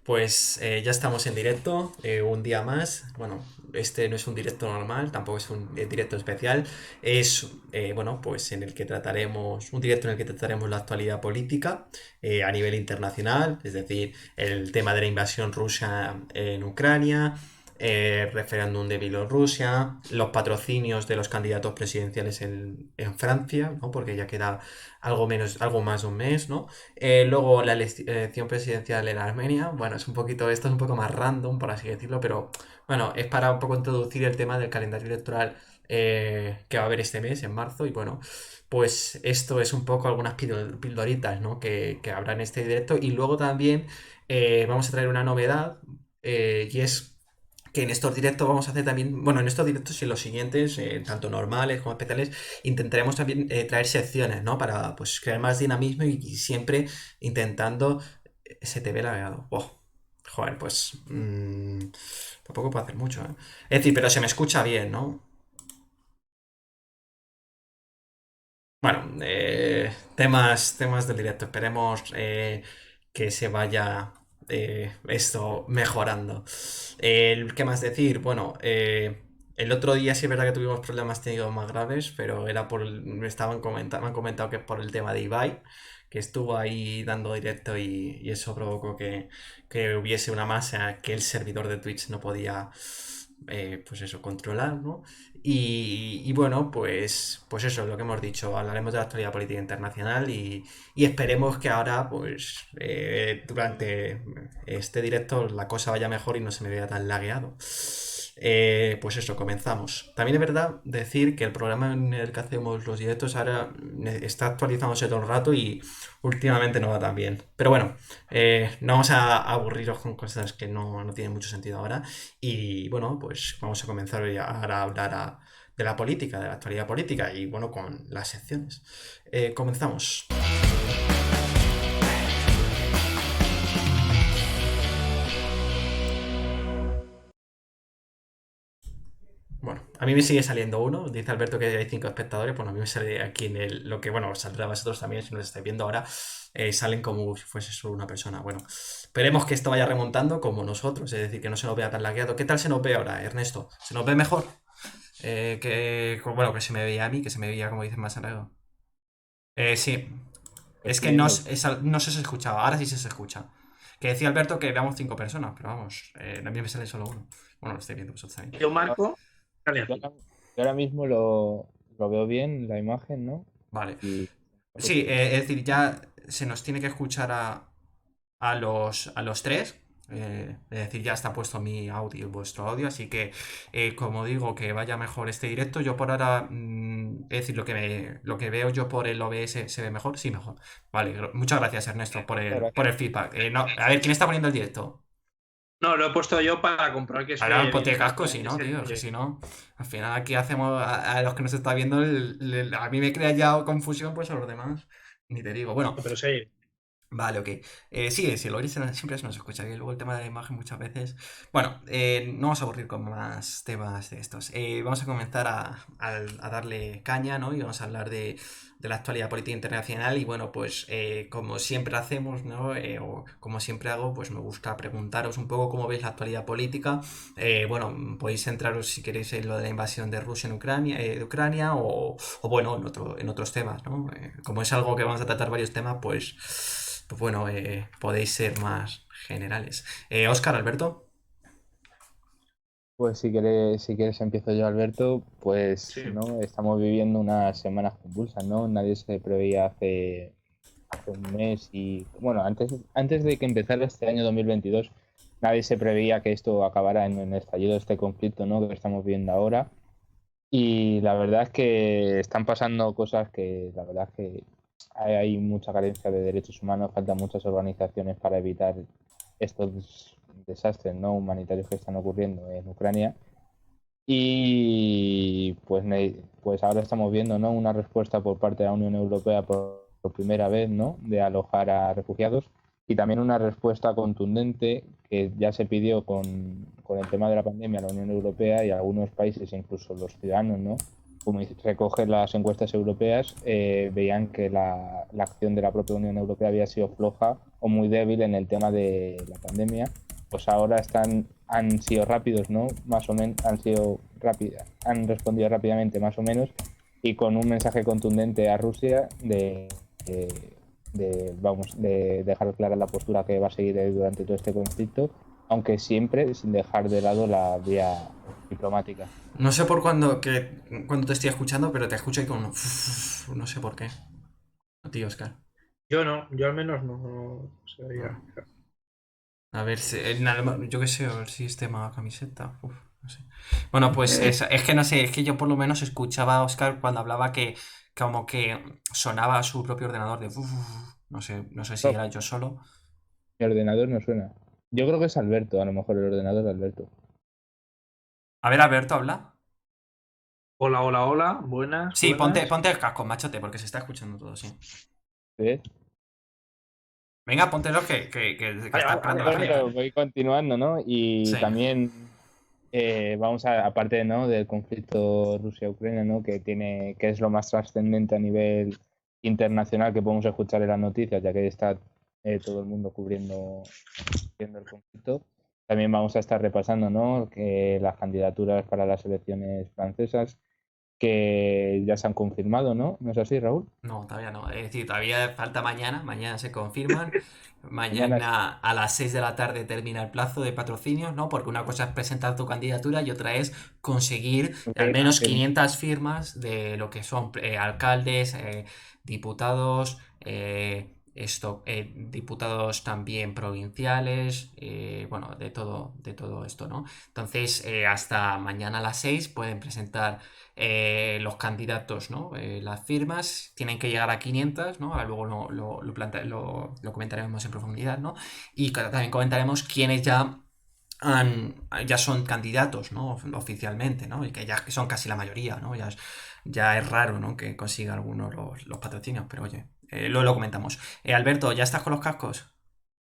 Pues ya estamos en directo, un día más. Bueno, este no es un directo normal, tampoco es un directo especial. Es, bueno, pues en el que trataremos, un directo en el que trataremos la actualidad política a nivel internacional, es decir, el tema de la invasión rusa en Ucrania, referéndum de Bielorrusia, los patrocinios de los candidatos presidenciales en Francia, ¿no? Porque ya queda algo menos, algo más de un mes, ¿no? Luego la elección presidencial en Armenia. Bueno, es un poquito, esto es un poco más random, por así decirlo, pero bueno, es para un poco introducir el tema del calendario electoral que va a haber este mes, en marzo. Y bueno, pues esto es un poco algunas pildoritas, ¿no? Que habrá en este directo. Y luego también vamos a traer una novedad y es que en estos directos vamos a hacer también, bueno, en estos directos y en los siguientes, tanto normales como especiales, intentaremos también traer secciones, ¿no? Para pues crear más dinamismo y siempre intentando... Se te ve lagueado. Oh, joder, pues... tampoco puedo hacer mucho, ¿eh? Es decir, pero se me escucha bien, ¿no? Bueno, temas del directo. Esperemos que se vaya esto mejorando. ¿Qué más decir? Bueno, el otro día sí es verdad que tuvimos problemas técnicos más graves, pero era por me han comentado que es por el tema de Ibai, que estuvo ahí dando directo y eso provocó que hubiese una masa que el servidor de Twitch no podía, pues eso, controlar, ¿no? Y bueno, pues eso es lo que hemos dicho. Hablaremos de la actualidad política internacional y esperemos que ahora, pues durante este directo, la cosa vaya mejor y no se me vea tan lagueado. Pues eso, comenzamos. También es verdad decir que el programa en el que hacemos los directos ahora está actualizándose todo el rato y últimamente no va tan bien. Pero bueno, no vamos a aburriros con cosas que no tienen mucho sentido ahora. Y bueno, pues vamos a comenzar ahora a hablar de la política, de la actualidad política y bueno, con las secciones. Comenzamos. Bueno, a mí me sigue saliendo uno. Dice Alberto que hay 5 espectadores. Bueno, a mí me sale aquí en lo que, bueno, os saldrá a vosotros también si nos estáis viendo ahora. Salen como si fuese solo una persona. Bueno, esperemos que esto vaya remontando como nosotros, es decir, que no se nos vea tan lagueado. ¿Qué tal se nos ve ahora, Ernesto? ¿Se nos ve mejor? Bueno, que se me veía a mí, que se me veía, como dicen, más largo. Sí, Pues es que bien, no se escuchaba, ahora sí se escucha. Que decía Alberto que veamos 5 personas, pero vamos, a mí me sale solo uno. Bueno, lo estoy viendo vosotros también. Yo yo, marco, sale yo aquí. ahora, yo ahora mismo lo veo bien, la imagen, ¿no? Vale. Y Sí, perfecto. es decir, ya se nos tiene que escuchar a los tres. Es decir, ya está puesto mi audio y vuestro audio, así que como digo, que vaya mejor este directo. Yo por ahora, es decir, lo que veo yo por el OBS se ve mejor, sí, mejor. Vale, muchas gracias Ernesto por Muchas el, por gracias. el feedback. No, a ver, ¿quién está poniendo el directo? No, lo he puesto yo para comprobar que se Ahora oye ponte bien. casco, Para si que no, se tío, es que oye. si no, al final aquí hacemos a los que nos está viendo, a mí me crea ya confusión, pues a los demás, ni te digo. Bueno, No, pero se oye. vale, ok. Sí, si lo oís siempre se nos escucha bien. Luego el tema de la imagen muchas veces. Bueno, no vamos a aburrir con más temas de estos. Vamos a comenzar a darle caña, ¿no? Y vamos a hablar de la actualidad política internacional. Y bueno, pues como siempre hacemos, ¿no? O como siempre hago, pues me gusta preguntaros un poco cómo veis la actualidad política. Bueno, podéis centraros si queréis en lo de la invasión de Rusia de Ucrania o bueno, en otros temas, ¿no? Como es algo que vamos a tratar varios temas, pues bueno, podéis ser más generales. Óscar, Alberto. Pues si quieres empiezo yo, Alberto. Pues Sí. no, estamos viviendo unas semanas convulsas, ¿no? Nadie se preveía hace un mes y bueno, antes de que empezara este año 2022, nadie se preveía que esto acabara en el estallido de este conflicto, ¿no? Que estamos viendo ahora. Y la verdad es que están pasando cosas que la verdad es que hay mucha carencia de derechos humanos, faltan muchas organizaciones para evitar estos desastres no humanitarios que están ocurriendo en Ucrania. Y pues, pues ahora estamos viendo, ¿no?, una respuesta por parte de la Unión Europea por primera vez, ¿no?, de alojar a refugiados, y también una respuesta contundente que ya se pidió con el tema de la pandemia a la Unión Europea y a algunos países, incluso los ciudadanos, ¿no?, como recoge las encuestas europeas, veían que la acción de la propia Unión Europea había sido floja o muy débil en el tema de la pandemia. Pues ahora han sido rápidos, ¿no? Más o menos, han respondido rápidamente, más o menos, y con un mensaje contundente a Rusia de dejar clara la postura que va a seguir durante todo este conflicto, aunque siempre sin dejar de lado la vía diplomática. No sé por cuándo te estoy escuchando, pero te escucho ahí con no sé por qué. A ti, Oscar. Yo no, yo al menos no sabía. A ver, yo qué sé, el sistema camiseta. No sé. Bueno, pues es que no sé, es que yo por lo menos escuchaba a Oscar cuando hablaba que como que sonaba a su propio ordenador de no sé si No, era yo solo. mi ordenador no suena. Yo creo que es Alberto, a lo mejor el ordenador de Alberto. A ver, Alberto, habla. Hola, hola, hola, buenas, Sí, buenas. ponte el casco, machote, porque se está escuchando todo, sí. ¿Sí? Venga, póntelo que Vale, está vale, esperando vale, la vale. gente. Bueno, voy continuando, ¿no? Y Sí. también aparte, ¿no? Del conflicto Rusia-Ucrania, ¿no? Que es lo más trascendente a nivel internacional que podemos escuchar en las noticias, ya que está todo el mundo cubriendo el conflicto. También vamos a estar repasando, ¿no? Que las candidaturas para las elecciones francesas que ya se han confirmado, ¿no? ¿No es así, Raúl? No, todavía no. Es decir, todavía falta mañana. Mañana se confirman. Mañana es Mañana a las 6 de la tarde termina el plazo de patrocinios, ¿no? Porque una cosa es presentar tu candidatura y otra es conseguir al menos 500 firmas de lo que son alcaldes, diputados, diputados también provinciales, bueno, de todo esto, ¿no? Entonces, hasta mañana a las 6 pueden presentar los candidatos, ¿no? Las firmas tienen que llegar a 500, ¿no? Ahora luego lo comentaremos en profundidad, ¿no? Y también comentaremos quiénes ya son candidatos, ¿no? Oficialmente, ¿no? Y que ya son casi la mayoría, ¿no? Ya es raro, ¿no? Que consiga alguno los patrocinios, pero oye, luego lo comentamos. Alberto, ¿ya estás con los cascos?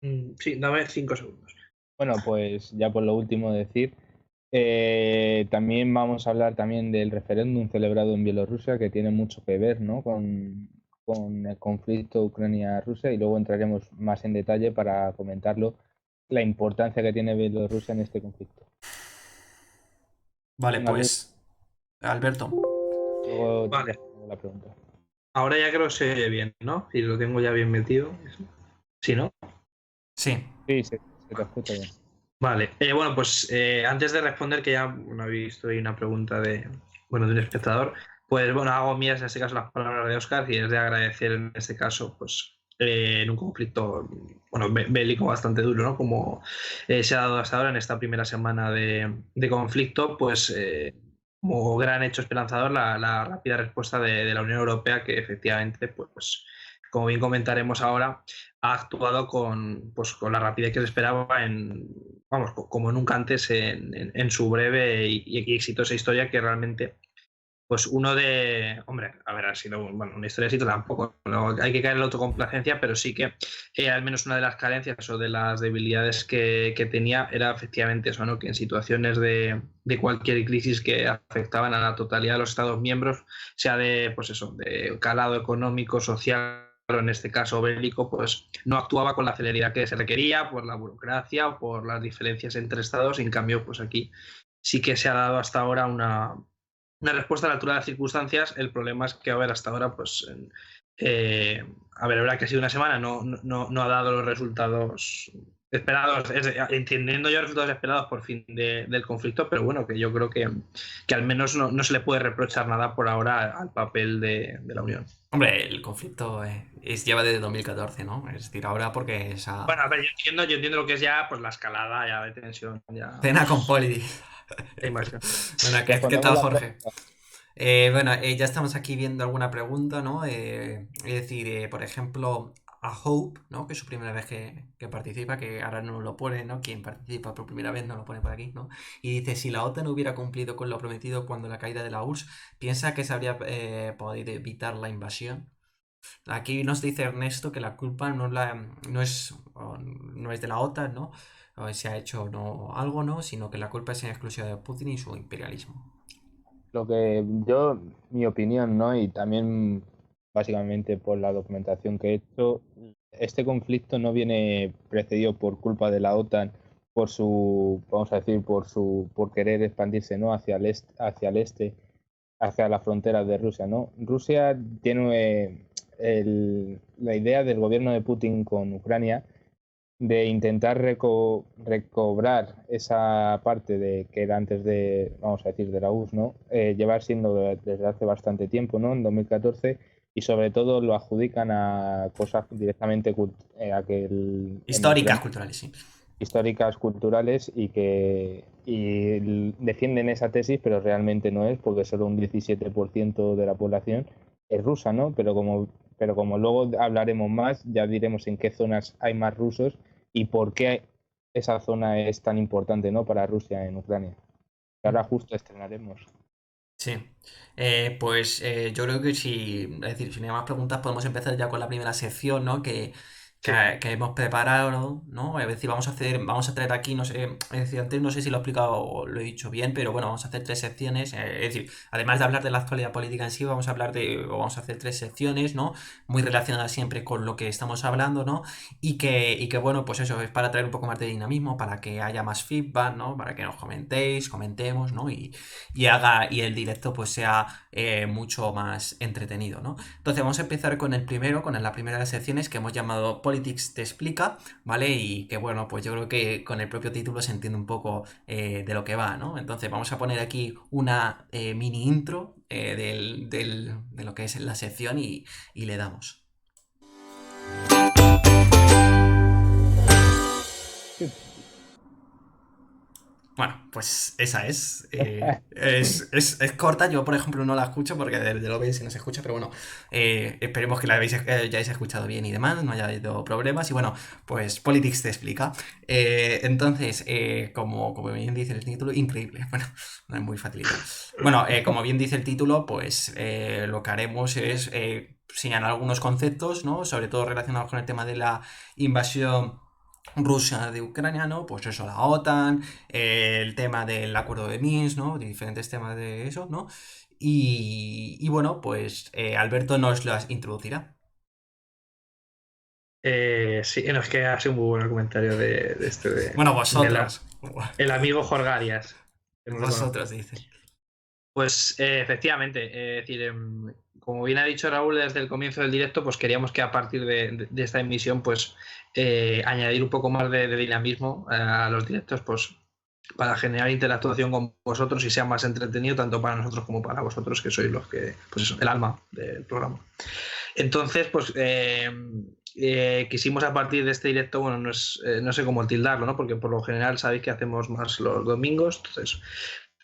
Sí, dame 5 segundos. Bueno, pues ya por lo último decir, también vamos a hablar también del referéndum celebrado en Bielorrusia, que tiene mucho que ver, ¿no? con el conflicto Ucrania-Rusia, y luego entraremos más en detalle para comentarlo, la importancia que tiene Bielorrusia en este conflicto. Vale, Venga, Luis, pues, Alberto. luego te Vale, hago la pregunta. ahora ya creo que se oye bien, ¿no? Y lo tengo ya bien metido. Sí, ¿no? Sí. Sí, se te escucha bien. Vale, bueno, pues antes de responder, que ya bueno, habéis visto ahí una pregunta de un espectador, pues bueno, hago mías en este caso las palabras de Oscar y es de agradecer en este caso, pues en un conflicto, bueno, bélico bastante duro, ¿no? Como se ha dado hasta ahora en esta primera semana de conflicto, pues como gran hecho esperanzador la rápida respuesta de la Unión Europea que efectivamente, pues como bien comentaremos ahora, ha actuado con la rapidez que se esperaba vamos, como nunca antes en su breve y exitosa historia que realmente, pues hombre, a ver, ha sido, bueno, una historia así tampoco, no hay que caer en la autocomplacencia, pero sí que al menos una de las carencias o de las debilidades que tenía era efectivamente eso, ¿no? Que en situaciones de cualquier crisis que afectaban a la totalidad de los Estados miembros, sea pues eso, de calado económico, social, en este caso bélico, pues no actuaba con la celeridad que se requería por la burocracia o por las diferencias entre estados. En cambio, pues aquí sí que se ha dado hasta ahora una respuesta a la altura de las circunstancias. El problema es que, a ver, hasta ahora, pues, a ver, la verdad que ha sido una semana, no ha dado los resultados esperados, entendiendo yo los resultados esperados por fin del conflicto, pero bueno, que yo creo que al menos no se le puede reprochar nada por ahora al papel de la Unión. Hombre, el conflicto lleva desde 2014, ¿no? Es decir, ahora porque esa Bueno, a ver, yo entiendo lo que es ya pues la escalada ya de tensión, ya cena con pues Poli. hay más. Bueno, ¿qué Respondemos tal, la Jorge? pregunta. Bueno, ya estamos aquí viendo alguna pregunta, ¿no? Es decir, por ejemplo, a Hope, ¿no? Que es su primera vez que participa, que ahora no lo pone, ¿no? Quien participa por primera vez no lo pone por aquí, ¿no? Y dice, si la OTAN hubiera cumplido con lo prometido cuando la caída de la URSS, ¿piensa que se habría podido evitar la invasión? Aquí nos dice Ernesto que la culpa no es de la OTAN, ¿no? O se ha hecho no, algo, ¿no? Sino que la culpa es en exclusiva de Putin y su imperialismo. Lo que yo, mi opinión, ¿no? Y también básicamente por la documentación que he hecho, este conflicto no viene precedido por culpa de la OTAN por su, vamos a decir, por querer expandirse, ¿no? Hacia el este, hacia las fronteras de Rusia, ¿no? Rusia tiene la idea del gobierno de Putin con Ucrania de intentar recobrar esa parte de que era antes de, vamos a decir, de la URSS, ¿no? Llevar siendo desde hace bastante tiempo, ¿no? En 2014, y sobre todo lo adjudican a cosas directamente en Históricas, Ucrania, culturales, sí. históricas, culturales, y defienden esa tesis, pero realmente no es, porque solo un 17% de la población es rusa, ¿no? Pero como luego hablaremos más, ya diremos en qué zonas hay más rusos y por qué esa zona es tan importante, ¿no? Para Rusia en Ucrania. Ahora justo estrenaremos. Sí. Pues yo creo que si, es decir, si no hay más preguntas, podemos empezar ya con la primera sección, ¿no? Sí. Que hemos preparado, ¿no? Es decir, vamos a traer aquí, no sé, es decir, antes no sé si lo he explicado o lo he dicho bien, pero bueno, vamos a hacer tres secciones. Es decir, además de hablar de la actualidad política en sí, vamos a hacer tres secciones, ¿no? Muy relacionadas siempre con lo que estamos hablando, ¿no? Y que bueno, pues eso, es para traer un poco más de dinamismo, para que haya más feedback, ¿no? Para que nos comentemos, ¿no? Y el directo pues sea mucho más entretenido, ¿no? Entonces vamos a empezar con el primero, con la primera de las secciones que hemos llamado Politics te explica, ¿vale? Y que bueno, pues yo creo que con el propio título se entiende un poco de lo que va, ¿no? Entonces vamos a poner aquí una mini intro de lo que es la sección y le damos. Bueno, pues esa es. Es corta, yo por ejemplo no la escucho porque desde lo veis y no se escucha, pero bueno, esperemos que ya hayáis escuchado bien y demás, no haya habido problemas. Y bueno, pues Politics te explica. Entonces, como bien dice el título, increíble, bueno, no es muy facilito. Bueno, como bien dice el título, pues lo que haremos es señalar algunos conceptos, ¿no? Sobre todo relacionados con el tema de la invasión Rusia de Ucrania, ¿no? Pues eso, la OTAN, el tema del acuerdo de Minsk, ¿no? Diferentes temas de eso, ¿no? Y bueno, pues Alberto nos las introducirá. Sí, no, es que ha sido un muy buen el comentario de este Bueno, de vosotros. el amigo Jorgarias. Que no lo conozco. Vosotros, dice. Pues efectivamente, es decir, como bien ha dicho Raúl desde el comienzo del directo, pues queríamos que a partir de esta emisión, pues añadir un poco más de dinamismo a los directos, pues para generar interactuación con vosotros y sea más entretenido tanto para nosotros como para vosotros, que sois los que, pues eso, el alma del programa. Entonces, pues quisimos a partir de este directo, bueno, no sé cómo tildarlo, ¿no? Porque por lo general sabéis que hacemos más los domingos, entonces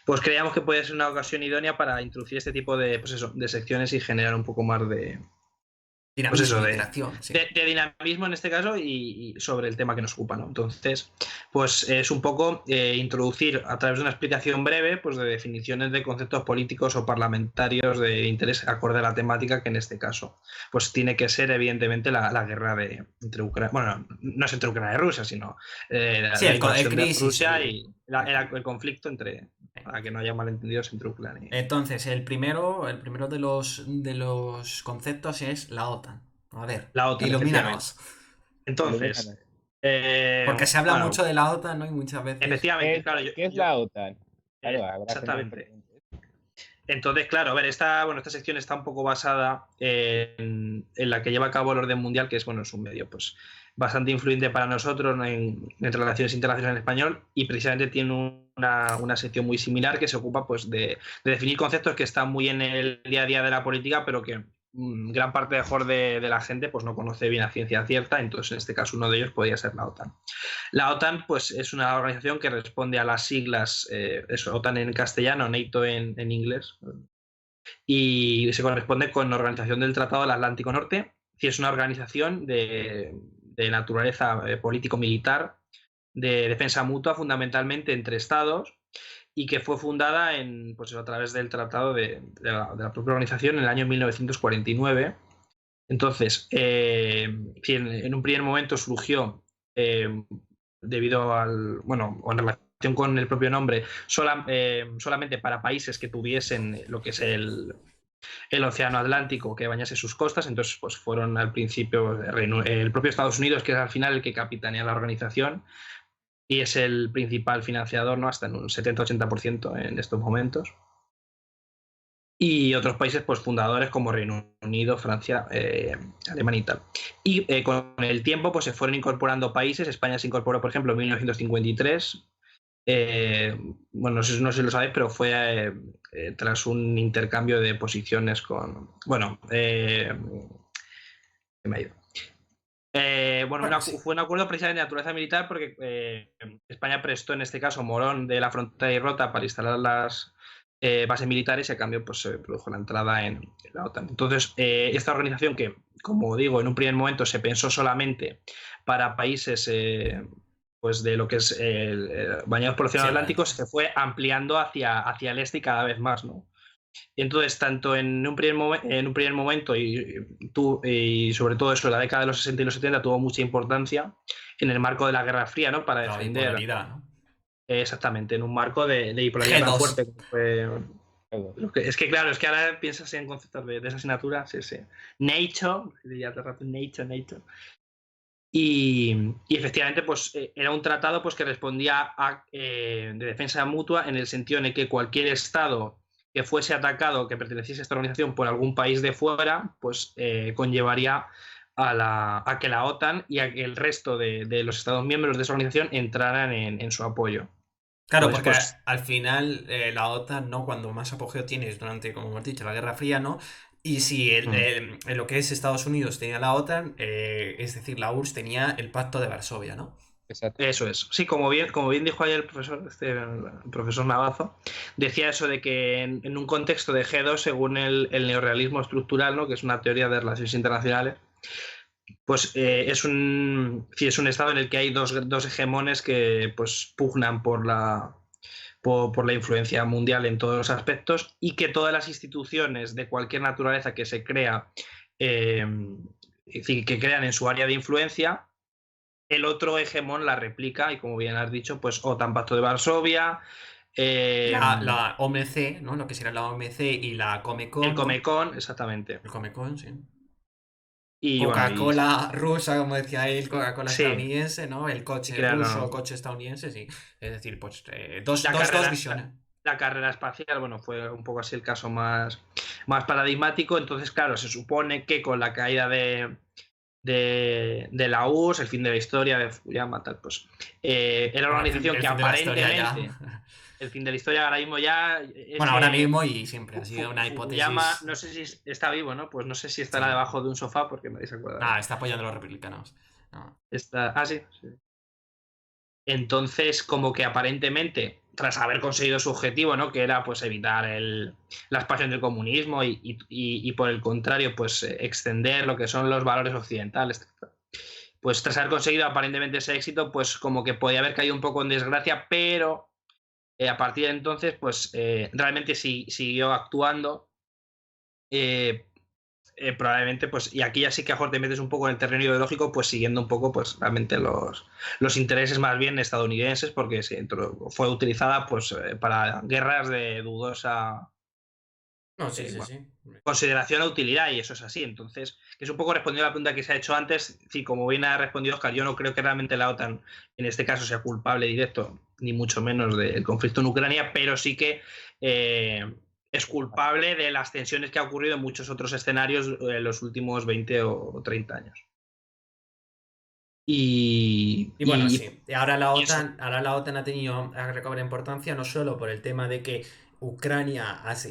pues creíamos que podía ser una ocasión idónea para introducir este tipo de, pues eso, de secciones y generar un poco más de, pues Dinamismo, eso, interacción, sí. de dinamismo en este caso y sobre el tema que nos ocupa, ¿no? Entonces, pues es un poco introducir a través de una explicación breve, pues de definiciones de conceptos políticos o parlamentarios de interés acorde a la temática, que en este caso, pues tiene que ser evidentemente la guerra entre Ucrania, bueno, no es entre Ucrania y Rusia, sino Sí, la el invasión de crisis, Rusia sí. y el conflicto para que no haya malentendidos entre Ucrania y... Entonces, el primero de los conceptos es la OTAN. A ver, La OTAN, efectivamente. ilumínanos. Entonces, Porque se habla bueno, mucho de la OTAN, ¿no? Y muchas veces. efectivamente, ¿Qué, claro, qué es la OTAN? Claro, habrá gente que exactamente. pregunte. Entonces, claro, a ver, esta sección está un poco basada en la que lleva a cabo el orden mundial, que es, bueno, es un medio pues bastante influyente para nosotros, ¿no? en relaciones internacionales en español, y precisamente tiene una sección muy similar que se ocupa pues de definir conceptos que están muy en el día a día de la política, pero que gran parte mejor de la gente pues no conoce bien a ciencia cierta. Entonces, en este caso, uno de ellos podría ser la OTAN. La OTAN pues, es una organización que responde a las siglas, OTAN en castellano, NATO en inglés, y se corresponde con la Organización del Tratado del Atlántico Norte, que es una organización de naturaleza político-militar, de defensa mutua fundamentalmente entre estados, y que fue fundada pues, a través del tratado de la propia organización en el año 1949. Entonces, en un primer momento surgió debido al, bueno, o en relación con el propio nombre solamente para países que tuviesen lo que es el Océano Atlántico que bañase sus costas. Entonces pues fueron al principio el propio Estados Unidos, que es al final el que capitanea la organización y es el principal financiador, ¿no? Hasta en un 70-80% en estos momentos. Y otros países pues fundadores como Reino Unido, Francia, Alemania y tal. Y con el tiempo pues se fueron incorporando países. España se incorporó, por ejemplo, en 1953. Bueno, no sé si lo sabéis, pero fue tras un intercambio de posiciones con... Bueno, se me ha ido. Fue un acuerdo precisamente de naturaleza militar porque España prestó en este caso Morón de la Frontera y Rota para instalar las bases militares y a cambio pues se produjo la entrada en la OTAN. Entonces, esta organización que, como digo, en un primer momento se pensó solamente para países pues de lo que es bañados por el Océano Atlántico, se fue ampliando hacia el este y cada vez más, ¿no? Entonces, tanto en un primer momento y sobre todo eso, en la década de los 60 y los 70 tuvo mucha importancia en el marco de la Guerra Fría, ¿no? Para defender... La bipolaridad, ¿no? Exactamente, en un marco de bipolaridad tan fuerte. Es que claro, es que ahora piensas en conceptos de esa asignatura, sí. NATO, diría todo el rato, NATO. Y efectivamente, pues era un tratado pues, que respondía de defensa mutua en el sentido en el que cualquier estado que fuese atacado, que perteneciese a esta organización por algún país de fuera, pues conllevaría a que la OTAN y a que el resto de los estados miembros de esa organización entraran en su apoyo. Claro, porque al final la OTAN, ¿no? Cuando más apogeo tienes durante, como hemos dicho, la Guerra Fría, ¿no? Y si lo que es Estados Unidos tenía la OTAN, es decir, la URSS tenía el Pacto de Varsovia, ¿no? Exacto. Eso es. Sí, como bien dijo ayer el profesor Navazo, decía eso de que en un contexto de G2, según el neorrealismo estructural, ¿no? Que es una teoría de relaciones internacionales, pues es un estado en el que hay dos hegemones que pues pugnan por la influencia mundial en todos los aspectos y que todas las instituciones de cualquier naturaleza que se crea, es decir, que crean en su área de influencia, el otro hegemón la replica y, como bien has dicho, pues OTAN, Pacto de Varsovia, la OMC, ¿no? Lo que será la OMC y la Comecon. El Comecon, exactamente. El Comecon, sí. Y Coca-Cola rusa, como decía él, Coca-Cola estadounidense, ¿no? El coche ruso, coche estadounidense, sí. Es decir, pues dos visiones. La carrera espacial, bueno, fue un poco así el caso más paradigmático. Entonces, claro, se supone que con la caída de la URSS, el fin de la historia de Fukuyama, tal, pues era una organización que aparentemente... El fin de la historia ahora mismo ya... Bueno, ahora mismo y siempre ha sido una hipótesis... Fukuyama, no sé si está vivo, ¿no? Pues no sé si estará debajo de un sofá porque nadie se acuerda. Está apoyando a los republicanos. No. Sí. Entonces, como que aparentemente, tras haber conseguido su objetivo, ¿no? Que era pues evitar la expansión del comunismo y por el contrario, pues extender lo que son los valores occidentales, pues tras haber conseguido aparentemente ese éxito, pues como que podía haber caído un poco en desgracia, pero a partir de entonces, pues realmente siguió actuando. Probablemente, pues, y aquí ya sí que a mejor te metes un poco en el terreno ideológico, pues siguiendo un poco, pues realmente los intereses más bien estadounidenses, porque fue utilizada pues para guerras de dudosa consideración o utilidad, y eso es así. Entonces, que es un poco respondiendo a la pregunta que se ha hecho antes. Sí, como bien ha respondido Oscar, yo no creo que realmente la OTAN en este caso sea culpable directo, ni mucho menos del conflicto en Ucrania, pero sí que es culpable de las tensiones que ha ocurrido en muchos otros escenarios en los últimos 20 o 30 años. Y bueno, sí. Ahora la OTAN ha recobrado importancia no solo por el tema de que Ucrania, es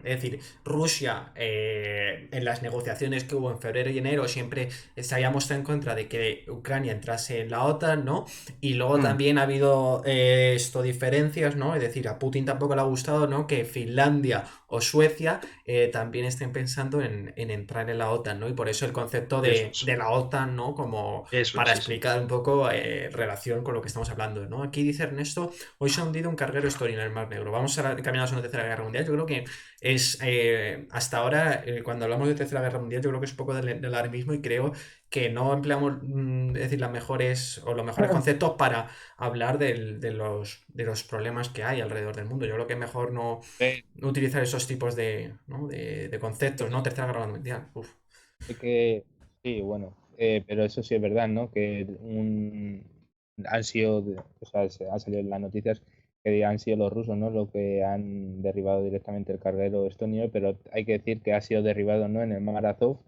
decir, Rusia, en las negociaciones que hubo en febrero y enero, siempre se había mostrado en contra de que Ucrania entrase en la OTAN, ¿no? Y luego también ha habido diferencias, ¿no? Es decir, a Putin tampoco le ha gustado, ¿no? Que Finlandia o Suecia también estén pensando en entrar en la OTAN, ¿no? Y por eso el concepto de la OTAN, ¿no? Como para explicar un poco relación con lo que estamos hablando, ¿no? Aquí dice Ernesto, hoy se ha hundido un carguero Story en el Mar Negro. Vamos a caminar a una tercera guerra mundial. Yo creo que hasta ahora, cuando hablamos de Tercera Guerra Mundial, yo creo que es un poco del alarmismo y creo que no empleamos, es decir, las mejores o los mejores conceptos para hablar de los problemas que hay alrededor del mundo. Yo creo que es mejor no Eh, utilizar esos tipos ¿no? de conceptos, ¿no? Eso Tercera Guerra Mundial. Uf. sí que, sí, bueno, pero eso sí es verdad, ¿no? Que han sido, o sea, han salido en las noticias que han sido los rusos, ¿no? Lo que han derribado directamente el carguero estonio, pero hay que decir que ha sido derribado, ¿no? En el Mar Azov,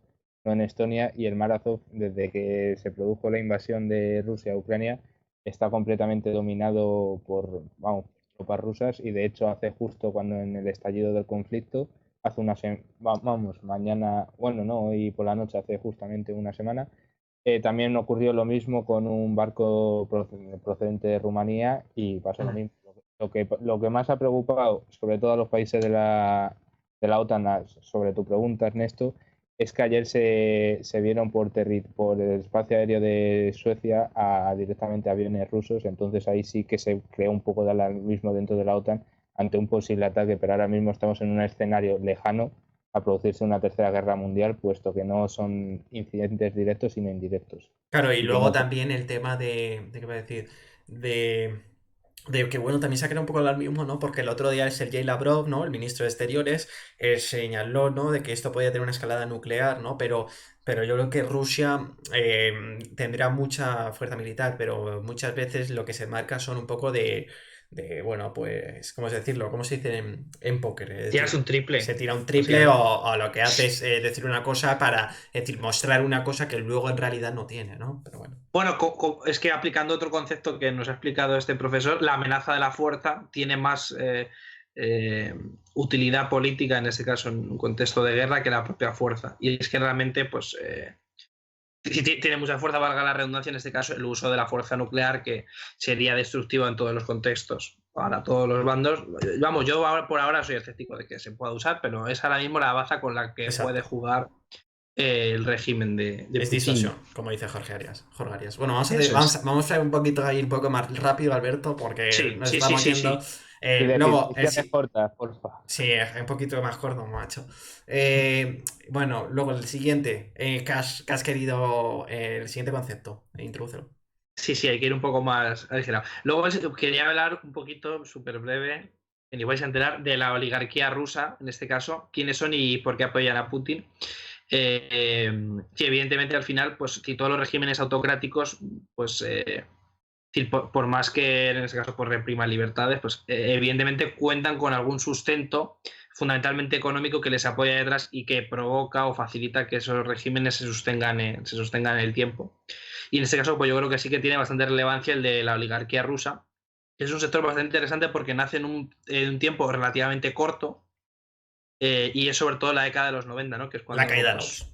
no en Estonia, y el Mar Azov, desde que se produjo la invasión de Rusia a Ucrania, está completamente dominado por, vamos, tropas rusas, y de hecho hace justo cuando en el estallido del conflicto hace una semana, vamos, mañana, bueno, no, hoy por la noche, hace justamente una semana, también ocurrió lo mismo con un barco procedente de Rumanía y pasó lo mismo. Lo que más ha preocupado, sobre todo a los países de la OTAN, sobre tu pregunta, Ernesto, es que ayer se vieron por el espacio aéreo de Suecia directamente aviones rusos, entonces ahí sí que se creó un poco de alarmismo dentro de la OTAN ante un posible ataque, pero ahora mismo estamos en un escenario lejano a producirse una tercera guerra mundial, puesto que no son incidentes directos, sino indirectos. Claro, y Y que luego no. también el tema ¿de qué voy a decir? De, de que, bueno, también se ha creado un poco el alarmismo, ¿no? Porque el otro día el Sergei Lavrov, ¿no? El ministro de Exteriores, señaló, ¿no? De que esto podía tener una escalada nuclear, ¿no? Pero yo creo que Rusia tendrá mucha fuerza militar, pero muchas veces lo que se marca son un poco bueno, pues, ¿cómo es decirlo? ¿Cómo se dice en póker? Es Tiras decir, un se triple, tira un triple básicamente. o lo que hace es decir una cosa para, es decir, mostrar una cosa que luego en realidad no tiene, ¿no? Pero bueno. Bueno, es que aplicando otro concepto que nos ha explicado este profesor, la amenaza de la fuerza tiene más eh, utilidad política, en este caso en un contexto de guerra, que la propia fuerza. Y es que realmente, pues, tiene mucha fuerza, valga la redundancia, en este caso, el uso de la fuerza nuclear, que sería destructiva en todos los contextos, para todos los bandos. Vamos, yo por ahora soy escéptico de que se pueda usar, pero es ahora mismo la baza con la que puede Exacto. jugar el régimen de Es Putin. disuasión, como dice Jorge Arias. Jorge Arias. Bueno, vamos a hacer, Eso es. vamos a ir un poquito ahí un poco más rápido, Alberto, porque Sí, nos sí, sí, estamos sí, yendo. sí. Y Luego, definiciones cortas, porfa. sí, es un poquito más corto, macho. Bueno, luego el siguiente. ¿Qué has querido? El siguiente concepto. Introdúcelo. Sí, sí, hay que ir un poco más aligerado. Luego quería hablar un poquito, súper breve, que ni vais a enterar, de la oligarquía rusa, en este caso, quiénes son y por qué apoyan a Putin. Que evidentemente al final, pues, si todos los regímenes autocráticos, pues, por más que en este caso pues, repriman libertades, pues evidentemente cuentan con algún sustento fundamentalmente económico que les apoya detrás y que provoca o facilita que esos regímenes se sostengan en el tiempo. Y en este caso, pues yo creo que sí que tiene bastante relevancia el de la oligarquía rusa. Es un sector bastante interesante porque nace en un tiempo relativamente corto, y es sobre todo la década de los 90, ¿no? Que es La cuando, caída de la pues, URSS.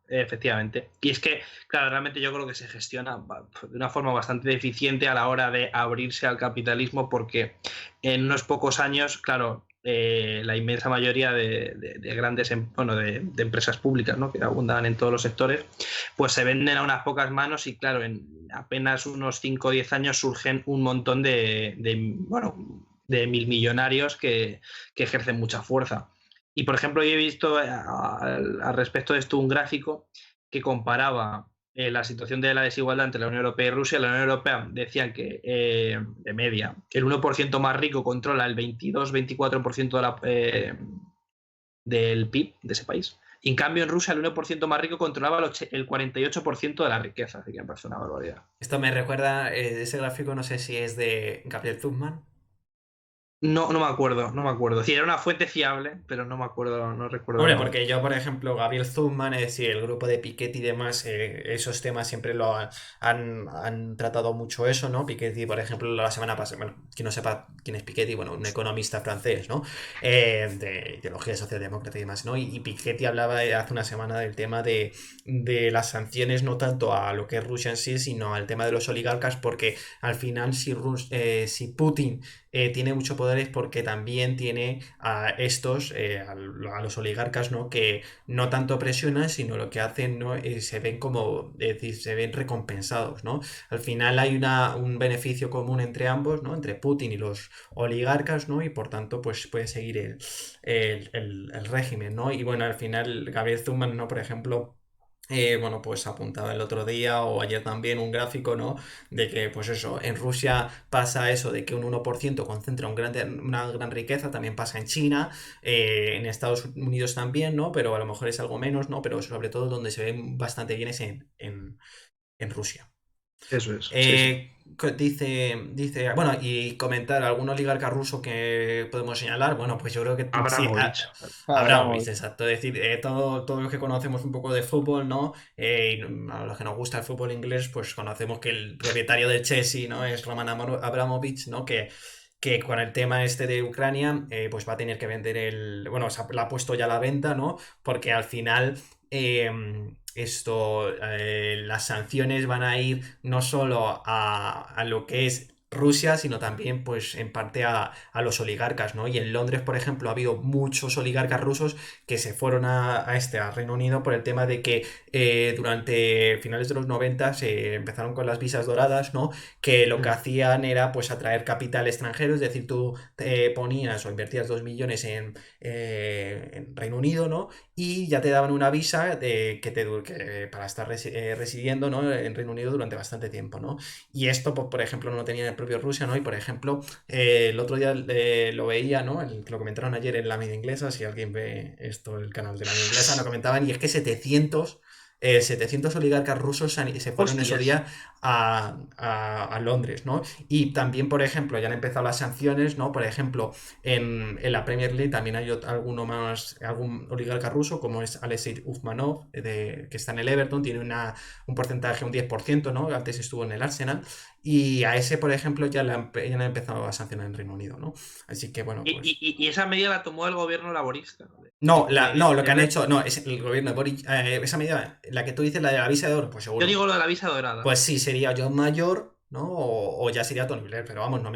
efectivamente. Y es que, claro, realmente yo creo que se gestiona de una forma bastante eficiente a la hora de abrirse al capitalismo porque en unos pocos años, claro, la inmensa mayoría de grandes, bueno, de empresas públicas, ¿no? Que abundan en todos los sectores, pues se venden a unas pocas manos y, claro, en apenas unos 5 o 10 años surgen un montón bueno, de mil millonarios que ejercen mucha fuerza. Y por ejemplo, yo he visto al respecto de esto un gráfico que comparaba la situación de la desigualdad entre la Unión Europea y Rusia. La Unión Europea decían que, de media, el 1% más rico controla el 22-24% del PIB de ese país. Y en cambio, en Rusia, el 1% más rico controlaba el 48% de la riqueza. Así que me parece una barbaridad. Esto me recuerda, ese gráfico, no sé si es de Gabriel Zuckman. No, no me acuerdo, no me acuerdo. Sí, era una fuente fiable, pero no me acuerdo, no recuerdo el Hombre, nombre. porque yo, por ejemplo, Gabriel Zuckman, es decir, el grupo de Piketty y demás, esos temas siempre han tratado mucho eso, ¿no? Piketty, por ejemplo, la semana pasada, bueno, quien no sepa quién es Piketty, bueno, un economista francés, ¿no? De ideología socialdemócrata y demás, ¿no? Y Piketty hablaba hace una semana del tema de las sanciones, no tanto a lo que es Rusia en sí, sino al tema de los oligarcas, porque al final, si Putin tiene mucho poder es porque también tiene a estos, a los oligarcas, ¿no? Que no tanto presionan, sino lo que hacen, ¿no? Se ven como, es decir, se ven recompensados, ¿no? Al final hay un beneficio común entre ambos, ¿no? Entre Putin y los oligarcas, ¿no? Y por tanto, pues puede seguir el régimen, ¿no? Y bueno, al final, Gabriel Zuman, ¿no? Por ejemplo, bueno, pues apuntaba el otro día o ayer también un gráfico, ¿no? De que, pues eso, en Rusia pasa eso de que un 1% concentra una gran riqueza, también pasa en China, en Estados Unidos también, ¿no? Pero a lo mejor es algo menos, ¿no? Pero sobre todo donde se ve bastante bien es en Rusia. Eso es, sí, sí. Bueno, y comentar algún oligarca ruso que podemos señalar. Bueno, pues yo creo que sí, Abramovich. Abramovich, Abramos. exacto. Es decir, todos los que conocemos un poco de fútbol, ¿no? Y a los que nos gusta el fútbol inglés, pues conocemos que el propietario del Chelsea, ¿no? Es Roman Abramovich, ¿no? Que con el tema este de Ucrania, pues va a tener que vender bueno, la ha puesto ya a la venta, ¿no? Porque al final las sanciones van a ir no solo a lo que es Rusia, sino también, pues, en parte a los oligarcas, ¿no? Y en Londres, por ejemplo, ha habido muchos oligarcas rusos que se fueron a Reino Unido por el tema de que durante finales de los 90 se empezaron con las visas doradas, ¿no? Que lo que hacían era, pues, atraer capital extranjero, es decir, tú ponías o invertías 2 millones en Reino Unido, ¿no? Y ya te daban una visa para estar residiendo, ¿no? En Reino Unido durante bastante tiempo, ¿no? Y esto, por ejemplo, no lo tenía en el propio Rusia, ¿no? Y por ejemplo, el otro día lo veía, ¿no? Lo comentaron ayer en la media inglesa, si alguien ve esto, el canal de la media inglesa, lo comentaban, y es que 700 oligarcas rusos se fueron ese Hostias. día a Londres, ¿no? Y también, por ejemplo, ya han empezado las sanciones, ¿no? Por ejemplo, en la Premier League también hay algún oligarca ruso, como es Alexei Ufmanov, que está en el Everton, tiene un porcentaje, un 10%, ¿no? Antes estuvo en el Arsenal, y a ese, por ejemplo, ya le han empezado a sancionar en Reino Unido, ¿no? Así que, bueno, Y, pues... y esa medida la tomó el gobierno laborista. No, De, no, lo de que han Blair. hecho, no, es el gobierno de Boris, esa medida, la que tú dices, la de la visa de oro, pues Yo seguro. digo lo de la visa dorada. Pues sí, sería John Mayor, ¿no? O ya sería Tony Blair, pero vamos, es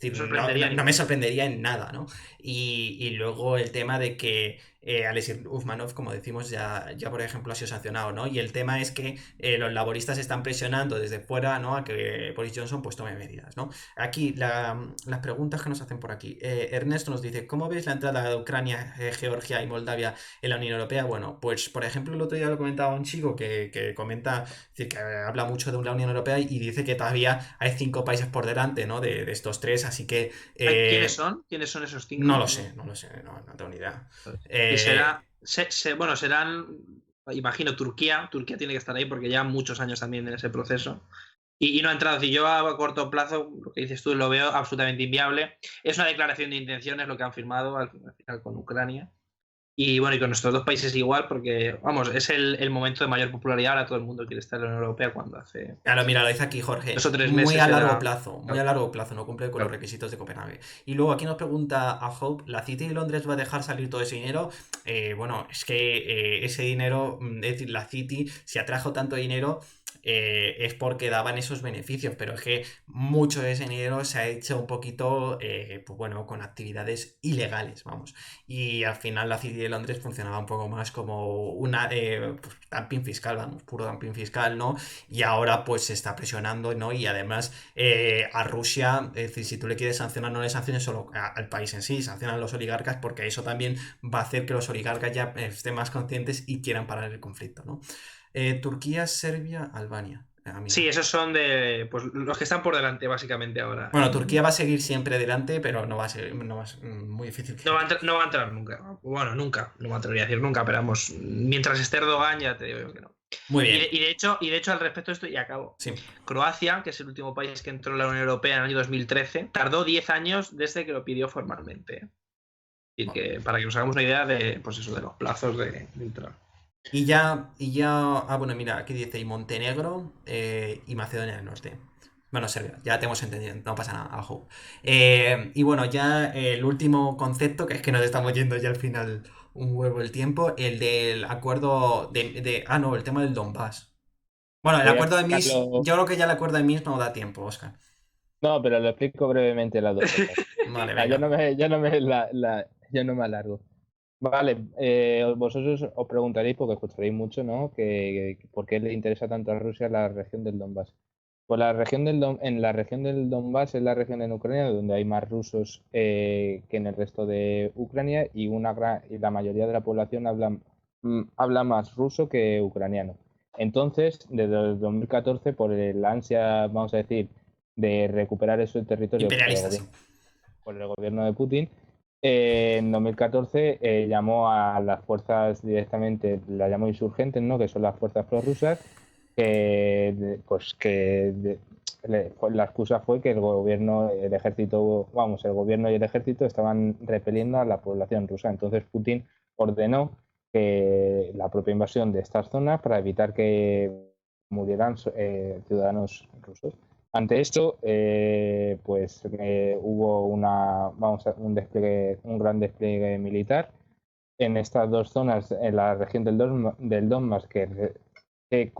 decir, Me sorprendería no me ninguno. sorprendería en nada, ¿no? Y luego el tema de que Alexei Ufmanov, como decimos, ya por ejemplo ha sido sancionado, ¿no? Y el tema es que los laboristas están presionando desde fuera, ¿no? A que Boris Johnson pues tome medidas, ¿no? Aquí, las preguntas que nos hacen por aquí. Ernesto nos dice, ¿cómo veis la entrada de Ucrania, Georgia y Moldavia en la Unión Europea? Bueno, pues por ejemplo, el otro día lo comentaba un chico que comenta, es decir, que habla mucho de la Unión Europea y dice que todavía hay 5 países por delante, ¿no? De estos tres, así que ¿Quiénes son? ¿Quiénes son esos no cinco? lo sé, No. no lo sé, no tengo ni idea. Y Eh, será. Bueno, serán. Imagino Turquía. Turquía tiene que estar ahí porque lleva muchos años también en ese proceso. Y no ha entrado. Si yo a corto plazo, lo que dices tú, lo veo absolutamente inviable. Es una declaración de intenciones lo que han firmado al final con Ucrania. Y bueno, y con nuestros dos países igual, porque, vamos, es el momento de mayor popularidad. Ahora todo el mundo quiere estar en la Unión Europea cuando hace Claro, mira, lo dice aquí Jorge, dos o tres meses era. muy a largo plazo, no cumple con los Claro. requisitos de Copenhague. Y luego aquí nos pregunta a Hope, ¿la City de Londres va a dejar salir todo ese dinero? Bueno, es que ese dinero, es decir, la City, si atrajo tanto dinero, es porque daban esos beneficios, pero es que mucho de ese dinero se ha hecho un poquito, pues bueno, con actividades ilegales, vamos. Y al final la City de Londres funcionaba un poco más como pues, dumping fiscal, vamos, puro dumping fiscal, ¿no? Y ahora pues se está presionando, ¿no? Y además a Rusia, es decir, si tú le quieres sancionar, no le sanciones solo al país en sí, sancionan a los oligarcas porque eso también va a hacer que los oligarcas ya estén más conscientes y quieran parar el conflicto, ¿no? Turquía, Serbia, Albania. Sí, Mira. esos son de pues, los que están por delante, básicamente, ahora. Bueno, Turquía va a seguir siempre delante, pero no va a ser muy difícil No va a entrar nunca. Bueno, nunca. No me atrevería a decir nunca, pero vamos, mientras esté Erdogan, ya te digo yo que no. Muy Y bien, de hecho, al respecto de esto, y acabo. sí. Croacia, que es el último país que entró en la Unión Europea en el año 2013, tardó 10 años desde que lo pidió formalmente. Y que, para que nos hagamos una idea de, pues eso, de los plazos de entrar. Bueno, mira, aquí dice, y Montenegro y Macedonia del Norte. Bueno, Serbia, ya te hemos entendido, no pasa nada, ajo. Y bueno, ya el último concepto, que es que nos estamos yendo ya al final un huevo el tiempo, el del acuerdo no, el tema del Donbass. Bueno, el Voy a acuerdo de Minsk, explicarlo. yo creo que ya el acuerdo de Minsk no da tiempo, Oscar. No, pero lo explico brevemente las dos cosas. Vale, Ah, venga. yo no me alargo. Vale, vosotros os preguntaréis, porque escucharéis mucho, ¿no? Que ¿por qué le interesa tanto a Rusia la región del Donbass? Pues en la región del Donbass es la región en Ucrania donde hay más rusos que en el resto de Ucrania y la mayoría de la población habla más ruso que ucraniano. Entonces, desde el 2014, por el ansia, vamos a decir, de recuperar ese territorio Imperialista, sí. por el gobierno de Putin, en 2014 llamó a las fuerzas directamente, la llamó insurgentes, ¿no? Que son las fuerzas prorrusas, pues la excusa fue que el ejército, vamos, el gobierno y el ejército estaban repeliendo a la población rusa. Entonces Putin ordenó la propia invasión de estas zonas para evitar que murieran ciudadanos rusos. Ante esto, hubo un gran despliegue militar en estas dos zonas, en la región del Donbass, que, que,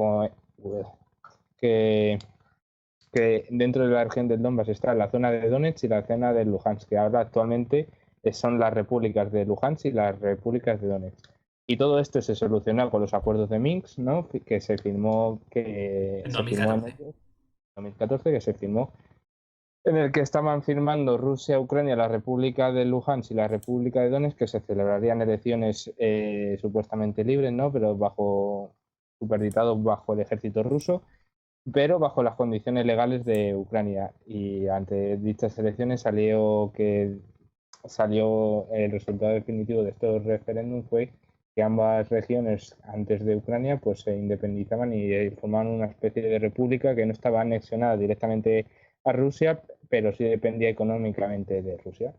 que dentro de la región del Donbass está la zona de Donetsk y la zona de Luhansk, que ahora actualmente son las repúblicas de Luhansk y las repúblicas de Donetsk. Y todo esto se solucionó con los acuerdos de Minsk, ¿no? Que se firmó, En 2014. 2014, que se firmó, en el que estaban firmando Rusia, Ucrania, la República de Luhansk y la República de Donetsk, que se celebrarían elecciones supuestamente libres, ¿no? Pero superditados bajo el ejército ruso, pero bajo las condiciones legales de Ucrania. Y ante dichas elecciones salió el resultado definitivo de estos referéndums fue que ambas regiones antes de Ucrania pues se independizaban y formaban una especie de república que no estaba anexionada directamente a Rusia, pero sí dependía económicamente de Rusia.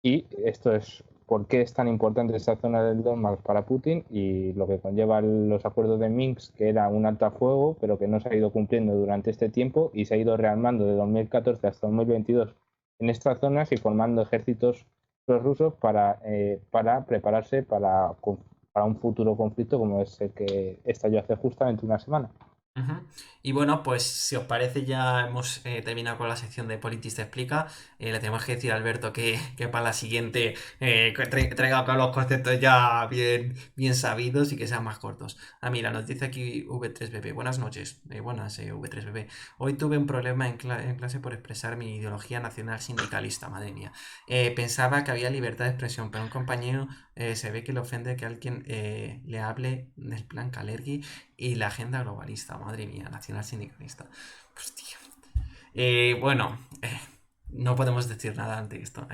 Y esto es por qué es tan importante esa zona del Donbass para Putin y lo que conlleva los acuerdos de Minsk, que era un alto a fuego, pero que no se ha ido cumpliendo durante este tiempo y se ha ido rearmando de 2014 hasta 2022 en estas zonas y formando ejércitos prorrusos para prepararse para un futuro conflicto como es el que estalló hace justamente una semana. Ujú. Y bueno, pues si os parece ya hemos terminado con la sección de Politics te explica. Le tenemos que decir a Alberto que para la siguiente traiga con los conceptos ya bien sabidos y que sean más cortos. Ah, mira, nos dice aquí V3BB. Buenas noches. Buenas, V3BB. Hoy tuve un problema en clase por expresar mi ideología nacional sindicalista, madre mía. Pensaba que había libertad de expresión, pero un compañero se ve que le ofende que alguien le hable del plan Kalergi y la agenda globalista, madre mía, nacional sindicalista. Hostia. Bueno, no podemos decir nada ante esto.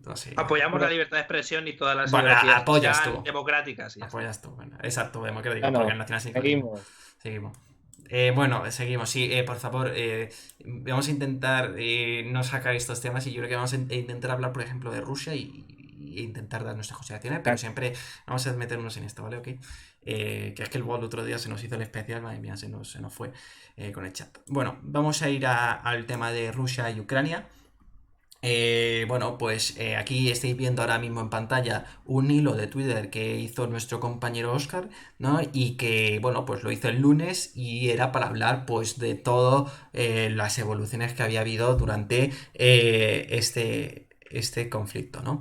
No sé. Apoyamos la Bueno, libertad de expresión y todas las Bueno, ideologías que apoyas tú. sean democráticas y ya está. Apoyas tú. Bueno, exacto, democrático, porque el bueno, nacional sindicalismo. seguimos. Seguimos. Bueno, seguimos. Sí, por favor, vamos a intentar no sacar estos temas y yo creo que vamos a intentar hablar, por ejemplo, de Rusia y intentar dar nuestras consideraciones, pero siempre vamos a meternos en esto, ¿vale? ¿Ok? Que es que luego el otro día se nos hizo el especial, madre mía, se nos fue con el chat. Bueno, vamos a ir al tema de Rusia y Ucrania. Bueno, pues aquí estáis viendo ahora mismo en pantalla un hilo de Twitter que hizo nuestro compañero Oscar, ¿no? Y que, bueno, pues lo hizo el lunes y era para hablar, pues, de todas las evoluciones que había habido durante este conflicto, ¿no?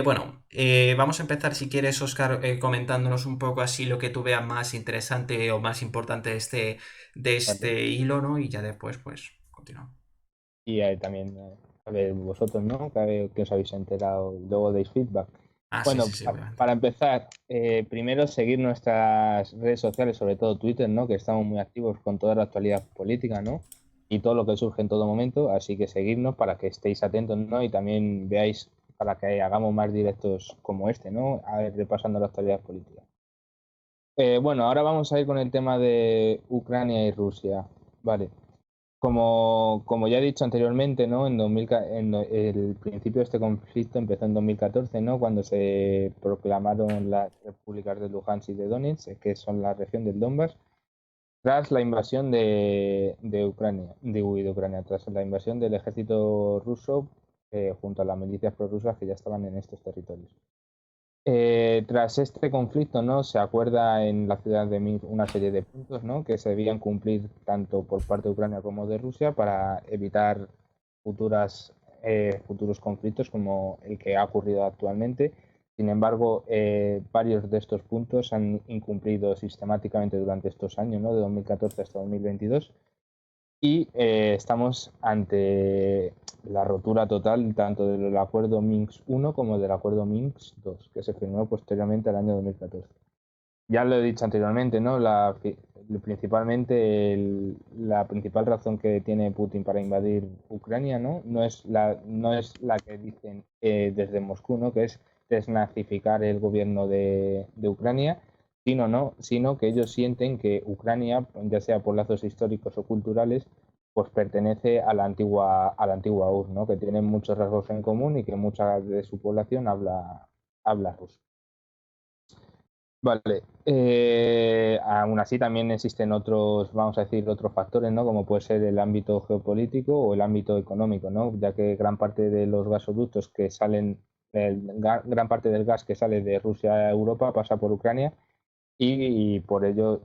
Bueno, vamos a empezar, si quieres, Oscar, comentándonos un poco así lo que tú veas más interesante o más importante de Vale. este hilo, ¿no? Y ya después, pues, continuamos. Y también, a ver, vosotros, ¿no? Que os habéis enterado, luego deis feedback. Ah, sí, Bueno, sí, sí, obviamente. para empezar, primero seguir nuestras redes sociales, sobre todo Twitter, ¿no? Que estamos muy activos con toda la actualidad política, ¿no? Y todo lo que surge en todo momento, así que seguidnos para que estéis atentos, ¿no? Y también veáis para que hagamos más directos como este, ¿no? A ver, repasando la actualidad política. Bueno, ahora vamos a ir con el tema de Ucrania y Rusia. Vale. Como ya he dicho anteriormente, ¿no? El principio de este conflicto empezó en 2014, ¿no? Cuando se proclamaron las repúblicas de Luhansk y de Donetsk, que son la región del Donbass, tras la invasión de Ucrania, de Ucrania, tras la invasión del ejército ruso junto a las milicias prorrusas que ya estaban en estos territorios. Tras este conflicto, ¿no? Se acuerda en la ciudad de Minsk una serie de puntos, ¿no? Que se debían cumplir tanto por parte de Ucrania como de Rusia para evitar futuros conflictos como el que ha ocurrido actualmente. Sin embargo, varios de estos puntos se han incumplido sistemáticamente durante estos años, ¿no? De 2014 hasta 2022. Y estamos ante la rotura total tanto del acuerdo Minsk I como del acuerdo Minsk II, que se firmó posteriormente al año 2014. Ya lo he dicho anteriormente, ¿no? Principalmente la principal razón que tiene Putin para invadir Ucrania, no es la que dicen desde Moscú, ¿no? Que es desnazificar el gobierno de Ucrania, sino que ellos sienten que Ucrania, ya sea por lazos históricos o culturales, pues pertenece a la antigua URSS, ¿no? Que tienen muchos rasgos en común y que mucha de su población habla ruso. Vale, aún así también existen otros, vamos a decir, otros factores, ¿no? Como puede ser el ámbito geopolítico o el ámbito económico, ¿no? Ya que gran parte de los gasoductos que salen, gran parte del gas que sale de Rusia a Europa pasa por Ucrania y por ello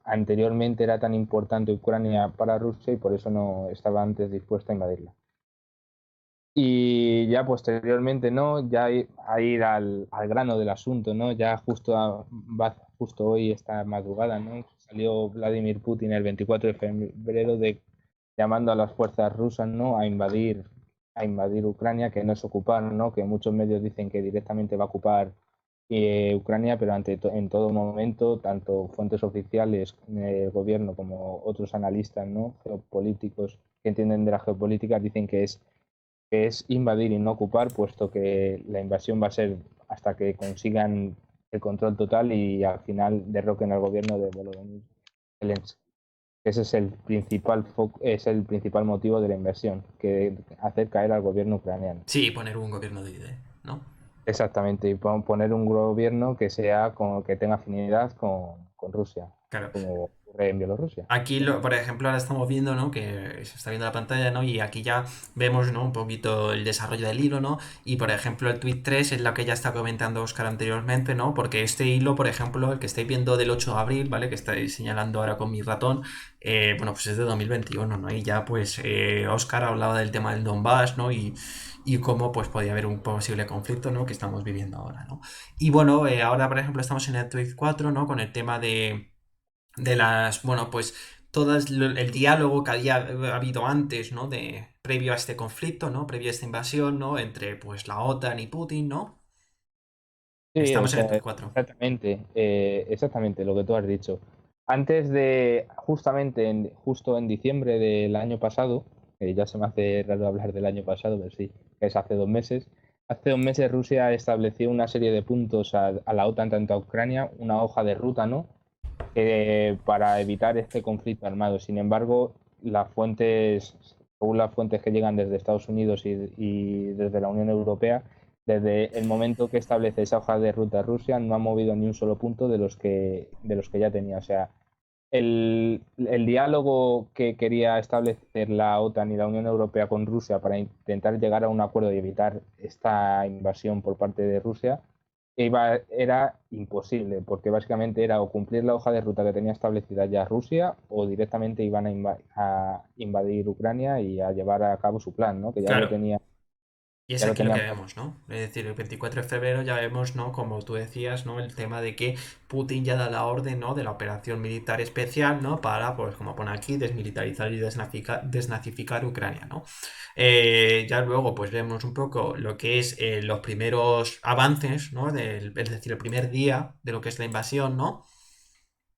anteriormente era tan importante Ucrania para Rusia y por eso no estaba antes dispuesta a invadirla. Y ya posteriormente, ¿no? Ya a ir al grano del asunto, ¿no? Ya justo hoy, esta madrugada, ¿no? Salió Vladimir Putin el 24 de febrero llamando a las fuerzas rusas, ¿no? A invadir Ucrania, que no es ocupar, ¿no? Que muchos medios dicen que directamente va a ocupar Ucrania, pero en todo momento, tanto fuentes oficiales, el gobierno, como otros analistas, ¿no? Geopolíticos que entienden de la geopolítica, dicen que es invadir y no ocupar, puesto que la invasión va a ser hasta que consigan el control total y al final derroquen al gobierno de Volodymyr Zelensky. Ese es el principal motivo de la invasión, que hacer caer al gobierno ucraniano. Sí, poner un gobierno de ID, ¿no? Exactamente, y poner un gobierno que que tenga afinidad con Rusia, Claro. como ocurre en Bielorrusia. Aquí, por ejemplo, ahora estamos viendo, ¿no? Que se está viendo la pantalla, ¿no? Y aquí ya vemos, ¿no? Un poquito el desarrollo del hilo, ¿no? Y, por ejemplo, el tweet 3 es lo que ya está comentando Oscar anteriormente, ¿no? Porque este hilo, por ejemplo, el que estáis viendo del 8 de abril, ¿vale? Que estáis señalando ahora con mi ratón, bueno, pues es de 2021, ¿no? Y ya, pues, Oscar hablaba del tema del Donbass, ¿no? Y cómo, pues, podía haber un posible conflicto, ¿no? Que estamos viviendo ahora, ¿no? Y, bueno, ahora, por ejemplo, estamos en el tweet 4, ¿no? Con el tema bueno, pues el diálogo que había habido antes, ¿no? Previo a este conflicto, ¿no? Previo a esta invasión, ¿no? Entre, pues, la OTAN y Putin, ¿no? Sí, o Estamos en el sea, tweet 4. exactamente lo que tú has dicho. Antes de, justo en diciembre del año pasado, que ya se me hace raro hablar del año pasado, pero sí, que es hace 2 meses. Hace 2 meses Rusia estableció una serie de puntos a la OTAN, tanto a Ucrania, una hoja de ruta, ¿no? Para evitar este conflicto armado. Sin embargo, según las fuentes que llegan desde Estados Unidos y desde la Unión Europea, desde el momento que establece esa hoja de ruta Rusia, no ha movido ni un solo punto de los que ya tenía. O sea, el diálogo que quería establecer la OTAN y la Unión Europea con Rusia para intentar llegar a un acuerdo y evitar esta invasión por parte de Rusia era imposible, porque básicamente era o cumplir la hoja de ruta que tenía establecida ya Rusia o directamente iban a invadir Ucrania y a llevar a cabo su plan, ¿no? Que ya lo Claro. tenía. Y es Ya lo aquí lo que tenían. vemos, ¿no? Es decir, el 24 de febrero ya vemos, ¿no? Como tú decías, ¿no? El tema de que Putin ya da la orden, ¿no? De la operación militar especial, ¿no? Para, pues como pone aquí, desmilitarizar y desnazificar Ucrania, ¿no? Ya luego, pues vemos un poco lo que es los primeros avances, ¿no? Es decir, el primer día de lo que es la invasión, ¿no?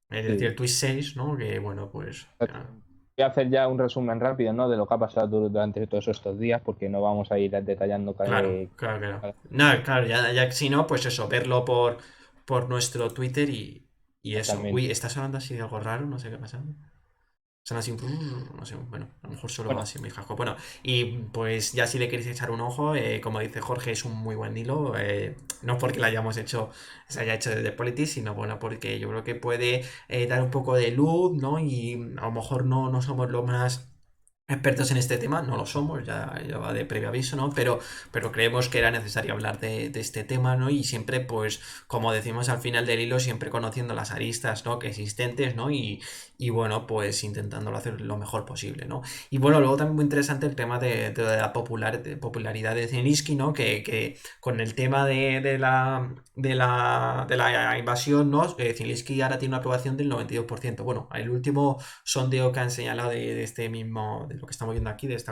Es decir, Sí, el Twist 6, ¿no? Que bueno, pues. exactamente. Voy a hacer ya un resumen rápido, ¿no? De lo que ha pasado durante todos estos días, porque no vamos a ir detallando Claro, claro, claro. cada- No, claro, ya si no, pues eso, verlo por nuestro Twitter y eso. Uy, totalmente. ¿está sonando así de algo raro? No sé qué pasa. Suena así, no sé, bueno, a lo mejor solo Bueno, así mi jasco. Bueno, y pues ya si le queréis echar un ojo, como dice Jorge, es un muy buen hilo. No porque lo hayamos hecho, se haya hecho desde Politics, sino bueno, porque yo creo que puede dar un poco de luz, ¿no? Y a lo mejor no somos lo más expertos en este tema, no lo somos, ya va de previo aviso, ¿no? Pero creemos que era necesario hablar de este tema, ¿no? Y siempre, pues, como decimos al final del hilo, siempre conociendo las aristas, ¿no? Que existentes, ¿no? Y bueno, pues intentándolo hacer lo mejor posible, ¿no? Y bueno, luego también muy interesante el tema de la popularidad de Zelensky, ¿no? Que con el tema de la invasión, ¿no? Zelensky ahora tiene una aprobación del 92%. Bueno, el último sondeo que han señalado de este mismo, de lo que estamos viendo aquí, es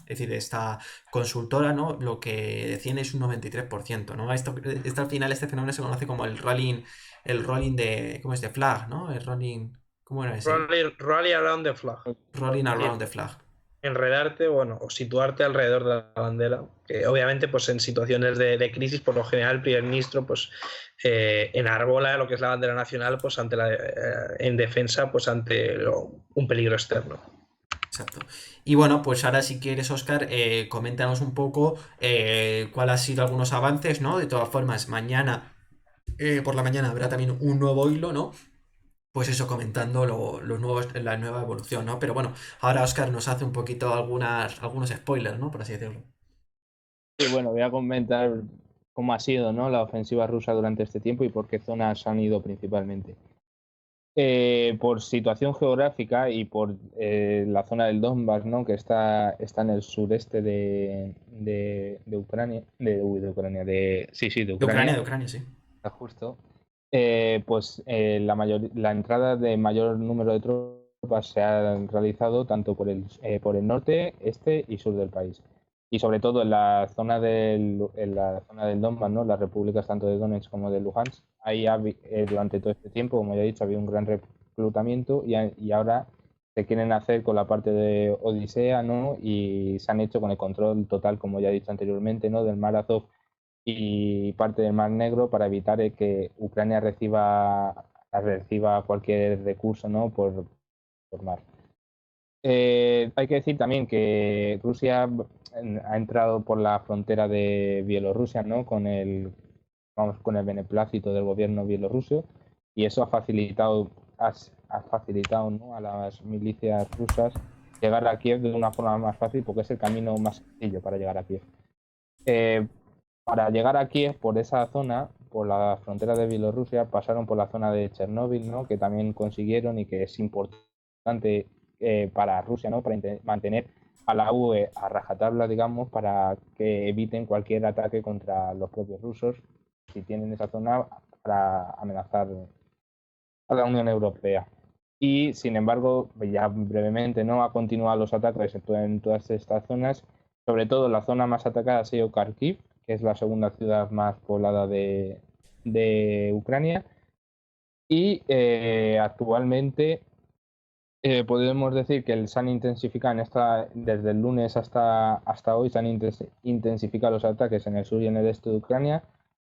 decir, de esta consultora, ¿no? Lo que decían es un 93%, ¿no? Esto al final, este fenómeno se conoce como el rolling de, ¿cómo es? De flag, ¿no? El rolling, ¿cómo era ese? Rally around the flag. Rolling Es decir, around the flag. enredarte, bueno, o situarte alrededor de la bandera, que obviamente pues en situaciones de crisis, por lo general el primer ministro pues enarbola lo que es la bandera nacional pues en defensa pues ante un peligro externo. Exacto. Y bueno, pues ahora si quieres, Oscar, coméntanos un poco cuál ha sido algunos avances, ¿no? De todas formas, mañana, por la mañana habrá también un nuevo hilo, ¿no? Pues eso, comentando la nueva evolución, ¿no? Pero bueno, ahora Oscar nos hace un poquito algunos spoilers, ¿no? Por así decirlo. Y bueno, voy a comentar cómo ha sido, ¿no? La ofensiva rusa durante este tiempo y por qué zonas han ido principalmente. Por situación geográfica y por la zona del Donbass, ¿no? Que está en el sureste de Ucrania, de Ucrania, sí, de Ucrania, De Ucrania, sí. está justo. Pues la entrada de mayor número de tropas se ha realizado tanto por el norte, este y sur del país. Y sobre todo en la zona del Donbass, ¿no? Las repúblicas tanto de Donetsk como de Luhansk. Ahí durante todo este tiempo, como ya he dicho, había un gran reclutamiento y ahora se quieren hacer con la parte de Odisea, ¿no? Y se han hecho con el control total, como ya he dicho anteriormente, ¿no? Del Mar Azov y parte del Mar Negro para evitar que Ucrania reciba cualquier recurso, ¿no? por mar. Hay que decir también que Rusia ha entrado por la frontera de Bielorrusia, ¿no? Con el beneplácito del gobierno bielorruso, y eso ha facilitado, ¿no? A las milicias rusas llegar a Kiev de una forma más fácil porque es el camino más sencillo para llegar a Kiev. Eh, para llegar a Kiev por esa zona, por la frontera de Bielorrusia, pasaron por la zona de Chernóbil, ¿no? Que también consiguieron y que es importante para Rusia, ¿no? Para mantener a la UE a rajatabla, digamos, para que eviten cualquier ataque contra los propios rusos si tienen esa zona para amenazar a la Unión Europea. Y sin embargo, ya brevemente, ¿no? Ha continuado los ataques en todas estas zonas. Sobre todo la zona más atacada ha sido Kharkiv, que es la segunda ciudad más poblada de Ucrania. Y actualmente podemos decir que se han intensificado desde el lunes hasta hoy, se han intensificado los ataques en el sur y en el este de Ucrania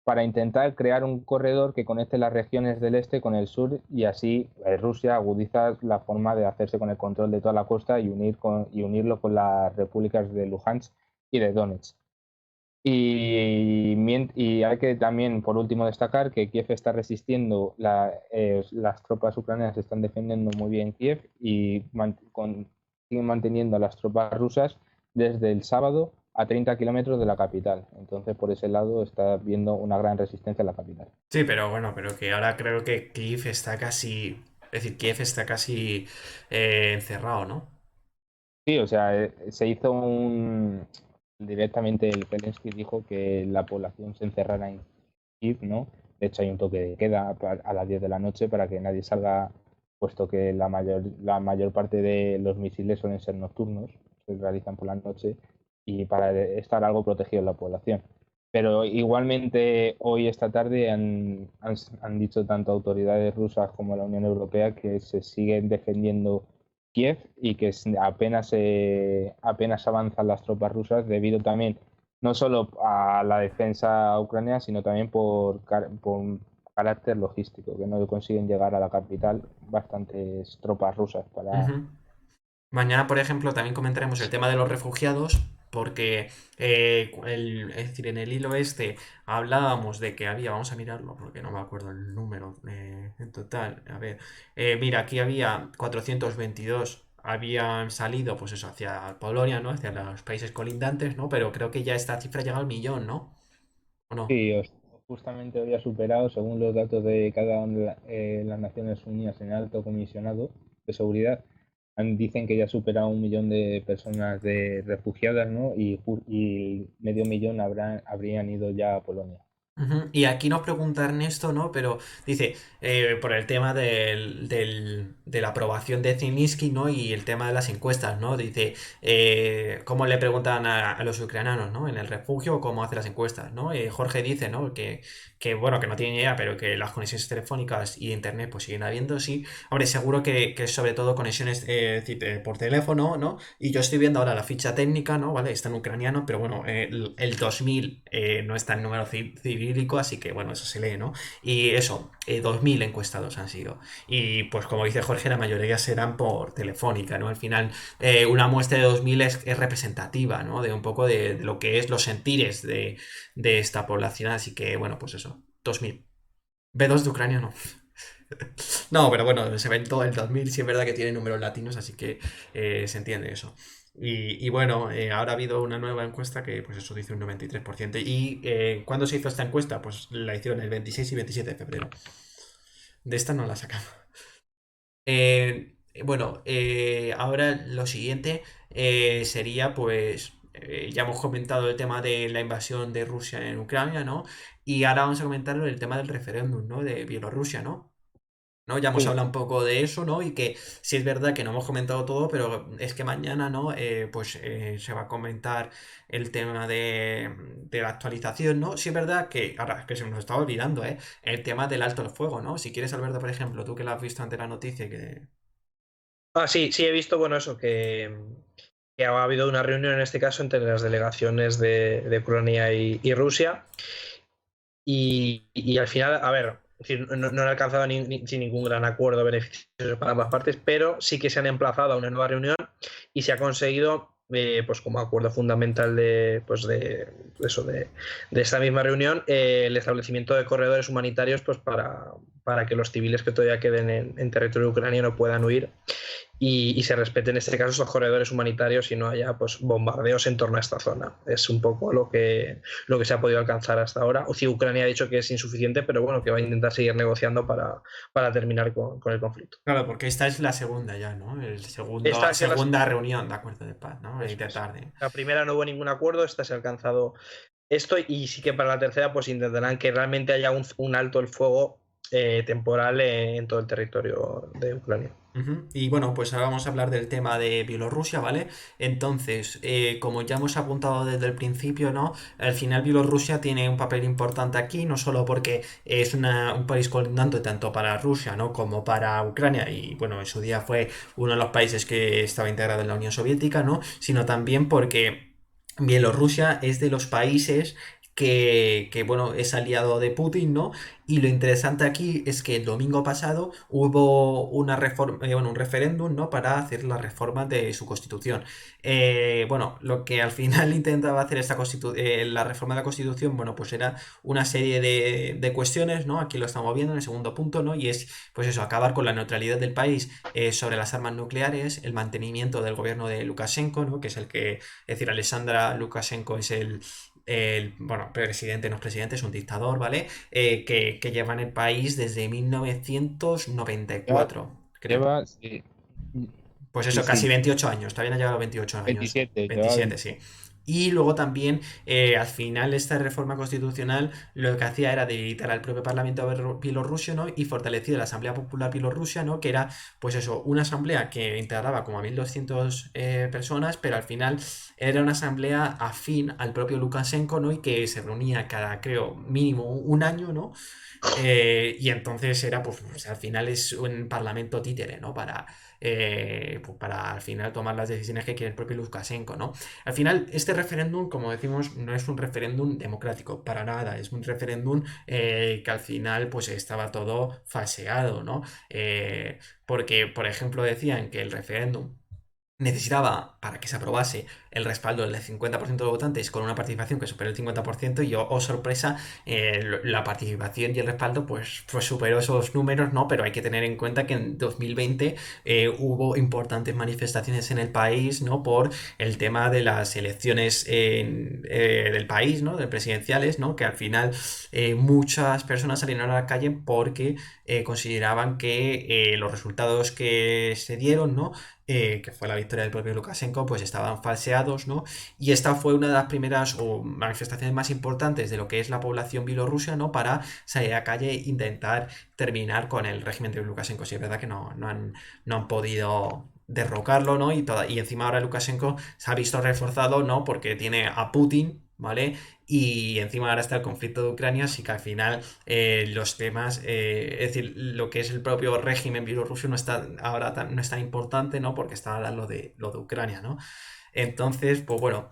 para intentar crear un corredor que conecte las regiones del este con el sur y así Rusia agudiza la forma de hacerse con el control de toda la costa y unirlo con las repúblicas de Luhansk y de Donetsk. Y hay que también, por último, destacar que Kiev está resistiendo, las tropas ucranianas están defendiendo muy bien Kiev y siguen manteniendo a las tropas rusas desde el sábado a 30 kilómetros de la capital. Entonces, por ese lado, está viendo una gran resistencia en la capital. Sí, pero bueno, pero que ahora creo que Kiev está casi encerrado, ¿no? Sí, o sea, directamente el Zelensky dijo que la población se encerrara en Kiev, ¿no? De hecho, hay un toque de queda a las 10 de la noche para que nadie salga, puesto que la mayor parte de los misiles suelen ser nocturnos, se realizan por la noche y para estar algo protegido la población. Pero igualmente hoy, esta tarde, han dicho tanto autoridades rusas como la Unión Europea que se siguen defendiendo Kiev y que apenas avanzan las tropas rusas debido también no solo a la defensa ucraniana, sino también por carácter logístico, que no consiguen llegar a la capital bastantes tropas rusas para... Ujú. Mañana, por ejemplo, también comentaremos el tema de los refugiados, porque es decir, en el hilo este hablábamos de que había, vamos a mirarlo porque no me acuerdo el número en total, a ver, mira, aquí había 422 habían salido, pues eso, hacia Polonia, ¿no? Hacia los países colindantes, ¿no? Pero creo que ya esta cifra llega al millón, ¿no? ¿O no? Sí, justamente había superado, según los datos de cada una de las Naciones Unidas en el Alto Comisionado de Seguridad, dicen que ya ha superado 1 millón de personas de refugiadas, ¿no? Y medio millón habrían ido ya a Polonia. Ujú. Y aquí nos pregunta Ernesto, ¿no? Pero dice, por el tema de la aprobación de Zelensky, ¿no? Y el tema de las encuestas, ¿no? Dice, ¿cómo le preguntan a los ucranianos, ¿no? En el refugio, cómo hace las encuestas, ¿no? Jorge dice, ¿no? Bueno, que no tiene ni idea, pero que las conexiones telefónicas y de internet pues siguen habiendo, sí. Hombre, seguro que sobre todo conexiones por teléfono, ¿no? Y yo estoy viendo ahora la ficha técnica, ¿no? ¿Vale? Está en ucraniano, pero bueno, el 2000 no está en número cirílico, así que bueno, eso se lee, ¿no? Y eso, 2000 encuestados han sido. Y pues como dice Jorge, la mayoría serán por telefónica, ¿no? Al final, una muestra de 2000 es representativa, ¿no? De un poco de lo que es los sentires de esta población, así que bueno, pues eso, 2000. B2 de Ucrania no. No, pero bueno, se ven todo el 2000, sí es verdad que tiene números latinos, así que se entiende eso. Y bueno, ahora ha habido una nueva encuesta que, pues eso dice un 93%. ¿Y cuándo se hizo esta encuesta? Pues la hicieron el 26 y 27 de febrero. De esta no la sacamos. Bueno, ahora lo siguiente sería, pues, ya hemos comentado el tema de la invasión de Rusia en Ucrania, ¿no? Y ahora vamos a comentar el tema del referéndum, ¿no? De Bielorrusia, ¿no? ¿No? Ya hemos Sí, hablado un poco de eso, ¿no? Y que sí es verdad que no hemos comentado todo, pero es que mañana, ¿no? Pues se va a comentar el tema de la actualización, ¿no? Sí es verdad que, ahora que se nos estaba olvidando, ¿eh? El tema del alto el fuego, ¿no? Si quieres, Alberto, por ejemplo, tú que lo has visto ante la noticia, que... Ah, sí, sí, he visto, bueno, eso, que ha habido una reunión en este caso entre las delegaciones de Ucrania y Rusia. Y al final, a ver, es decir, no han alcanzado sin ningún gran acuerdo beneficioso para ambas partes, pero sí que se han emplazado a una nueva reunión y se ha conseguido, pues como acuerdo fundamental de esta misma reunión, el establecimiento de corredores humanitarios pues para que los civiles que todavía queden en territorio ucraniano puedan huir y se respeten en este caso esos corredores humanitarios y no haya pues bombardeos en torno a esta zona. Es un poco lo que se ha podido alcanzar hasta ahora. O si Ucrania ha dicho que es insuficiente, pero bueno, que va a intentar seguir negociando para terminar con el conflicto. Claro, porque esta es la segunda ya, ¿no? Esta es la, Segunda reunión de acuerdo de paz, ¿no? Y eso de es. tarde. La primera no hubo ningún acuerdo, esta se ha alcanzado esto y sí que para la tercera pues intentarán que realmente haya un alto el fuego temporal en todo el territorio de Ucrania. Ujú. Y bueno, pues ahora vamos a hablar del tema de Bielorrusia, ¿vale? Entonces, como ya hemos apuntado desde el principio, ¿no? Al final Bielorrusia tiene un papel importante aquí, no solo porque es un país colindante tanto para Rusia, ¿no? Como para Ucrania, y bueno, en su día fue uno de los países que estaba integrado en la Unión Soviética, ¿no? Sino también porque Bielorrusia es de los países bueno, es aliado de Putin, ¿no? Y lo interesante aquí es que el domingo pasado hubo una reforma, bueno, un referéndum, ¿no? Para hacer la reforma de su constitución. Bueno, lo que al final intentaba hacer la reforma de la constitución, bueno, pues era una serie de cuestiones, ¿no? Aquí lo estamos viendo en el segundo punto, ¿no? Y es, pues eso, acabar con la neutralidad del país sobre las armas nucleares, el mantenimiento del gobierno de Lukashenko, ¿no? Que es es decir, Alexandra Lukashenko es bueno, presidente, no es presidente, es un dictador, ¿vale? Que lleva en el país desde lleva, 1994, creo. sí, Pues sí, eso, casi sí, 28 años, todavía no ha llegado a los 28 años. 27, lleva 27, 27. sí. Y luego también, al final, esta reforma constitucional lo que hacía era debilitar al propio Parlamento bielorruso, ¿no? Y fortalecer la Asamblea Popular Bielorrusia, ¿no? Que era, pues eso, una asamblea que integraba como a 1200 personas, pero al final era una asamblea afín al propio Lukashenko, ¿no? Y que se reunía cada, creo, mínimo un año, ¿no? Y entonces era, pues al final es un parlamento títere, ¿no? Pues para al final tomar las decisiones que quiere el propio Lukashenko, ¿no? Al final, este referéndum, como decimos, no es un referéndum democrático, para nada, es un referéndum que al final, pues estaba todo falseado, ¿no? Porque, por ejemplo, decían que el referéndum necesitaba, para que se aprobase, el respaldo del 50% de votantes con una participación que superó el 50% y, oh sorpresa, la participación y el respaldo pues superó esos números, ¿no? Pero hay que tener en cuenta que en 2020 hubo importantes manifestaciones en el país, ¿no? Por el tema de las elecciones del país, ¿no? De presidenciales, ¿no? Que al final muchas personas salieron a la calle porque consideraban que los resultados que se dieron, ¿no? Que fue la victoria del propio Lukashenko, pues estaban falseados, ¿no? Y esta fue una de las primeras o manifestaciones más importantes de lo que es la población bielorrusia, ¿no? Para salir a la calle e intentar terminar con el régimen de Lukashenko. Sí, es verdad que no han podido derrocarlo, ¿no? Y encima ahora Lukashenko se ha visto reforzado, ¿no? Porque tiene a Putin, ¿vale? Y encima ahora está el conflicto de Ucrania, así que al final los temas, es decir, lo que es el propio régimen bielorruso no está ahora no es tan importante, ¿no? Porque está ahora lo de Ucrania, ¿no? Entonces, pues bueno,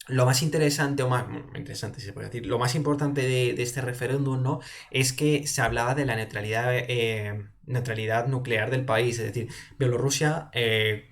lo más interesante, o más interesante, si se puede decir, lo más importante de este referéndum, ¿no? Es que se hablaba de la neutralidad nuclear del país. Es decir, Bielorrusia,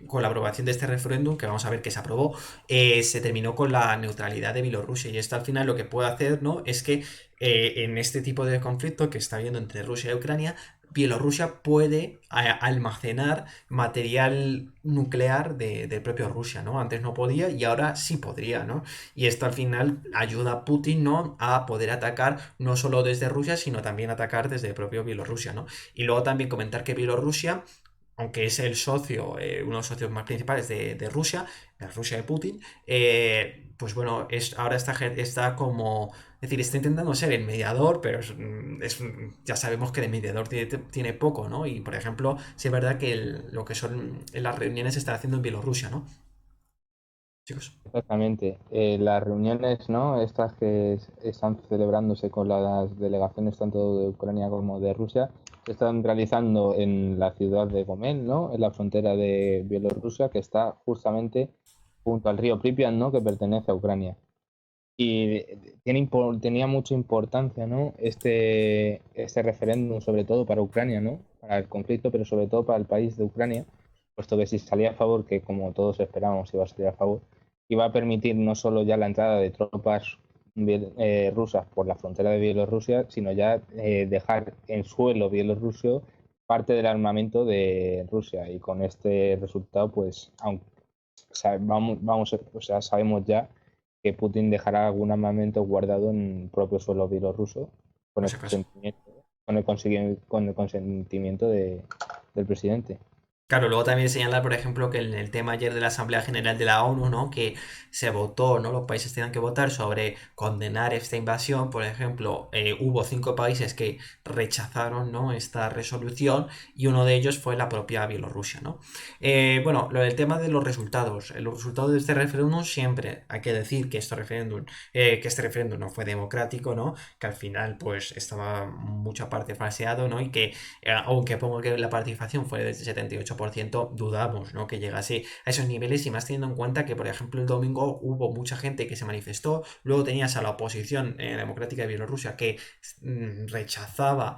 con la aprobación de este referéndum, que vamos a ver que se aprobó, se terminó con la neutralidad de Bielorrusia. Y esto al final lo que puede hacer, ¿no? Es que en este tipo de conflicto que está habiendo entre Rusia y Ucrania, Bielorrusia puede almacenar material nuclear de propio Rusia, ¿no? Antes no podía y ahora sí podría, ¿no? Y esto al final ayuda a Putin, ¿no? A poder atacar no solo desde Rusia, sino también atacar desde el propio Bielorrusia, ¿no? Y luego también comentar que Bielorrusia, aunque es el socio, uno de los socios más principales de Rusia, de Rusia de Putin, pues bueno, ahora está como, es decir, está intentando ser el mediador, pero ya sabemos que de mediador tiene poco, ¿no? Y por ejemplo, sí es verdad que lo que son las reuniones se están haciendo en Bielorrusia, ¿no? Chicos. Exactamente. Las reuniones, ¿no? Estas que están celebrándose con las delegaciones tanto de Ucrania como de Rusia, se están realizando en la ciudad de Gomel, ¿no? En la frontera de Bielorrusia, que está justamente junto al río Pripyat, ¿no? Que pertenece a Ucrania. Y tenía mucha importancia, ¿no? Este referéndum, sobre todo para Ucrania, ¿no? Para el conflicto, pero sobre todo para el país de Ucrania, puesto que si salía a favor, que como todos esperábamos iba a salir a favor, iba a permitir no solo ya la entrada de tropas rusas por la frontera de Bielorrusia, sino ya dejar en suelo bielorruso parte del armamento de Rusia. Y con este resultado, pues, aunque o sea, sabemos ya que Putin dejará algún armamento guardado en el propio suelo bielorruso con Por el si acaso. consentimiento, con el consentimiento del presidente. Claro, luego también señalar, por ejemplo, que en el tema ayer de la Asamblea General de la ONU, ¿no? Que se votó, ¿no? Los países tenían que votar sobre condenar esta invasión. Por ejemplo, hubo 5 países que rechazaron, ¿no? Esta resolución y uno de ellos fue la propia Bielorrusia, ¿no? Bueno, lo del tema de los resultados. Los resultados de este referéndum siempre hay que decir que este referéndum no fue democrático, ¿no? Que al final, pues, estaba mucha parte falseado, ¿no? Y que aunque pongo que la participación fue del 78%, dudamos, ¿no? Que llegase a esos niveles y más teniendo en cuenta que, por ejemplo, el domingo hubo mucha gente que se manifestó, luego tenías a la oposición democrática de Bielorrusia que rechazaba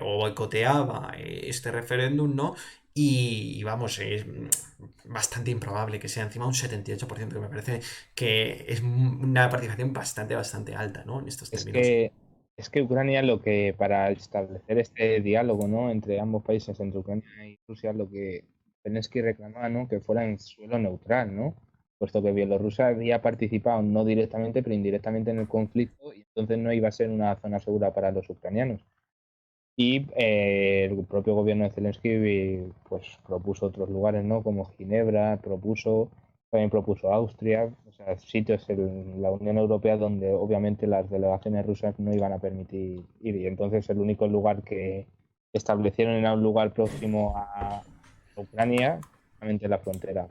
o boicoteaba este referéndum, ¿no? Y vamos, es bastante improbable que sea encima un 78%, que me parece que es una participación bastante alta, ¿no? En estos Es términos. que, es que Ucrania lo que, para establecer este diálogo, ¿no? Entre ambos países, entre Ucrania y Rusia, lo que Zelensky reclamaba, ¿no? Que fuera en suelo neutral, ¿no? Puesto que Bielorrusia había participado no directamente, pero indirectamente en el conflicto y entonces no iba a ser una zona segura para los ucranianos. Y el propio gobierno de Zelensky pues propuso otros lugares, ¿no? Como Ginebra, también propuso Austria, o sea, sitios en la Unión Europea donde obviamente las delegaciones rusas no iban a permitir ir. Y entonces el único lugar que establecieron era un lugar próximo a Ucrania, justamente la frontera.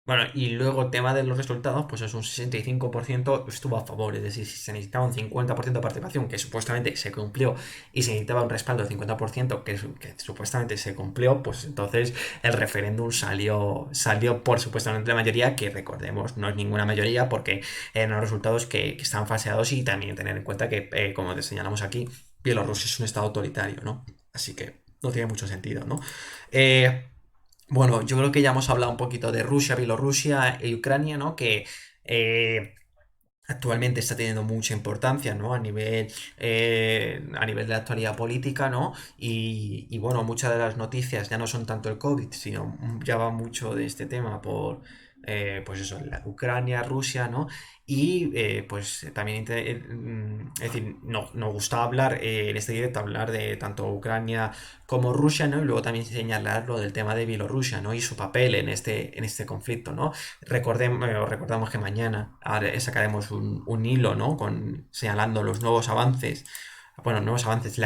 Bueno, y luego el tema de los resultados, pues es un 65% estuvo a favor, es decir, si se necesitaba un 50% de participación, que supuestamente se cumplió, y se necesitaba un respaldo del 50%, que supuestamente se cumplió, pues entonces el referéndum salió por supuestamente la mayoría, que recordemos, no es ninguna mayoría, porque eran resultados que estaban falseados y también tener en cuenta que, como te señalamos aquí, Bielorrusia es un estado autoritario, ¿no? Así que no tiene mucho sentido, ¿no? Eh, Bueno, yo creo que ya hemos hablado un poquito de Rusia, Bielorrusia y Ucrania, ¿no? Que actualmente está teniendo mucha importancia, ¿no? A nivel de la actualidad política, ¿no? Y bueno, muchas de las noticias ya no son tanto el COVID, sino ya va mucho de este tema por, pues eso, Ucrania, Rusia, ¿no? Y pues también, es decir, nos gusta hablar en este directo, hablar de tanto Ucrania como Rusia, ¿no? Y luego también señalar lo del tema de Bielorrusia, ¿no? Y su papel en este conflicto, ¿no? Recordamos que mañana sacaremos un hilo, ¿no? Señalando los nuevos avances. Bueno, nuevos avances,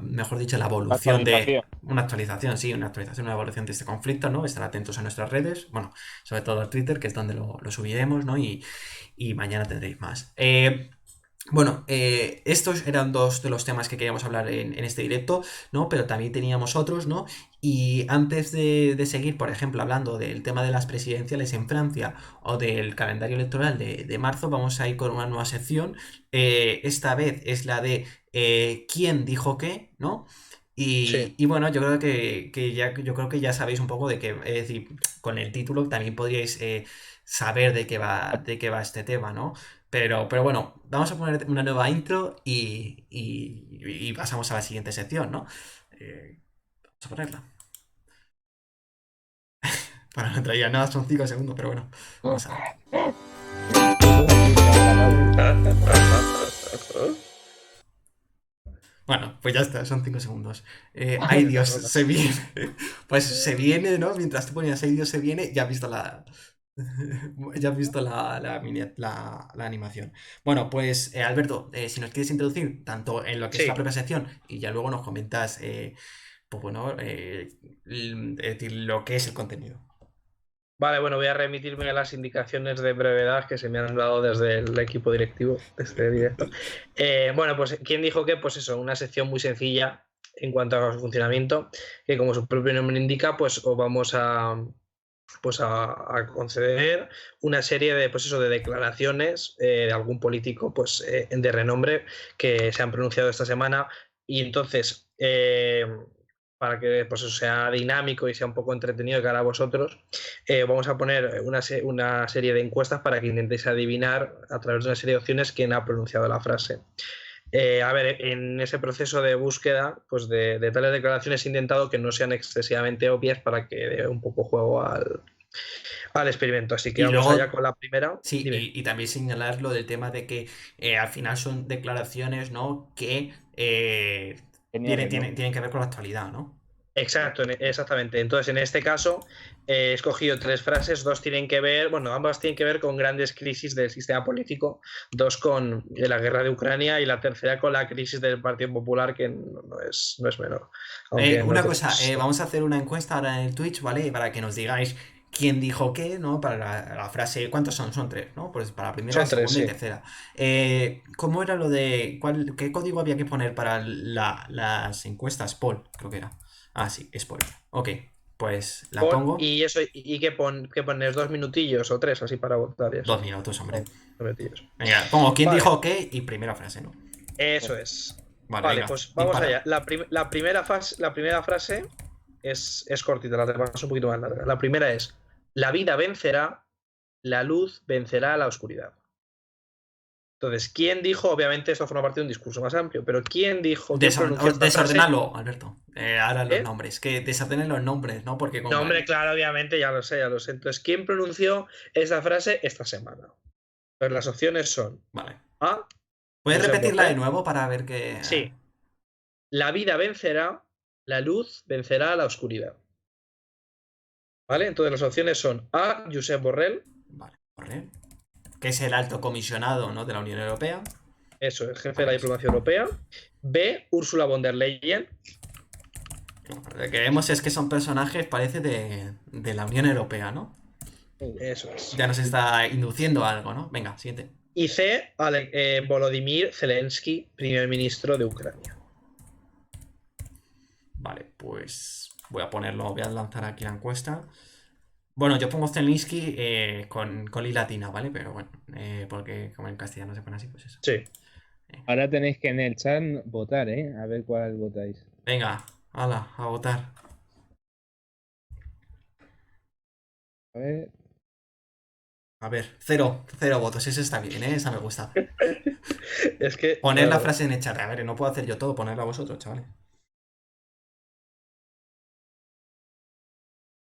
mejor dicho, la evolución de. Actualización. Una actualización, sí, una actualización, una evolución de este conflicto, ¿no? Estar atentos a nuestras redes, bueno, sobre todo a Twitter, que es donde lo subiremos, ¿no? Y mañana tendréis más. Bueno, estos eran dos de los temas que queríamos hablar en este directo, ¿no? Pero también teníamos otros, ¿no? Y antes de seguir, por ejemplo, hablando del tema de las presidenciales en Francia o del calendario electoral de marzo, vamos a ir con una nueva sección. Esta vez es la de ¿quién dijo qué? ¿No? Sí. Y bueno, yo creo yo creo que ya sabéis un poco de qué, es decir, con el título también podríais saber de qué va este tema, ¿no? Pero bueno, vamos a poner una nueva intro y pasamos a la siguiente sección, ¿no? Vamos a ponerla. Para no traía nada, son 5 segundos, pero bueno, vamos a ver. Eso aquí me ha grabado. Bueno, pues ya está, son 5 segundos. Ay Dios, se viene. Pues se viene, ¿no? Mientras tú ponías ay Dios, se viene, ya has visto ya has visto la animación. Bueno, pues Alberto, si nos quieres introducir tanto en lo que es la Sí. propia sección y ya luego nos comentas, pues bueno, es decir, lo que es el contenido. Vale, bueno, voy a remitirme a las indicaciones de brevedad que se me han dado desde el equipo directivo de este directo. Bueno, pues ¿quién dijo que? Pues eso, una sección muy sencilla en cuanto a su funcionamiento, que como su propio nombre indica, pues os vamos a conceder una serie de, pues eso, de declaraciones de algún político pues, de renombre que se han pronunciado esta semana y entonces para que pues, eso sea dinámico y sea un poco entretenido de cara a vosotros, vamos a poner una serie de encuestas para que intentéis adivinar a través de una serie de opciones quién ha pronunciado la frase. A ver, en ese proceso de búsqueda pues de tales declaraciones he intentado que no sean excesivamente obvias para que dé un poco juego al experimento. Así que Y vamos allá luego, con la primera. sí, Dime. y también señalar lo del tema de que al final son declaraciones, ¿no? Que Tenía tienen que ver con la actualidad, ¿no? Exacto, exactamente. Entonces, en este caso, he escogido tres frases, dos tienen que ver, bueno, ambas tienen que ver con grandes crisis del sistema político, dos con la guerra de Ucrania y la tercera con la crisis del Partido Popular, que no es menor. Aunque no Una cosa, tenemos... vamos a hacer una encuesta ahora en el Twitch, ¿vale? Para que nos digáis quién dijo qué, ¿no? Para la frase, ¿cuántos son? Son tres, ¿no? Pues para la primera, Son tres, segunda y sí. tercera. ¿Cómo era lo de, qué código había que poner para las encuestas? Poll, creo que era. Ah, sí, es poll. Ok, pues la pongo. Y eso, y que pones 2 minutillos o tres, así para votar y eso. 2 minutos, hombre. 2 minutillos. Venga, pongo quién Vale, dijo qué y primera frase, ¿no? eso es. Vale, Vale, venga, pues vamos dispara. allá. La primera frase es cortita, las demás son un poquito más largas. La primera es: la vida vencerá, la luz vencerá a la oscuridad. Entonces, ¿quién dijo? Obviamente, esto forma parte de un discurso más amplio, pero ¿quién pronunció esta frase? Desordenalo, Alberto. Ahora los ¿Eh? nombres. Que desordenen los nombres, ¿no? Porque No, como. hombre, claro, obviamente, ya lo sé, ya lo sé. Entonces, ¿quién pronunció esa frase esta semana? Pues las opciones son Vale. A. ¿Puedes Josep repetirla de Borrell. nuevo para ver qué. Sí. La vida vencerá, la luz vencerá a la oscuridad. ¿Vale? Entonces las opciones son A. Josep Borrell. Vale, corre. Que es el alto comisionado, ¿no? De la Unión Europea. Eso, el jefe de la Vale. diplomacia europea. B. Ursula von der Leyen. Lo que vemos es que son personajes, parece, de la Unión Europea, ¿no? Eso es. Ya nos está induciendo a algo, ¿no? Venga, siguiente. Y C. Volodymyr Zelensky, primer ministro de Ucrania. Vale, pues voy a ponerlo, voy a lanzar aquí la encuesta. Bueno, yo pongo Zelensky con I latina, ¿vale? Pero bueno, porque como en castellano se pone así, pues eso. Sí. Ahora tenéis que en el chat votar, ¿eh? A ver cuál votáis. Venga, hala, a votar. A ver. A ver, cero votos. Esa está bien, ¿eh? Esa me gusta. Es que, Poner la claro, frase en el chat. A ver, no puedo hacer yo todo, ponerla a vosotros, chavales.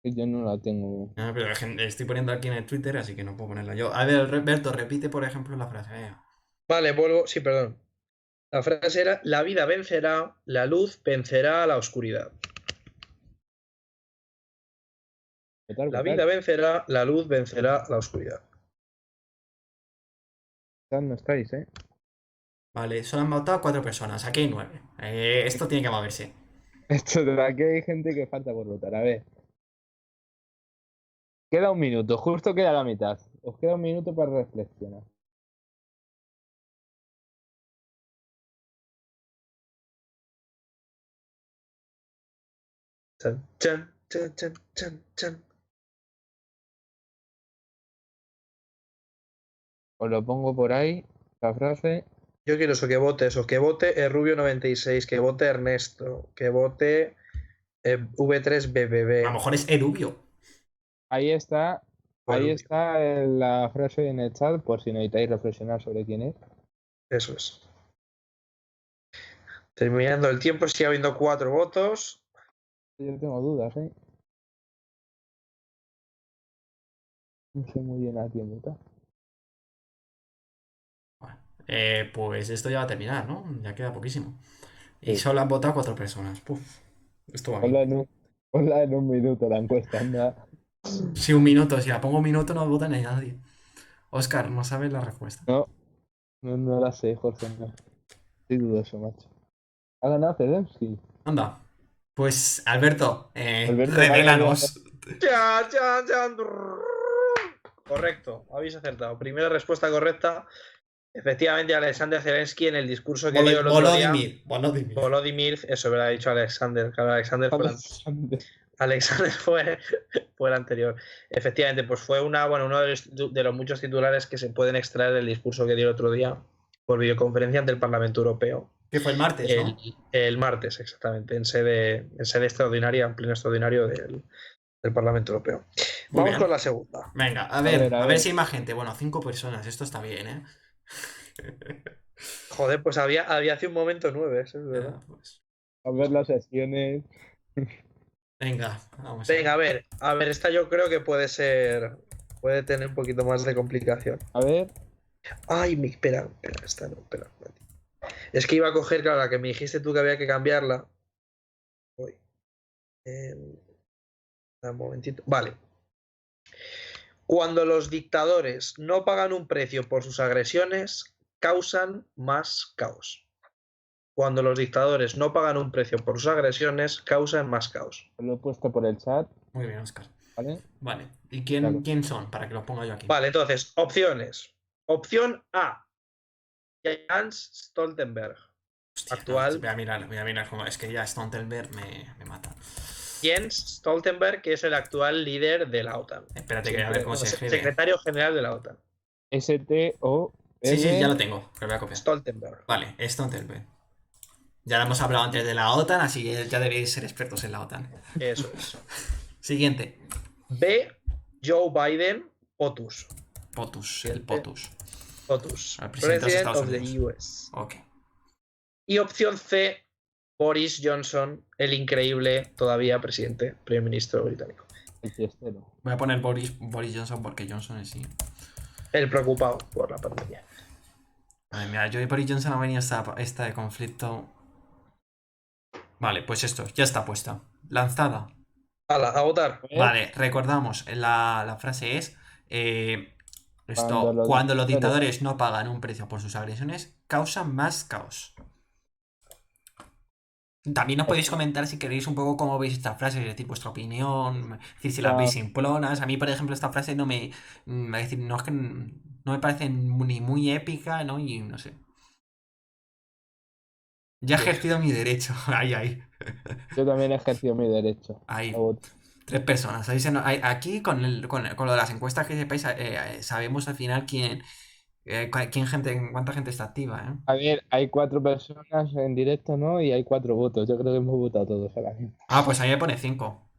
Yo no la tengo. Ah, pero estoy poniendo aquí en el Twitter, así que no puedo ponerla yo. A ver, Roberto, repite, por ejemplo, la frase. Venga. vale, vuelvo. Sí, perdón. La frase era: la vida vencerá, la luz vencerá a la oscuridad. Votar, La votar. vida vencerá, la luz vencerá a la oscuridad. No estáis, ¿eh? Vale, solo han votado 4 personas. Aquí hay 9. Esto tiene que moverse. Esto de aquí hay gente que falta por votar. A ver. Queda un minuto, justo queda la mitad. Os queda un minuto para reflexionar. Chan, chan, chan, chan, chan, chan. Os lo pongo por ahí, la frase. Yo quiero eso, que vote Rubio96, que vote Ernesto, que vote V3BBB. A lo mejor es Erubio. Ahí está. o Ahí Erubio. está la frase en el chat, por si necesitáis reflexionar sobre quién es. Eso es. Terminando el tiempo, sigue habiendo 4 votos. Yo tengo dudas, ¿eh? No sé muy bien a quién votar. Bueno, pues esto ya va a terminar, ¿no? Ya queda poquísimo. Y Sí. solo han votado 4 personas. Puf, esto va bien. Ponla en un minuto la encuesta, anda. Si un minuto, si la pongo un minuto no vota ni nadie. Oscar, no sabes la respuesta. No la sé, Jorge, no. Estoy dudoso, macho. ¿Ha ganado Zelensky? Anda. Pues, Alberto, Alberto, madre mía. revélanos. Chan, chan, chan. Correcto, habéis acertado. Primera respuesta correcta. Efectivamente, Alexander Zelensky en el discurso que dio el otro día. Volodymyr. Volodymyr, eso me lo ha dicho Alexander. Claro, Alexander fue fue el anterior. Efectivamente, pues fue uno de los muchos titulares que se pueden extraer del discurso que dio el otro día por videoconferencia ante el Parlamento Europeo. Que fue el martes, ¿no? El martes, exactamente, en sede extraordinaria, en pleno extraordinario del Parlamento Europeo. Muy Vamos bien. con la segunda. Venga, a ver si hay más gente. Bueno, 5 personas, esto está bien, ¿eh? Joder, pues había hace un momento 9, eso es verdad. Ya, pues. A ver las sesiones. Venga, vamos. Venga, a ver, esta yo creo que puede tener un poquito más de complicación. A ver. Ay, espera, esta no, espera. Es que iba a coger, claro, la que me dijiste tú que había que cambiarla. Voy. Un momentito. Vale. Cuando los dictadores no pagan un precio por sus agresiones, causan más caos. Cuando los dictadores no pagan un precio por sus agresiones, causan más caos. Lo he puesto por el chat, Muy bien, Oscar. ¿vale? Vale. ¿Y Claro. quién son? Para que los ponga yo aquí. Vale, entonces, opciones. Opción A. Jens Stoltenberg. Hostia, Actual. no, voy a mirar cómo. Es que ya Stoltenberg me mata. Jens Stoltenberg, que es el actual líder de la OTAN. Espérate que voy a ver cómo se escribe. Secretario general de la OTAN. STO. Sí, ya lo tengo. Lo voy a copiar. Stoltenberg. Vale, Stoltenberg. Ya lo hemos hablado antes de la OTAN, así que ya deberéis ser expertos en la OTAN. Eso es. Siguiente. B. Joe Biden, POTUS. POTUS, el POTUS. POTUS. El presidente de Estados of the Unidos. US. Ok. Y opción C. Boris Johnson, el increíble todavía primer ministro británico. El fiestero. Voy a poner Boris Johnson porque Johnson es sí. El preocupado por la pandemia. Madre mía, yo y Boris Johnson ha venido esta de conflicto. Vale, pues esto, ya está puesta. Lanzada. ¡Hala, a votar! Vale, recordamos, la frase es Cuando los dictadores no pagan un precio por sus agresiones, causan más caos. También nos podéis comentar si queréis un poco cómo veis esta frase, es decir, vuestra opinión, es decir, si las veis simplonas. A mí, por ejemplo, esta frase no me. Es decir, no es que no me parece ni muy épica, ¿no? Y no sé. Ya he ejercido mi derecho. Ahí. Yo también he ejercido mi derecho. Ahí. A votar. 3 personas. Aquí con lo de las encuestas que sepáis, sabemos al final cuánta gente está activa, ¿eh? A ver, hay 4 personas en directo, ¿no? Y hay 4 votos. Yo creo que hemos votado todos ahora mismo. Ah, pues ahí me pone 5.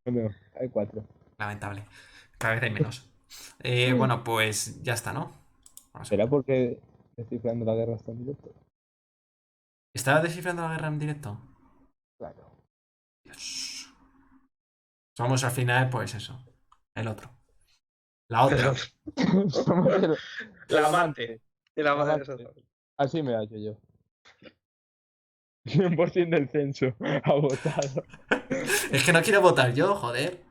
No, hay 4. Lamentable. Cada vez hay menos. Bueno, pues ya está, ¿no? Vamos a ver. ¿Será porque descifrando la guerra está en directo? ¿Estaba descifrando la guerra en directo? Claro. Dios. Somos al final, pues eso. El otro. La otra. Somos La amante. El El amante. amante. Así me hallo yo. 100% del censo ha votado. Es que no quiero votar yo, joder.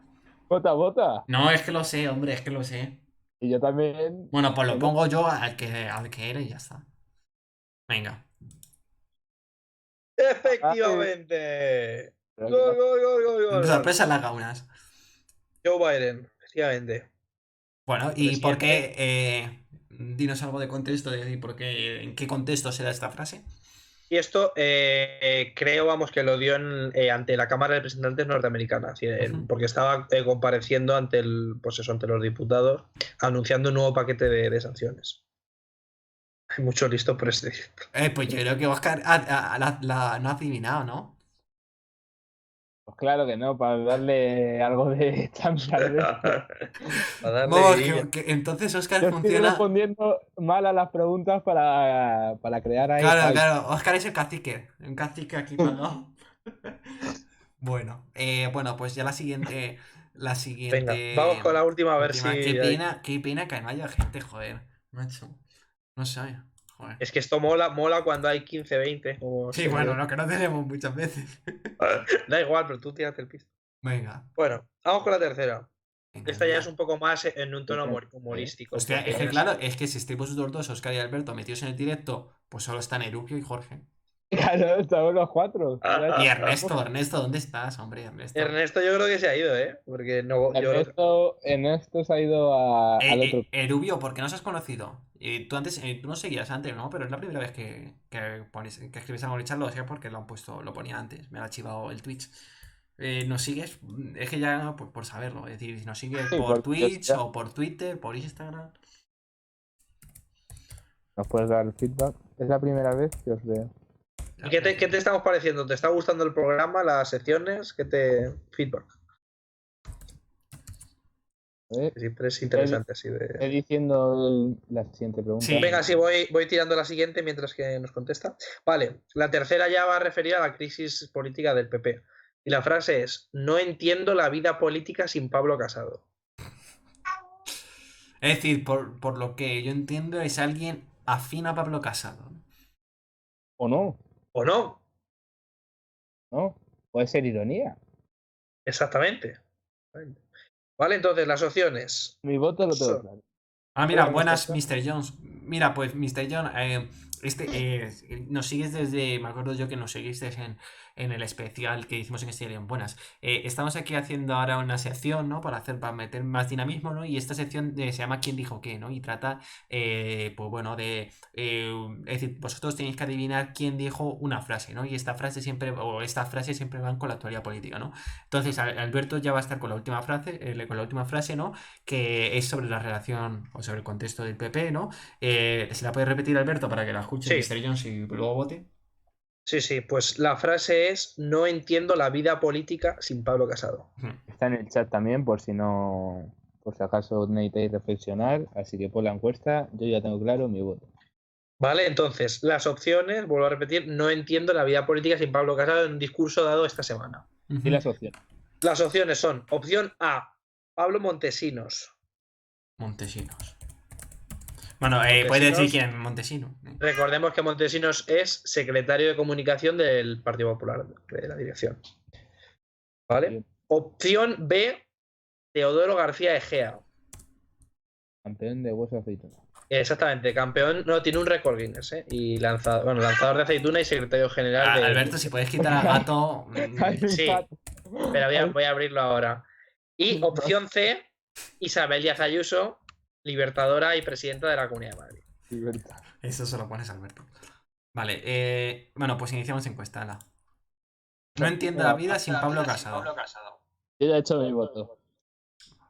Vota, vota. No, es que lo sé, hombre, es que lo sé. Y yo también. Bueno, pues lo tengo- pongo yo al que era y ya está. Venga. Efectivamente. Pero Gol, gol, gol, gol, gol, De gol. sorpresa las gaunas. Joe Biden, efectivamente. Bueno, ¿y por Presidente. qué? Dinos algo de contexto, de por qué, en qué contexto se da esta frase. Y esto creo, vamos, que lo dio ante la Cámara de Representantes norteamericana, así, Ujú. porque estaba compareciendo ante pues eso, ante los diputados, anunciando un nuevo paquete de sanciones. Hay mucho listo por este directo. Pues yo creo que Oscar no ha adivinado, ¿no? Pues claro que no, para darle algo de chance al resto. Para darle Vamos, vidilla. entonces Oscar Yo estoy funciona. respondiendo mal a las preguntas para crear ahí Claro, hype. claro, Oscar es el cacique. Un cacique aquí pagado. Bueno, pues ya la siguiente. La Venga, vamos con la última a ver última. si hay. Qué pena que no haya gente, joder. Macho. No sé, joder. Es que esto mola cuando hay 15, 20 como Sí, bueno, seguidores. lo que no tenemos muchas veces. Da igual, pero tú tírate el pisto. Venga, Bueno, vamos con la tercera. venga, Esta ya es venga. un poco más en un tono humorístico. Hostia, Porque es que ya claro, es que si estáis vosotros dos, Oscar y Alberto, metidos en el directo, pues solo están Erupio y Jorge. Claro, estamos los cuatro. Y Ernesto, ¿dónde estás, hombre, Ernesto? Ernesto yo creo que se ha ido, ¿eh? Porque no, yo creo que... Ernesto se ha ido al otro. Erubio, ¿por qué nos has conocido? Tú no seguías antes, ¿no? Pero es la primera vez que escribes algo en el chat, lo sé porque lo ponía antes, me ha archivado el Twitch. ¿Nos sigues? Es que ya por saberlo, es decir, si nos sigues Sí, por por Twitch curiosidad. o por Twitter, por Instagram. ¿Nos puedes dar feedback? Es la primera vez que os veo. ¿Y qué te estamos pareciendo? ¿Te está gustando el programa, las secciones? ¿Qué te... feedback? A ver, Siempre es interesante así Ve de... diciendo la siguiente pregunta. Sí. Venga, sí, voy tirando la siguiente mientras que nos contesta. Vale, la tercera ya va a referir a la crisis política del PP. Y la frase es, no entiendo la vida política sin Pablo Casado. Es decir, por lo que yo entiendo, es alguien afín a Pablo Casado. ¿O no? ¿O no? ¿No? Puede ser ironía. Exactamente. Vale, entonces las opciones. Mi voto lo tengo claro. Ah, mira, Hola, buenas, Mr. Mr. Jones. Mira, pues, Mr. John, nos sigues desde. Me acuerdo yo que nos seguiste en el especial que hicimos en Estéreo en Buenas. Estamos aquí haciendo ahora una sección, ¿no? Para meter más dinamismo, ¿no? Y esta sección se llama ¿Quién dijo qué?, ¿no? Y trata, pues bueno, es decir, vosotros tenéis que adivinar quién dijo una frase, ¿no? Y estas frases siempre van con la actualidad política, ¿no? Entonces, Alberto ya va a estar con la última frase, ¿no? Que es sobre la relación o sobre el contexto del PP, ¿no? ¿Se la puede repetir, Alberto, para que la escuche Sí. Mr. Jones y luego vote? Sí, pues la frase es, no entiendo la vida política sin Pablo Casado. Está en el chat también por si acaso necesitáis reflexionar. Así que por la encuesta, yo ya tengo claro mi voto. Vale, entonces, las opciones, vuelvo a repetir, no entiendo la vida política sin Pablo Casado en un discurso dado esta semana. Y las opciones. Las opciones son, opción A, Pablo Montesinos. Montesinos. Bueno, puede Montesinos. decir quién es Montesino. Recordemos que Montesinos es secretario de comunicación del Partido Popular, de la dirección. ¿Vale? Bien. Opción B, Teodoro García Egea. Campeón de hueso aceituna. Exactamente, campeón, no, tiene un récord Guinness, ¿eh? Y lanzador de aceituna y secretario general de... Alberto, si puedes quitar a Gato. Sí, pero voy a abrirlo ahora. Y opción C, Isabel Díaz Ayuso, libertadora y presidenta de la Comunidad de Madrid. Libertad. Eso se lo pones, Alberto. Vale, bueno, pues iniciamos encuesta. Ala. No entiendo la vida sin Pablo Casado. Yo ya he hecho mi voto.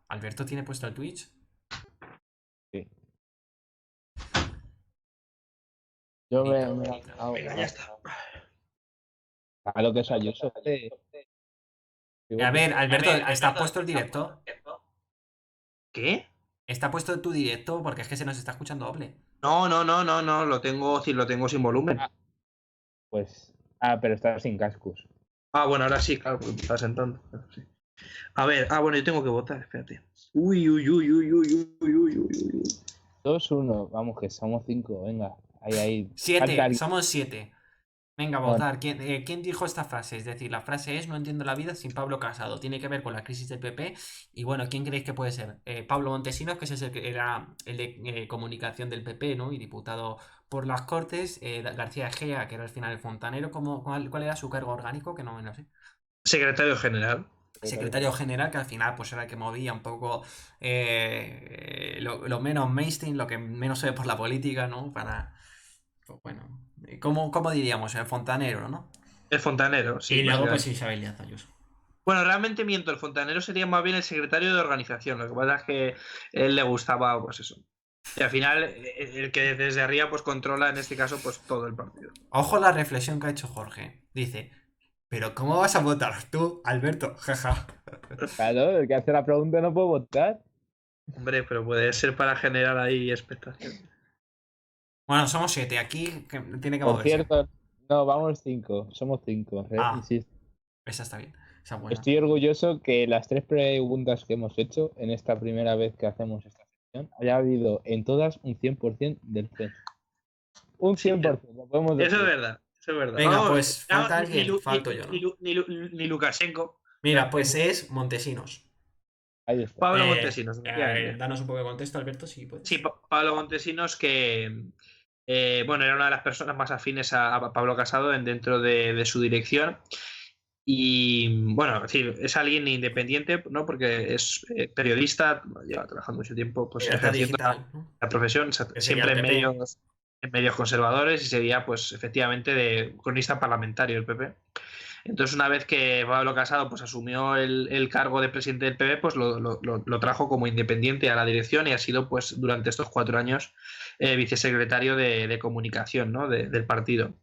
¿Alberto tiene puesto el Twitch? Sí. Yo Venga, Venga, ya está. A lo que es Ayuso. A ver, Alberto, ¿está puesto el directo? ¿Qué? Está puesto en tu directo porque es que se nos está escuchando doble. No, lo tengo sin volumen. Ah, pues. Pero está sin cascos. Bueno, ahora sí, claro, porque me estás sentando. Sí. A ver, bueno, yo tengo que votar, espérate. Uy, uy, uy, uy, uy, uy, uy, uy, uy, uy. 2-1, vamos, que somos 5, venga. Ahí. Falta 7, alguien. somos 7. Venga, a No, votar. ¿Quién dijo esta frase? Es decir, la frase es: no entiendo la vida sin Pablo Casado. Tiene que ver con la crisis del PP. Y bueno, ¿quién creéis que puede ser? Pablo Montesinos, que es el que era el de comunicación del PP, ¿no? Y diputado por las Cortes. García Egea, que era al final el fontanero. ¿Cuál era su cargo orgánico? Que no me lo sé. Secretario general. Secretario general, que al final pues era el que movía un poco lo menos mainstream, lo que menos se ve por la política, ¿no? Pues bueno, ¿cómo diríamos? El fontanero, ¿no? El fontanero, Y sí, luego pues básicamente. Isabel Díaz Ayuso. Bueno, realmente miento, el fontanero sería más bien el secretario de organización. Lo que pasa es que él le gustaba, pues eso. Y al final, el que desde arriba, pues controla, en este caso, pues todo el partido. Ojo la reflexión que ha hecho Jorge. Dice, ¿pero cómo vas a votar tú, Alberto? Jaja. claro, el que hace la pregunta no puede votar. Hombre, pero puede ser para generar ahí expectación. Bueno, somos 7. Aquí tiene que Por moverse. cierto, no, vamos 5. Somos 5, Ah, insisto. esa está bien. Esa es buena. Estoy orgulloso que las 3 preguntas que hemos hecho en esta primera vez que hacemos esta sección haya habido en todas un 100% del censo. Un Sí, 100%, lo podemos eso es decir. verdad. Eso es verdad. Venga, Vamos, pues no, falta ni, alguien. Falto yo, ¿no? ni Lukashenko. Mira, pues es Montesinos. Ahí está. Pablo Montesinos, efectivamente. Danos un poco de contexto, Alberto, si Sí, puedes. Pablo Montesinos, que bueno, era una de las personas más afines a Pablo Casado dentro de su dirección. Y bueno, es decir, es alguien independiente, ¿no? Porque es periodista, lleva trabajando mucho tiempo, pues Periodista ejerciendo digital, ¿no? la profesión, Que sería el siempre PP. en medios conservadores y sería, pues, efectivamente, de cronista parlamentario del PP. Entonces, una vez que Pablo Casado pues, asumió el cargo de presidente del PP, pues lo trajo como independiente a la dirección y ha sido pues, durante estos 4 años vicesecretario de comunicación, ¿no? Del partido.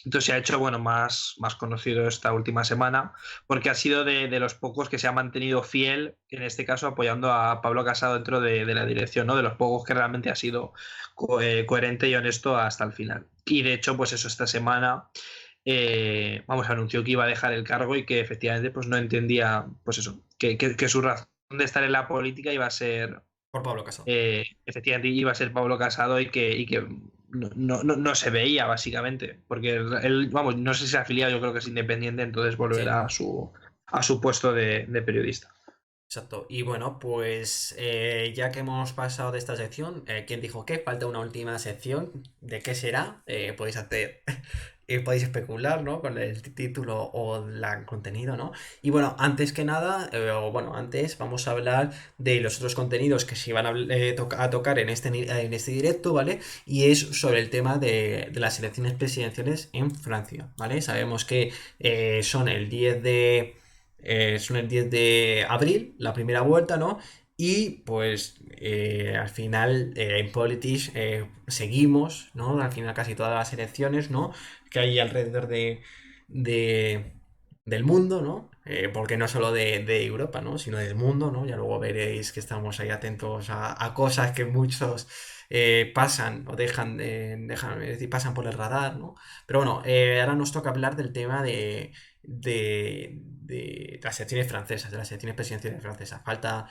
Entonces se ha hecho bueno, más conocido esta última semana porque ha sido de los pocos que se ha mantenido fiel, en este caso apoyando a Pablo Casado dentro de la dirección, ¿no? De los pocos que realmente ha sido coherente y honesto hasta el final. Y de hecho, pues eso, esta semana anunció que iba a dejar el cargo y que efectivamente pues no entendía, pues eso, que su razón de estar en la política iba a ser, Por Pablo Casado. efectivamente iba a ser Pablo Casado y que no se veía básicamente, porque él, vamos, no sé si se ha afiliado, yo creo que es independiente, entonces Sí, volverá a su puesto de periodista. exacto. Y bueno, pues ya que hemos pasado de esta sección, ¿quién dijo qué? Falta una última sección. ¿De qué será? Podéis hacer, podéis especular, ¿no? Con el título o el contenido, ¿no? Y bueno, antes que nada, antes vamos a hablar de los otros contenidos que se iban a tocar en este directo, ¿vale? Y es sobre el tema de las elecciones presidenciales en Francia, ¿vale? Sabemos que son el 10 de son el 10 de abril, la primera vuelta, ¿no? Y pues al final en Politics seguimos, ¿no? Al final casi todas las elecciones, ¿no? Que hay alrededor de- del mundo, ¿no? Porque no solo de Europa, ¿no? Sino del mundo, ¿no? Ya luego veréis que estamos ahí atentos a cosas que muchos pasan o es decir, pasan por el radar, ¿no? Pero bueno, ahora nos toca hablar del tema de las elecciones francesas, de las elecciones presidenciales francesas. Falta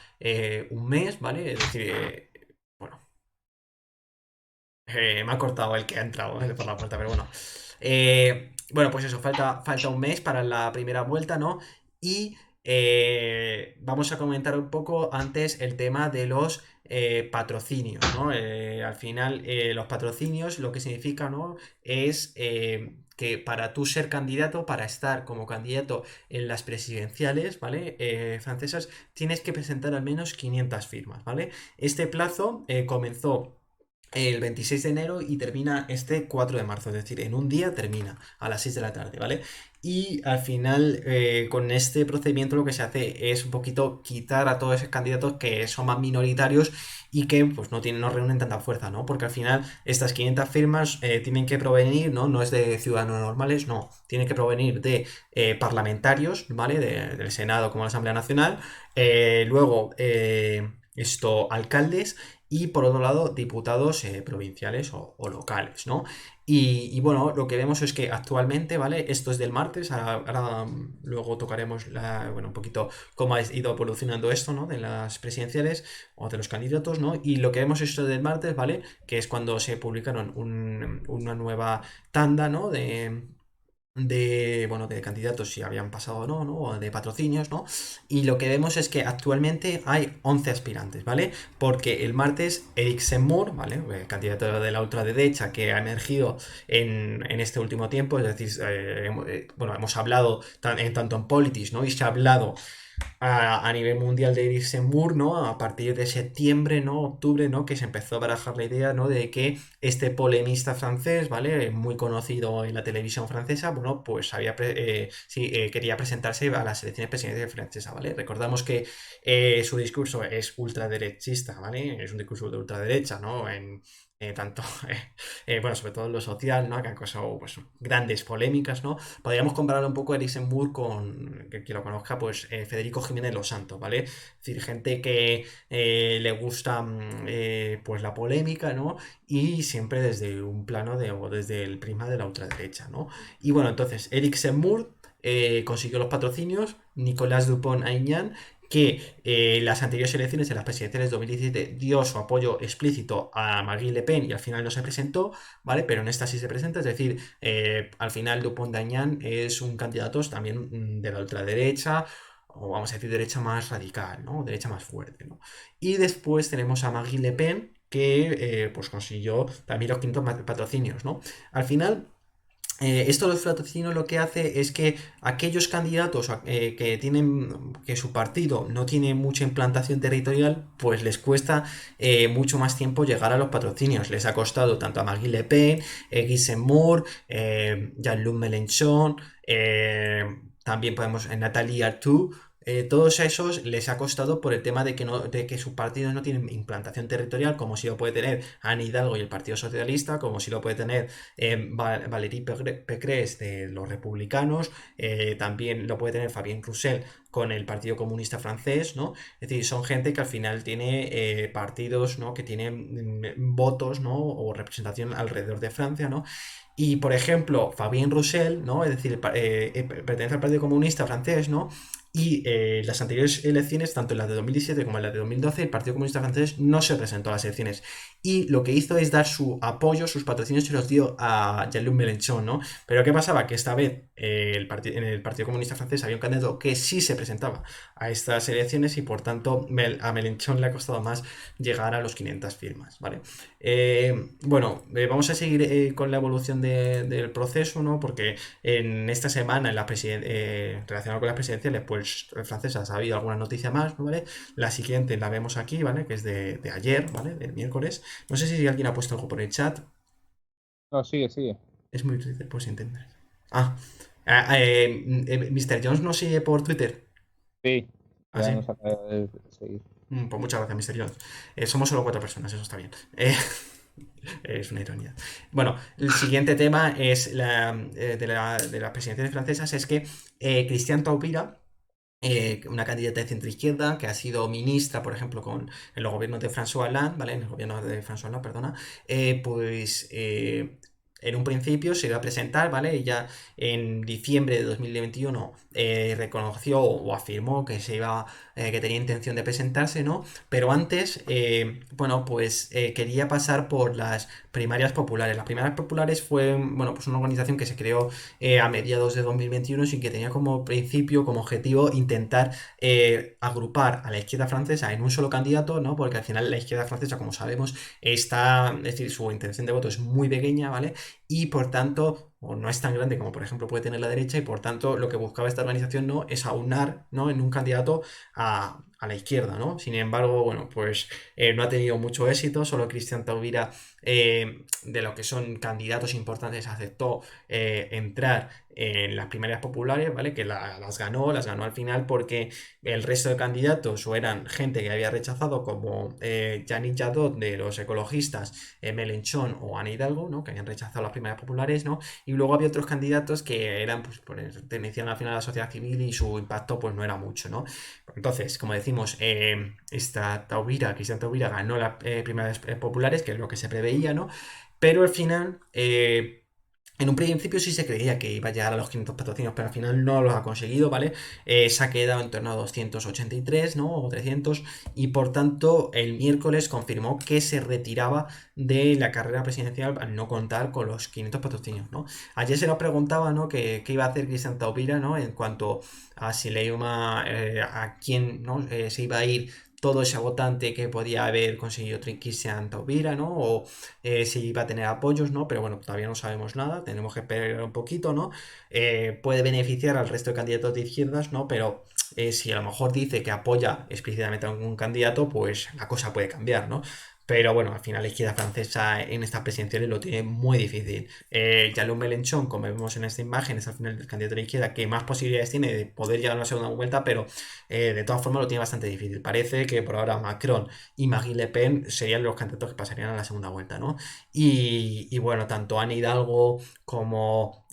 un mes, ¿vale? Es decir, bueno, me ha cortado el que ha entrado por la puerta, pero bueno. Bueno, pues eso, falta un mes para la primera vuelta, ¿no? Y vamos a comentar un poco antes el tema de los patrocinios, ¿no? Al final, los patrocinios lo que significa, ¿no? Es que para tú ser candidato, para estar como candidato en las presidenciales, ¿vale? Francesas, tienes que presentar al menos 500 firmas, ¿vale? Este plazo comenzó el 26 de enero y termina este 4 de marzo, es decir, en un día termina a las 6 de la tarde, ¿vale? Y al final, con este procedimiento lo que se hace es un poquito quitar a todos esos candidatos que son más minoritarios y que pues no reúnen tanta fuerza, ¿no? Porque al final estas 500 firmas tienen que provenir, ¿no? No es de ciudadanos normales, no, tienen que provenir de parlamentarios, ¿vale? Del Senado como la Asamblea Nacional, luego alcaldes y por otro lado diputados provinciales o locales, ¿no? Y bueno, lo que vemos es que actualmente, ¿vale? Esto es del martes, ahora, luego tocaremos bueno, un poquito cómo ha ido evolucionando esto, ¿no? De las presidenciales o de los candidatos, ¿no? Y lo que vemos es esto del martes, ¿vale? Que es cuando se publicaron una nueva tanda, ¿no? Bueno, de candidatos si habían pasado o no, ¿no? O de patrocinios, ¿no? Y lo que vemos es que actualmente hay 11 aspirantes, ¿vale? Porque el martes Eric Zemmour, ¿vale? El candidato de la ultraderecha que ha emergido en este último tiempo, es decir, bueno, hemos hablado tanto en Politics, ¿no? Y se ha hablado a nivel mundial de Luxemburgo, ¿no? A partir de septiembre, ¿no? Octubre, ¿no? Que se empezó a barajar la idea, ¿no? De que este polemista francés, ¿vale? Muy conocido en la televisión francesa, bueno, pues sí, quería presentarse a las elecciones presidenciales francesas, ¿vale? Recordamos que su discurso es ultraderechista, ¿vale? Es un discurso de ultraderecha, ¿no? Tanto, bueno, sobre todo en lo social, ¿no? Que han causado pues, grandes polémicas, ¿no? Podríamos compararlo un poco a Luxemburgo con, que lo conozca, pues Federico Jiménez Los Santos, ¿vale? Es decir, gente que le gusta pues la polémica, ¿no? Y siempre desde un plano o desde el prisma de la ultraderecha, ¿no? Y bueno, entonces, Eric Zemmour consiguió los patrocinios, Nicolas Dupont-Aignan, que las anteriores elecciones, en las presidenciales de 2017, dio su apoyo explícito a Marine Le Pen y al final no se presentó, ¿vale? Pero en esta sí se presenta, es decir, al final Dupont-Aignan es un candidato también de la ultraderecha, o vamos a decir derecha más radical, ¿no? Derecha más fuerte, ¿no? Y después tenemos a Marine Le Pen, que pues consiguió también los quintos patrocinios, ¿no? Al final, esto de los patrocinios lo que hace es que aquellos candidatos que tienen que su partido no tiene mucha implantación territorial, pues les cuesta mucho más tiempo llegar a los patrocinios. Les ha costado tanto a Marine Le Pen, Guy Zemmour, Jean-Luc Mélenchon, también podemos Nathalie Arthaud. Todos esos les ha costado por el tema de que, de que sus partidos no tienen implantación territorial, como si lo puede tener Anne Hidalgo y el Partido Socialista, como si lo puede tener Valérie Pécresse de los republicanos, también lo puede tener Fabien Roussel con el Partido Comunista Francés, ¿no? Es decir, son gente que al final tiene partidos, ¿no? Que tienen votos, ¿no? O representación alrededor de Francia, ¿no? Y, por ejemplo, Fabien Roussel, ¿no? Es decir, pertenece al Partido Comunista Francés, ¿no? Y las anteriores elecciones, tanto en las de 2017 como en las de 2012, el Partido Comunista Francés no se presentó a las elecciones. Y lo que hizo es dar su apoyo, sus patrocinios se los dio a Jean-Luc Mélenchon, ¿no? Pero ¿qué pasaba? Que esta vez en el Partido Comunista Francés había un candidato que sí se presentaba a estas elecciones y por tanto a Mélenchon le ha costado más llegar a los 500 firmas, ¿vale? Bueno, vamos a seguir con la evolución del proceso, ¿no? Porque en esta semana, relacionado con las presidenciales, pues francesas, ha habido alguna noticia más, ¿no? ¿Vale? La siguiente la vemos aquí, ¿vale? Que es de ayer, ¿vale? Del miércoles. No sé si alguien ha puesto algo por el chat. No, sigue, sigue. Es muy Twitter, pues entender. Mr. Jones no sigue por Twitter. Sí, Ah, ya sí. nos acaba de seguir. Pues muchas gracias, Mr. Jones. Somos solo 4 personas, eso está bien. Es una ironía. Bueno, el siguiente tema es de las presidenciales francesas, es que Christiane Taubira, una candidata de centro izquierda que ha sido ministra, por ejemplo, en los gobiernos de François Hollande, ¿vale? En el gobierno de François Hollande, perdona, pues en un principio se iba a presentar, ¿vale? Ella en diciembre de 2021 reconoció o afirmó que que tenía intención de presentarse, ¿no? Pero antes, bueno, pues quería pasar por las primarias populares. Las primarias populares fue, bueno, pues una organización que se creó a mediados de 2021 sin que tenía como principio, como objetivo, intentar agrupar a la izquierda francesa en un solo candidato, ¿no? Porque al final la izquierda francesa, como sabemos, es decir, su intención de voto es muy pequeña, ¿vale? Y por tanto, o no es tan grande como por ejemplo puede tener la derecha, y por tanto lo que buscaba esta organización, ¿no? Es aunar, ¿no? En un candidato a la izquierda, ¿no? Sin embargo, bueno, pues no ha tenido mucho éxito, solo Christian Taubira, de lo que son candidatos importantes, aceptó entrar en las primarias populares, ¿vale? Que las ganó al final porque el resto de candidatos o eran gente que había rechazado, como Yannick Jadot de los ecologistas, Mélenchon o Anne Hidalgo, ¿no? Que habían rechazado las primarias populares, ¿no? Y luego había otros candidatos que eran, pues, pertenecían al final a la sociedad civil y su impacto, pues, no era mucho, ¿no? Entonces, como decía decimos, Cristian Taubira ganó las primarias populares, que es lo que se preveía, ¿no? Pero al final, en un principio sí se creía que iba a llegar a los 500 patrocinios, pero al final no los ha conseguido, ¿vale? Se ha quedado en torno a 283, ¿no? O 300, y por tanto el miércoles confirmó que se retiraba de la carrera presidencial al no contar con los 500 patrocinios, ¿no? Ayer se nos preguntaba, ¿no? ¿Qué iba a hacer Cristian Taubira, ¿no? En cuanto a si le iba a quién, ¿no? Se iba a ir todo ese votante que podía haber conseguido Cristian Taubira, ¿no? O si iba a tener apoyos, ¿no? Pero bueno, todavía no sabemos nada, tenemos que esperar un poquito, ¿no? Puede beneficiar al resto de candidatos de izquierdas, ¿no? Pero si a lo mejor dice que apoya explícitamente a algún candidato, pues la cosa puede cambiar, ¿no? Pero bueno, al final la izquierda francesa en estas presidenciales lo tiene muy difícil. Jean-Luc Mélenchon, como vemos en esta imagen, es al final el candidato de la izquierda que más posibilidades tiene de poder llegar a una segunda vuelta, pero de todas formas lo tiene bastante difícil. Parece que por ahora Macron y Marine Le Pen serían los candidatos que pasarían a la segunda vuelta, ¿no? Y bueno, tanto Anne Hidalgo como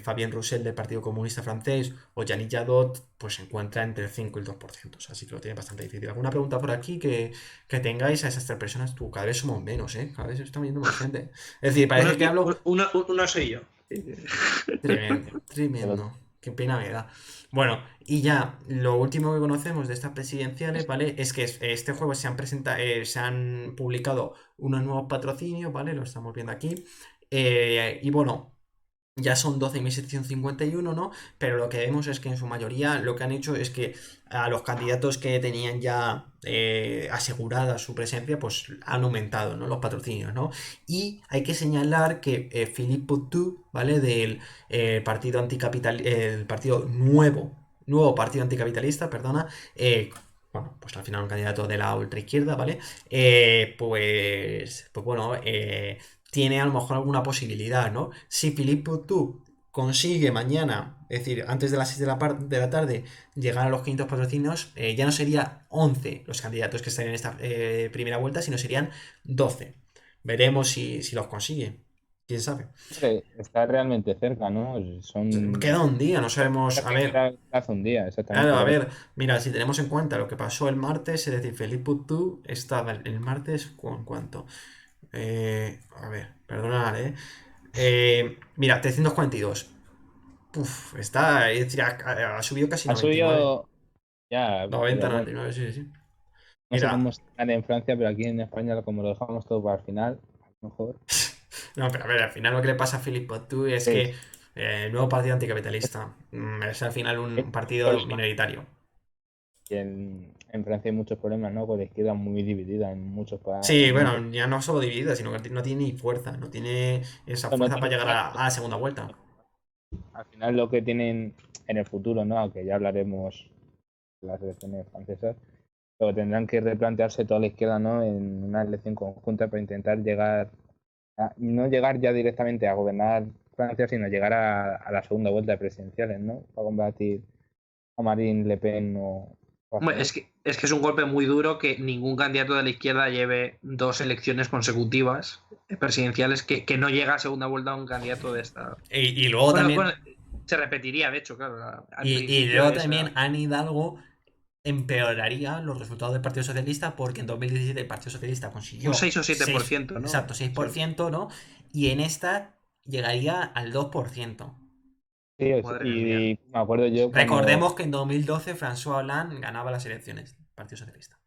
Fabien Roussel del Partido Comunista Francés o Yannick Jadot, pues se encuentra entre el 5 y el 2%, así que lo tiene bastante difícil. ¿Alguna pregunta por aquí que tengáis a esas tres personas? Tú, cada vez somos menos, ¿eh? Cada vez está viendo más gente. Es decir, parece que hablo... Uno soy yo. Tremendo, tremendo. Qué pena me da. Bueno, y ya, lo último que conocemos de estas presidenciales, ¿vale? Es que este jueves se han publicado unos nuevos patrocinios, ¿vale? Lo estamos viendo aquí. Y bueno, ya son 12.751, ¿no? Pero lo que vemos es que en su mayoría lo que han hecho es que a los candidatos que tenían ya asegurada su presencia, pues han aumentado, ¿no? Los patrocinios, ¿no? Y hay que señalar que Philippe Poutou, ¿vale? Del partido anticapital, el partido nuevo partido anticapitalista, perdona, bueno, pues al final un candidato de la ultraizquierda, ¿vale? Pues bueno, tiene a lo mejor alguna posibilidad, ¿no? Si Philippe Poutou consigue mañana, es decir, antes de las 6 de la tarde, llegar a los 500 patrocinios, ya no serían 11 los candidatos que estarían en esta primera vuelta, sino serían 12. Veremos si los consigue. ¿Quién sabe? Está realmente cerca, ¿no? Queda un día, no sabemos. A ver, Hace un día, exactamente. claro, a ver, mira, si tenemos en cuenta lo que pasó el martes, es decir, Philippe Poutou estaba el martes con cuánto. A ver, perdonad, mira, 342. Uf, está, es decir, ha subido casi Ha 99. subido ya, 90, pero bueno, 99, sí, sí. no sé Mira, cómo están en Francia, pero aquí en España, como lo dejamos todo para el final, a lo mejor. no, pero a ver, al final lo que le pasa a Philippe Poutou es que Es, el nuevo partido anticapitalista es al final es un un partido problema. minoritario. Y en Francia hay muchos problemas, ¿no? Con la izquierda muy dividida en muchos Sí, en muchos. bueno, ya no solo dividida, sino que no tiene ni fuerza, no tiene esa No fuerza para tiene llegar fuerza. a la segunda vuelta. Al final lo que tienen en el futuro, ¿no? Aunque ya hablaremos de las elecciones francesas, pero tendrán que replantearse toda la izquierda, ¿no? En una elección conjunta para intentar no llegar ya directamente a gobernar Francia, sino llegar a la segunda vuelta de presidenciales, ¿no? Para combatir a Marine Le Pen o a Hombre, Jadot. es que es un golpe muy duro que ningún candidato de la izquierda lleve dos elecciones consecutivas presidenciales que no llega a segunda vuelta a un candidato de esta. Y luego Bueno, también, se repetiría, de hecho, claro, al y principio luego de también esa. Anne Hidalgo empeoraría los resultados del Partido Socialista porque en 2017 el Partido Socialista Un consiguió 6 o 6, 7%, ¿no? exacto, Sí. 6%, ¿no? Y en esta llegaría al 2%. Sí, Madre mía. y me acuerdo yo Recordemos que en 2012 François Hollande ganaba las elecciones del Partido Socialista.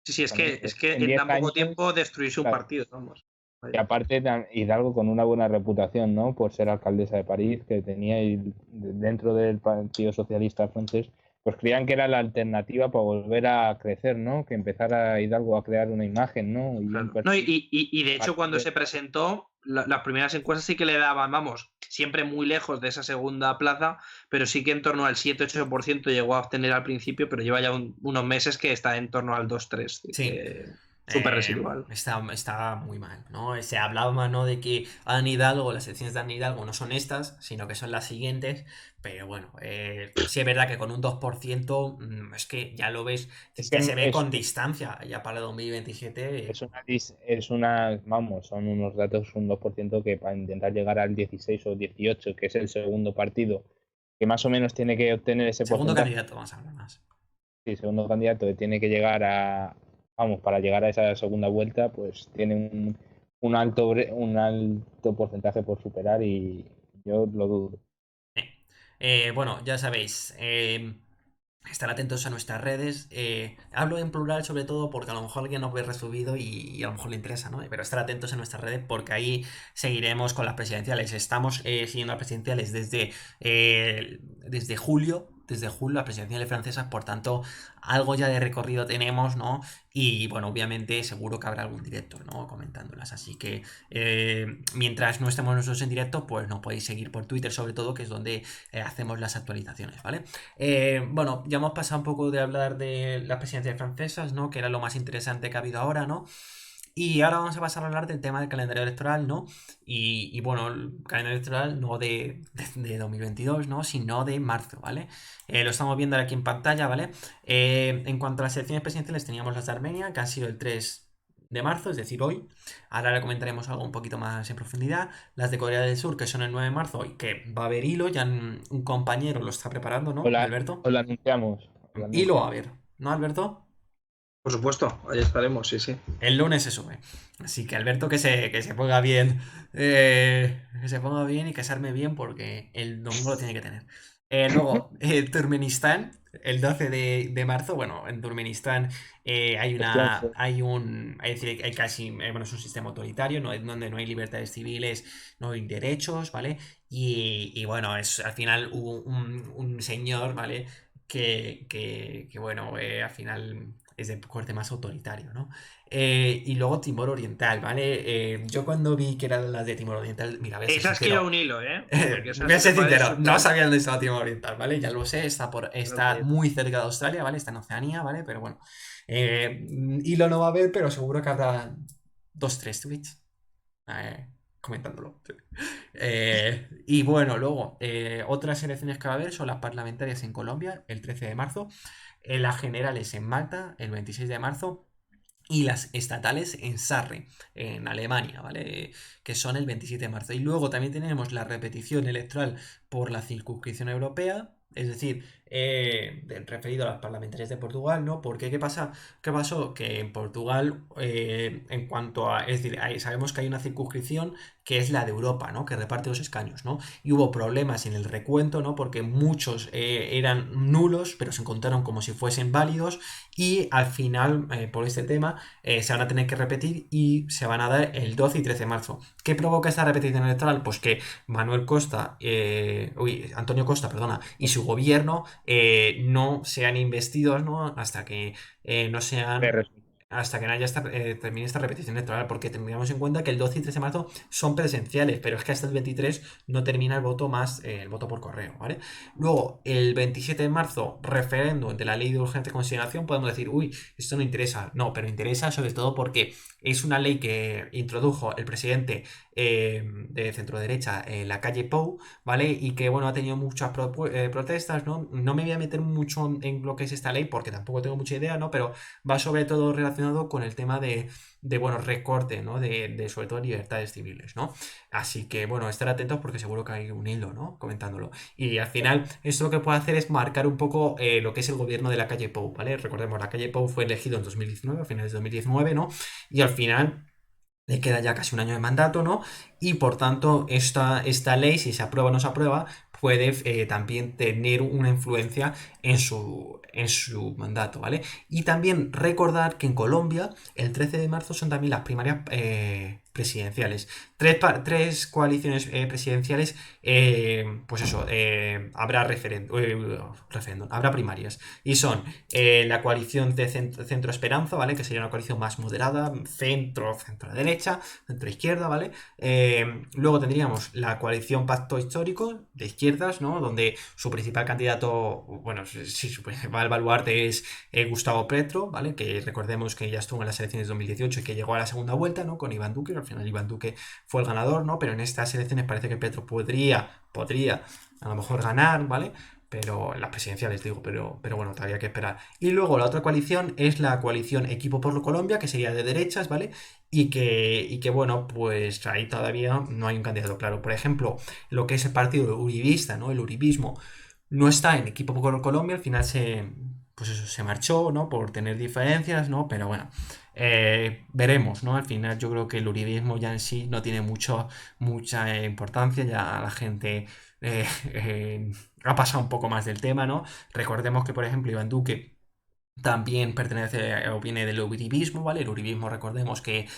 Sí, sí, es que en en 10 tan poco años, tiempo destruirse un claro. partido, vamos. Y aparte Hidalgo con una buena reputación, ¿no? Por ser alcaldesa de París, que tenía dentro del Partido Socialista francés, pues creían que era la alternativa para volver a crecer, ¿no? Que empezara Hidalgo a crear una imagen, ¿no? Y un Claro. No, perfil. y de hecho, cuando se presentó, las primeras encuestas sí que le daban, vamos, siempre muy lejos de esa segunda plaza, pero sí que en torno al 7-8% llegó a obtener al principio, pero lleva ya unos meses que está en torno al 2-3, Sí, que súper residual. está muy mal, ¿no? Se hablaba, ¿no? De que Anne Hidalgo, las elecciones de Anne Hidalgo no son estas, sino que son las siguientes, pero bueno, sí es verdad que con un 2% es que ya lo ves, Es ya que se ve con distancia, ya para el 2027. vamos, son unos datos, un 2% que para intentar llegar al 16 o 18, que es el segundo partido, que más o menos tiene que obtener ese Segundo porcentaje. candidato, vamos a hablar más. sí, segundo candidato que tiene que llegar vamos, para llegar a esa segunda vuelta, pues tiene un alto porcentaje por superar y yo lo dudo. Bueno, ya sabéis, estar atentos a nuestras redes. Hablo en plural sobre todo porque a lo mejor alguien nos ve resubido y a lo mejor le interesa, ¿no? Pero estar atentos a nuestras redes porque ahí seguiremos con las presidenciales. Estamos siguiendo las presidenciales desde julio. Desde julio, las presidenciales francesas, por tanto, algo ya de recorrido tenemos, ¿no? Y bueno, obviamente, seguro que habrá algún directo, ¿no? Comentándolas. Así que mientras no estemos nosotros en directo, pues nos podéis seguir por Twitter, sobre todo, que es donde hacemos las actualizaciones, ¿vale? Bueno, ya hemos pasado un poco de hablar de las presidencias francesas, ¿no? Que era lo más interesante que ha habido ahora, ¿no? Y ahora vamos a pasar a hablar del tema del calendario electoral, ¿no? Y bueno, el calendario electoral no de 2022, ¿no? Sino de marzo, ¿vale? Lo estamos viendo aquí en pantalla, ¿vale? En cuanto a las elecciones presidenciales, teníamos las de Armenia, que han sido el 3 de marzo, es decir, hoy. Ahora le comentaremos algo un poquito más en profundidad. Las de Corea del Sur, que son el 9 de marzo y que va a haber hilo, ya un compañero lo está preparando, ¿no? Alberto. Os lo anunciamos. Hilo va a haber, ¿no, Alberto? Por supuesto, ahí estaremos, sí, sí. El lunes se sube. Así que Alberto que se ponga bien. Que se ponga bien y que se arme bien porque el domingo lo tiene que tener. Luego, Turkmenistán, el 12 de marzo. Bueno, en Turkmenistán hay casi, bueno, es un sistema autoritario, donde no hay libertades civiles, no hay derechos, ¿vale? Y bueno, al final hubo un señor, ¿vale? Bueno, al final es de corte más autoritario, ¿no? Y luego Timor Oriental, ¿vale? Yo cuando vi que eran las de Timor Oriental, mira, voy a ser Esa es que sincero. era un hilo, ¿eh? Voy a ser sincero, no sabía dónde estaba Timor Oriental, ¿vale? Ya lo sé, está muy cerca de Australia, ¿vale? Está en Oceanía, ¿vale? Pero bueno. Hilo no va a haber, pero seguro que habrá 2-3 tweets comentándolo. Y bueno, luego, otras elecciones que va a haber son las parlamentarias en Colombia, el 13 de marzo, las generales en Malta, el 26 de marzo, y las estatales en Sarre, en Alemania, ¿vale? Que son el 27 de marzo. Y luego también tenemos la repetición electoral por la circunscripción europea, es decir, referido a las parlamentarias de Portugal, ¿no? Porque ¿qué pasa? ¿Qué pasó? Que en Portugal, en cuanto a, es decir, sabemos que hay una circunscripción que es la de Europa, ¿no? Que reparte los escaños, ¿no? Y hubo problemas en el recuento, ¿no? Porque muchos eran nulos, pero se contaron como si fuesen válidos y al final, por este tema, se van a tener que repetir y se van a dar el 12 y 13 de marzo. ¿Qué provoca esta repetición electoral? Pues que Antonio Costa, perdona, y su gobierno no sean investidos, ¿no? Hasta que no haya termine esta repetición electoral, porque tengamos en cuenta que el 12 y 13 de marzo son presenciales, pero es que hasta el 23 no termina el voto por correo, ¿vale? Luego, el 27 de marzo, referéndum de la ley de urgente consideración, podemos decir, uy, esto no interesa. No, pero interesa sobre todo porque es una ley que introdujo el presidente de centro-derecha, la calle Pou, ¿vale? Y que, bueno, ha tenido muchas protestas, ¿no? No me voy a meter mucho en lo que es esta ley porque tampoco tengo mucha idea, ¿no? Pero va sobre todo relacionado con el tema de bueno, recorte, ¿no? De sobre todo libertades civiles, ¿no? Así que, bueno, estar atentos porque seguro que hay un hilo, ¿no? Comentándolo. Y al final, esto lo que puede hacer es marcar un poco lo que es el gobierno de la calle Pou, ¿vale? Recordemos, la calle Pou fue elegido en 2019, a finales de 2019, ¿no? Y al final le queda ya casi un año de mandato, ¿no? Y por tanto, esta ley, si se aprueba o no se aprueba, puede también tener una influencia en su mandato, ¿vale? Y también recordar que en Colombia, el 13 de marzo son también las primarias presidenciales. Tres coaliciones presidenciales, pues eso, habrá referéndum, habrá primarias. Y son la coalición de Centro Esperanza, ¿vale? Que sería una coalición más moderada, centro-derecha, centro-izquierda, ¿vale? Luego tendríamos la coalición Pacto Histórico de izquierdas, ¿no? Donde su principal candidato, bueno, sí, su principal baluarte es Gustavo Petro, ¿vale? Que recordemos que ya estuvo en las elecciones de 2018 y que llegó a la segunda vuelta, ¿no? Con Iván Duque, al final Iván Duque fue el ganador, ¿no? Pero en estas elecciones parece que Petro podría a lo mejor ganar, ¿vale? Pero las presidenciales, digo, pero bueno, todavía hay que esperar. Y luego la otra coalición es la coalición Equipo por Colombia, que sería de derechas, ¿vale? Y que bueno, pues ahí todavía no hay un candidato claro. Por ejemplo, lo que es el partido uribista, ¿no? El uribismo no está en Equipo por Colombia, al final pues eso, se marchó, ¿no? Por tener diferencias, ¿no? Pero bueno, veremos, ¿no? Al final yo creo que el uribismo ya en sí no tiene mucha importancia, ya la gente ha pasado un poco más del tema, ¿no? Recordemos que, por ejemplo, Iván Duque también pertenece o viene del uribismo, ¿vale? El uribismo, recordemos que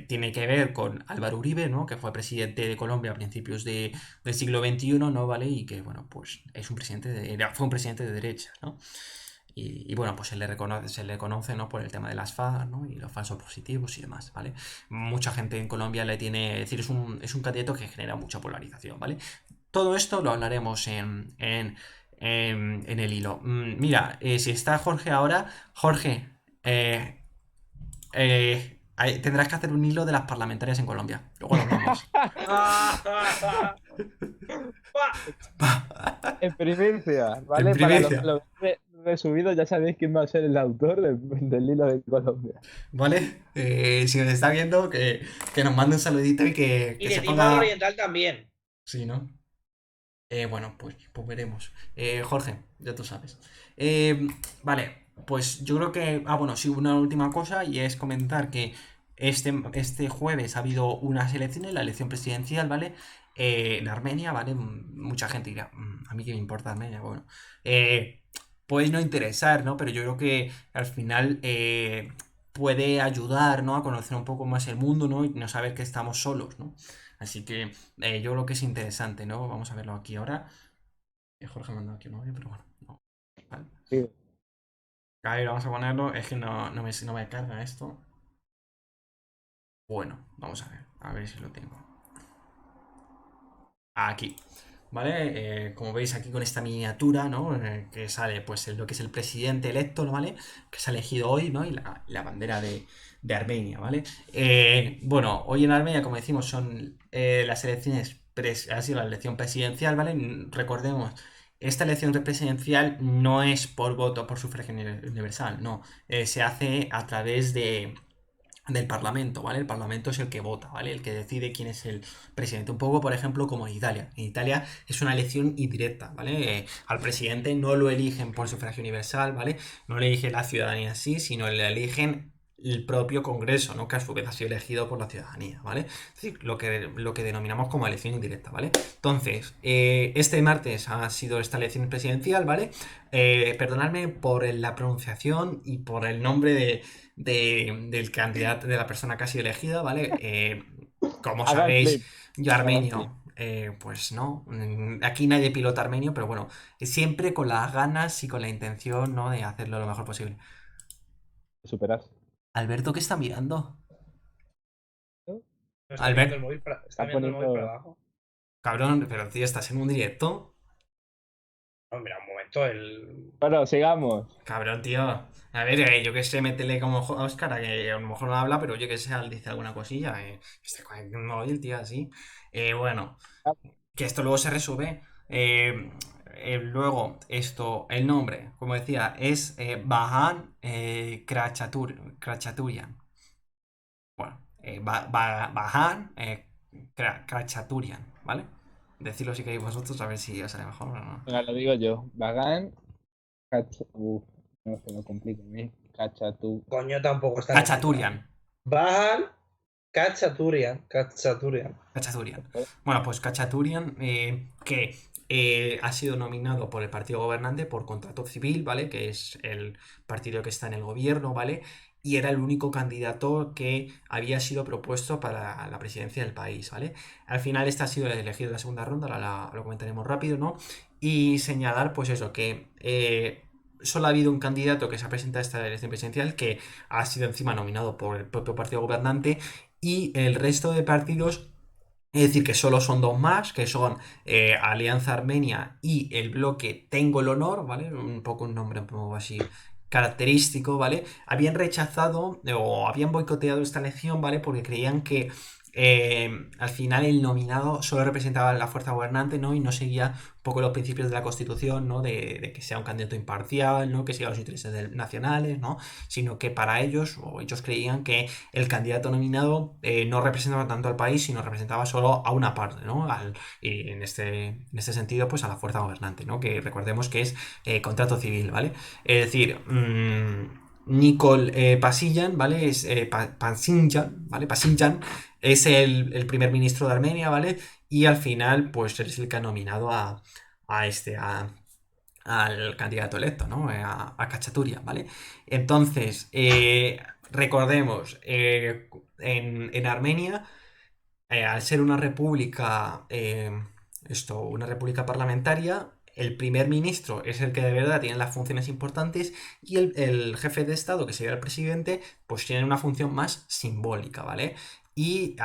tiene que ver con Álvaro Uribe, ¿no? Que fue presidente de Colombia a principios del siglo XXI, ¿no? ¿Vale? Y que, bueno, pues es un presidente fue un presidente de derecha, ¿no? Y, bueno, pues se le conoce, ¿no? Por el tema de las FARC, ¿no? Y los falsos positivos y demás, ¿vale? Mucha gente en Colombia le tiene, es decir, es un candidato que genera mucha polarización, ¿vale? Todo esto lo hablaremos en el hilo. Mira, si está Jorge ahora, Jorge, tendrás que hacer un hilo de las parlamentarias en Colombia. Luego lo hablamos. En primicia, En ¿vale? Para primicia. los resubidos ya sabéis quién va a ser el autor del hilo de Colombia. ¿Vale? Si nos está viendo, que nos mande un saludito y que, Y que de se Timor ponga. Oriental también. Sí, ¿no? Bueno, pues veremos. Jorge, ya tú sabes. Vale, pues yo creo que. Ah, bueno, sí, una última cosa y es comentar que este jueves ha habido unas elecciones, la elección presidencial, ¿vale? En Armenia, ¿vale? Mucha gente dirá, a mí qué me importa Armenia, bueno. Eh, Puede no interesar, ¿no? Pero yo creo que al final puede ayudar, ¿no? A conocer un poco más el mundo, ¿no? Y no saber que estamos solos, ¿no? Así que yo creo que es interesante, ¿no? Vamos a verlo aquí ahora. Jorge me ha mandado aquí un audio, pero bueno, no. Vale. Sí. A ver, vamos a ponerlo. Es que no me carga esto. Bueno, vamos a ver si lo tengo. Aquí. ¿Vale? Como veis aquí con esta miniatura, ¿no? Que sale pues lo que es el presidente electo, ¿no? ¿Vale? Que se ha elegido hoy, ¿no? Y la bandera de Armenia, ¿vale? Bueno, hoy en Armenia, como decimos, son las elecciones, ha sido la elección presidencial, ¿vale? Recordemos, esta elección presidencial no es por voto, por sufragio universal, no. Se hace a través del Parlamento, ¿vale? El Parlamento es el que vota, ¿vale? El que decide quién es el presidente. Un poco, por ejemplo, como en Italia. En Italia es una elección indirecta, ¿vale? Al presidente no lo eligen por sufragio universal, ¿vale? No le elige la ciudadanía así, sino le eligen el propio Congreso, ¿no? Que a su vez ha sido elegido por la ciudadanía, ¿vale? Es decir, lo que denominamos como elección indirecta, ¿vale? Entonces, este martes ha sido esta elección presidencial, ¿vale? Perdonadme por la pronunciación y por el nombre del candidato, de la persona que ha sido elegida, ¿vale? Como Hagan sabéis, flip, yo hagan flip. armenio, pues no, aquí nadie pilota armenio, pero bueno, siempre con las ganas y con la intención, ¿no? De hacerlo lo mejor posible. Superas. Alberto, ¿qué está mirando? ¿No? No está mirando el Albert, móvil está Está mirando el móvil para poniendo. abajo. cabrón, pero tío, estás en un directo. No, mira, un momento, el. Bueno, sigamos. Cabrón, tío. A ver, yo que sé, métele como a Oscar, a que a lo mejor no habla, pero yo que sé, dice alguna cosilla. Este con el móvil, tío, así. Bueno, que esto luego se resube. Luego, el nombre, como decía, es Bahan Krachaturian. Bueno, Bahan Krachaturian, ¿vale? Decirlo si queréis vosotros, a ver si os sale mejor o no. Venga, lo digo yo. Bagan. Uf, no se me complica a mí. Cachatú. Coño, tampoco está complicado. Krachaturian. Bajan Kachaturian. Kachaturian. Kachaturian. Bueno, pues Kachaturian, que ha sido nominado por el partido gobernante por contrato civil, ¿vale? Que es el partido que está en el gobierno, ¿vale? Y era el único candidato que había sido propuesto para la presidencia del país, ¿vale? Al final este ha sido elegido en la segunda ronda, ahora lo comentaremos rápido, ¿no? Y señalar, pues eso, que solo ha habido un candidato que se ha presentado a esta elección presidencial que ha sido encima nominado por el propio partido gobernante y el resto de partidos, es decir, que solo son dos más, que son Alianza Armenia y el bloque Tengo el Honor, ¿vale? Un poco un nombre un poco así característico, ¿vale? Habían rechazado o habían boicoteado esta elección, ¿vale? Porque creían que al final el nominado solo representaba la fuerza gobernante, ¿no? Y no seguía un poco los principios de la Constitución, ¿no? De que sea un candidato imparcial, ¿no? Que siga los intereses nacionales, ¿no? Sino que para ellos, o ellos creían que el candidato nominado no representaba tanto al país, sino representaba solo a una parte, ¿no? Y en este sentido, pues a la fuerza gobernante, ¿no? Que recordemos que es contrato civil, ¿vale? Es decir, Nikol Pashinyan, ¿vale? Pashinyan, ¿vale? Pashinyan es el primer ministro de Armenia, ¿vale? Y al final, pues es el que ha nominado a este, al candidato electo, ¿no? A Khachaturian, ¿vale? Entonces, recordemos, en Armenia, al ser una república, una república parlamentaria, el primer ministro es el que de verdad tiene las funciones importantes y el jefe de Estado, que sería el presidente, pues tiene una función más simbólica, ¿vale? Y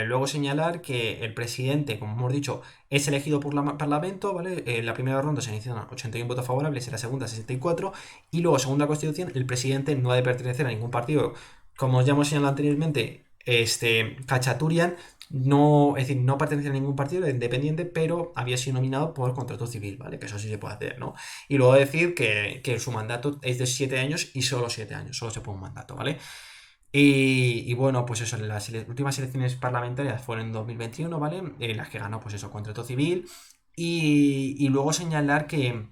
luego señalar que el presidente, como hemos dicho, es elegido por el Parlamento, ¿vale? En la primera ronda se inician 81 votos favorables, en la segunda 64, y luego, según la Constitución, el presidente no ha de pertenecer a ningún partido. Como ya hemos señalado anteriormente, Khachaturian no, es decir, no pertenece a ningún partido, era independiente, pero había sido nominado por contrato civil, ¿vale? Que eso sí se puede hacer, ¿no? Y luego decir que su mandato es de 7 años y solo 7 años, solo se puede un mandato, ¿vale? Y bueno, pues eso, las últimas elecciones parlamentarias fueron en 2021, ¿vale? En las que ganó, pues eso, contrato civil. Y luego señalar que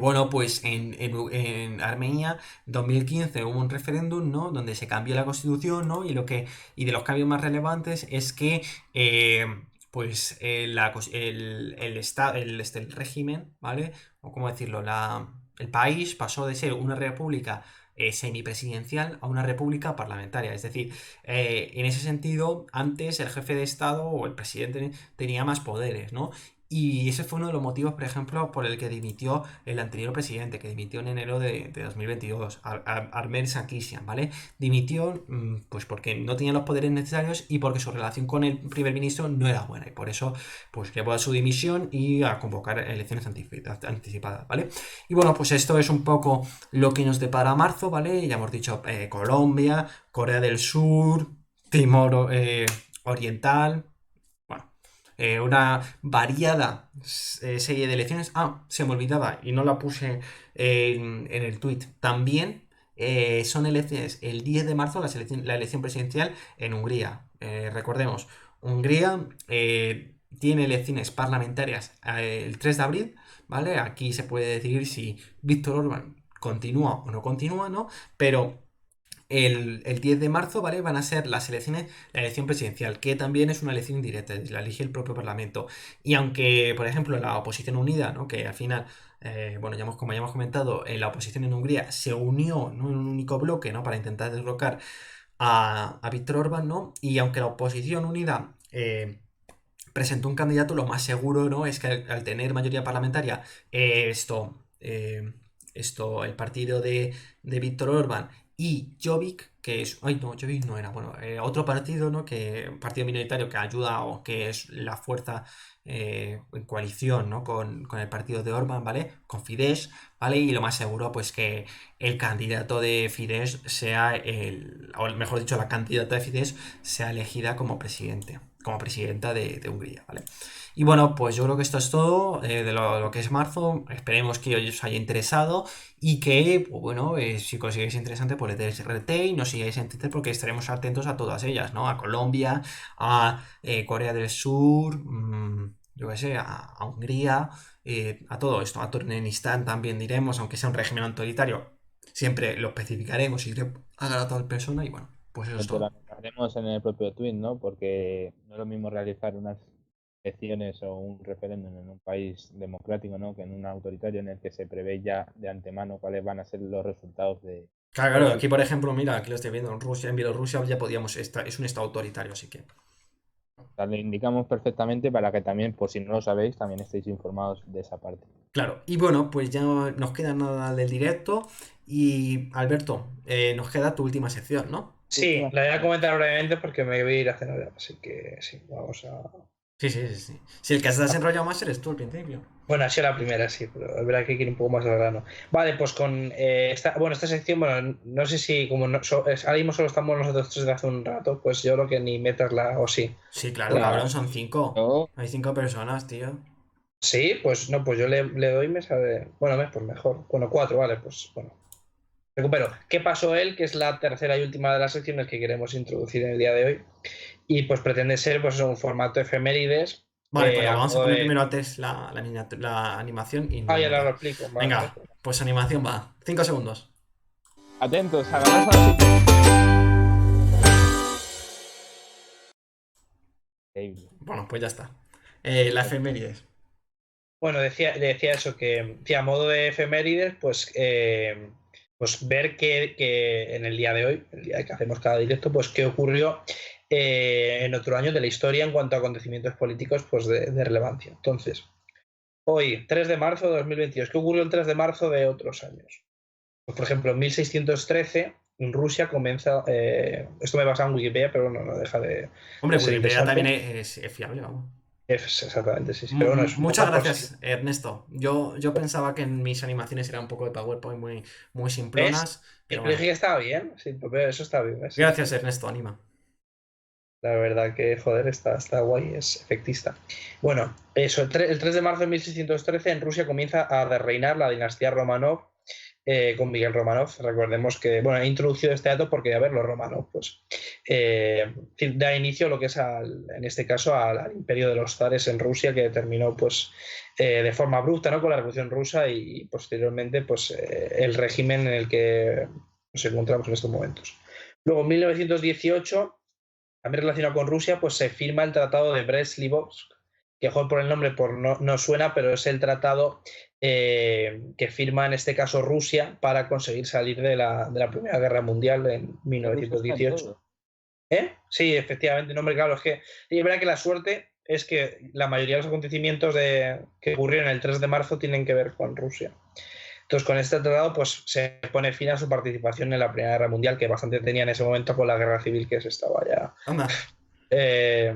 bueno, pues en Armenia 2015 hubo un referéndum, ¿no? Donde se cambió la constitución, ¿no? Y de los cambios más relevantes es que eh, pues el régimen, ¿vale? O cómo decirlo, el país pasó de ser una república semipresidencial a una república parlamentaria. Es decir, en ese sentido, antes el jefe de Estado o el presidente tenía más poderes, ¿no? Y ese fue uno de los motivos, por ejemplo, por el que dimitió el anterior presidente, que dimitió en enero de 2022, Armen Sarkisian, ¿vale? Dimitió pues porque no tenía los poderes necesarios y porque su relación con el primer ministro no era buena. Y por eso, pues llevó a su dimisión y a convocar elecciones anticipadas, ¿vale? Y bueno, pues esto es un poco lo que nos depara marzo, ¿vale? Ya hemos dicho Colombia, Corea del Sur, Timor Oriental. Bueno, una variada serie de elecciones. Ah, se me olvidaba y no la puse en el tweet. También son elecciones el 10 de marzo, la elección presidencial en Hungría. Recordemos, Hungría tiene elecciones parlamentarias el 3 de abril, ¿vale? Aquí se puede decidir si Víctor Orbán continúa o no continúa, ¿no? Pero el 10 de marzo, ¿vale? Van a ser las elecciones, la elección presidencial, que también es una elección indirecta, la elige el propio Parlamento. Y aunque, por ejemplo, la oposición unida, ¿no? Que al final, bueno, como ya hemos comentado, la oposición en Hungría se unió, ¿no? En un único bloque, ¿no? Para intentar derrocar a Víctor Orbán, ¿no? Y aunque la oposición unida presentó un candidato, lo más seguro, ¿no? Es que al tener mayoría parlamentaria, el partido de Víctor Orbán y Jobbik, que es. Ay, no, Jobbik no era. Bueno, otro partido, ¿no? Partido minoritario que ayuda o que es la fuerza en coalición, ¿no? Con el partido de Orbán, ¿vale? Con Fidesz, ¿vale? Y lo más seguro, pues que el candidato de Fidesz sea o mejor dicho, la candidata de Fidesz sea elegida como presidente, como presidenta de Hungría, ¿vale? Y bueno, pues yo creo que esto es todo de lo que es marzo. Esperemos que os haya interesado y que, pues bueno, si consideráis interesante, pues le deis RT y nos sigáis en Twitter porque estaremos atentos a todas ellas, ¿no? A Colombia, a Corea del Sur, yo qué sé, a Hungría, a todo esto, a Turkmenistán también diremos, aunque sea un régimen autoritario, siempre lo especificaremos y diré a tal persona y bueno, pues eso es Te lo todo. anotaremos en el propio tweet, ¿no? Porque no es lo mismo realizar unas elecciones o un referéndum en un país democrático, ¿no? Que en un autoritario en el que se prevé ya de antemano cuáles van a ser los resultados de Claro, los claro, aquí por sitios. ejemplo, mira, aquí lo estoy viendo en Rusia, en Bielorrusia ya podíamos estar, es un estado autoritario, así que. O sea, le indicamos perfectamente para que también, por si no lo sabéis, también estéis informados de esa parte. Claro, y bueno, pues ya no nos queda nada del directo. Y Alberto, nos queda tu última sección, ¿no? Sí, la voy a comentar brevemente porque me voy a ir a cenar, así que sí, vamos a. Sí, sí, sí, sí. Si el que se has enrollado más eres tú al principio. Bueno, ha sido la primera, sí, pero es verdad que quiere un poco más al grano. Vale, pues con esta sección, bueno, no sé si como ahora mismo solo estamos nosotros tres de hace un rato, pues yo creo que ni meterla o sí. Sí, claro, La, cabrón, son 5. Yo, Hay 5 personas, tío. sí, pues no, pues yo le doy mesa de. Bueno, pues mejor. Bueno, cuatro, vale, pues bueno. Recupero. ¿Qué pasó él? Que es la tercera y última de las secciones que queremos introducir en el día de hoy. Y pues pretende ser pues un formato efemérides Vale, pero a vamos a modo poner de. primero antes la animación y Ah, luego ya ahora lo meta. explico. Vale, no hay Venga, problema. pues animación va. 5 segundos. atentos, agarraos a los cinturones. Increíble. Bueno, pues ya está. La efemérides. Bueno, decía eso, que a modo de efemérides, pues ver que en el día de hoy, el día que hacemos cada directo, pues qué ocurrió en otro año de la historia en cuanto a acontecimientos políticos pues de relevancia. Entonces, hoy, 3 de marzo de 2022, ¿qué ocurrió el 3 de marzo de otros años? Pues, por ejemplo, en 1613, en Rusia comienza, esto me basa en Wikipedia, pero no deja Hombre, de ser Wikipedia también interesante. es fiable, vamos. Exactamente, sí, sí, pero bueno, es Muchas mejor por si. gracias, Ernesto. Yo pensaba que en mis animaciones era un poco de PowerPoint muy ¿Ves? simplonas, Yo pero dije bueno. que estaba bien, sí, pues eso está bien, ¿ves? Gracias, Ernesto, anima. La verdad que, joder, está guay, es efectista. Bueno, eso, el 3 de marzo de 1613 en Rusia comienza a reinar la dinastía Romanov con Miguel Romanov. Recordemos que, bueno, he introducido este dato porque, a ver, los Romanov, pues, da inicio a lo que es, en este caso, al imperio de los zares en Rusia, que terminó, pues, de forma abrupta, ¿no? Con la Revolución Rusa y posteriormente, pues, el régimen en el que nos encontramos en estos momentos. Luego, en 1918 también relacionado con Rusia, pues se firma el Tratado de Brest-Litovsk, que mejor por el nombre no suena, pero es el tratado que firma en este caso Rusia para conseguir salir de la Primera Guerra Mundial en Los rusos traen 1918. todo. Sí, efectivamente, nombre claro, es que y es verdad que la suerte es que la mayoría de los acontecimientos que ocurrieron el 3 de marzo tienen que ver con Rusia. Entonces, con este tratado, pues se pone fin a su participación en la Primera Guerra Mundial, que bastante tenía en ese momento con la guerra civil que se estaba ya Anda. eh,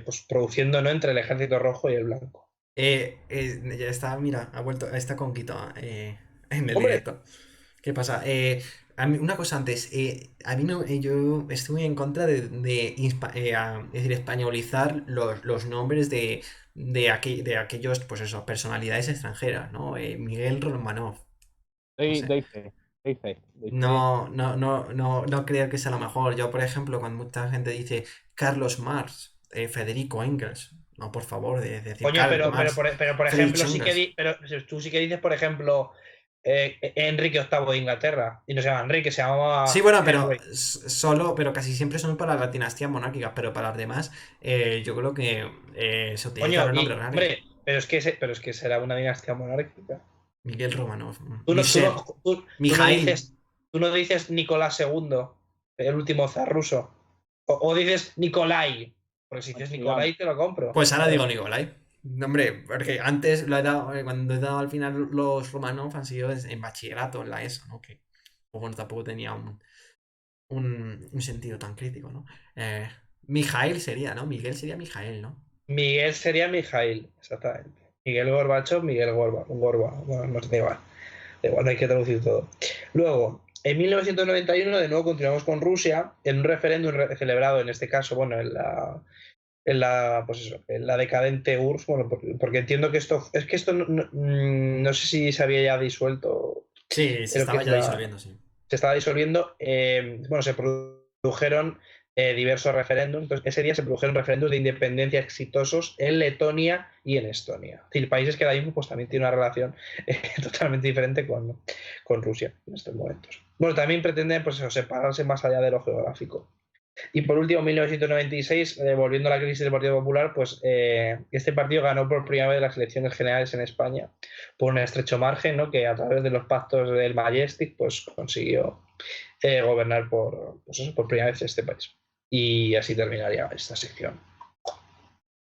pues produciendo, ¿no? Entre el ejército rojo y el blanco. Ya está, mira, ha vuelto, está Conquito en el Hombre, directo. ¿Qué pasa? Una cosa antes, a mí no, yo estoy en contra es decir, españolizar los nombres de aquellos, pues eso, personalidades extranjeras, ¿no? Miguel Romanov, no Doy, sé. doy fe, doy fe, doy fe. No creo que sea lo mejor. Yo, por ejemplo, cuando mucha gente dice Carlos Marx, Federico Engels, no, por favor, de decir coño, Karl pero, Marx, por Friedrich ejemplo, Engels. pero tú sí que dices, por ejemplo, Enrique VIII de Inglaterra, y no se llama Enrique, se Sí, llamaba bueno, pero Henry. pero casi siempre son para las dinastías monárquicas, pero para las demás, yo creo que se utilizan Coño, los nombres reales. hombre, pero es que será una dinastía monárquica. Miguel Romanov, Tú no, tú no, Michel, tú no Mijail. dices, tú no dices Nicolás II, el último zar ruso. O dices Nicolai. Porque si Bueno, dices sigamos. Nicolai, te lo compro. Pues ahora digo ¿Sabes? Nikolai. No, hombre, porque antes lo he dado, cuando he dado al final los Romanov han sido en bachillerato, en la ESO, ¿no? Que pues bueno, tampoco tenía un sentido tan crítico, ¿no? Eh, Mijail sería, ¿no? Miguel sería Mijael, ¿no? Miguel sería Mijail, exactamente. Miguel Gorbachev, Miguel Gorba. Bueno, no da igual. Da igual, no hay que traducir todo. Luego, en 1991, de nuevo continuamos con Rusia, en un referéndum celebrado, en este caso, bueno, pues eso, en la decadente URSS, bueno, porque entiendo que esto no sé si se había ya disuelto Sí, se lo que estaba es ya disolviendo, sí. se estaba disolviendo, bueno, se produjeron diversos referéndums. Entonces, ese día se produjeron referéndums de independencia exitosos en Letonia y en Estonia. Es decir, países que ahora mismo pues, también tienen una relación totalmente diferente con Rusia en estos momentos. Bueno, también pretenden pues, eso, separarse más allá de lo geográfico. Y por último, en 1996, volviendo a la crisis del Partido Popular, pues este partido ganó por primera vez las elecciones generales en España por un estrecho margen, ¿no? Que a través de los pactos del Majestic pues consiguió gobernar por primera vez este país. Y así terminaría esta sección.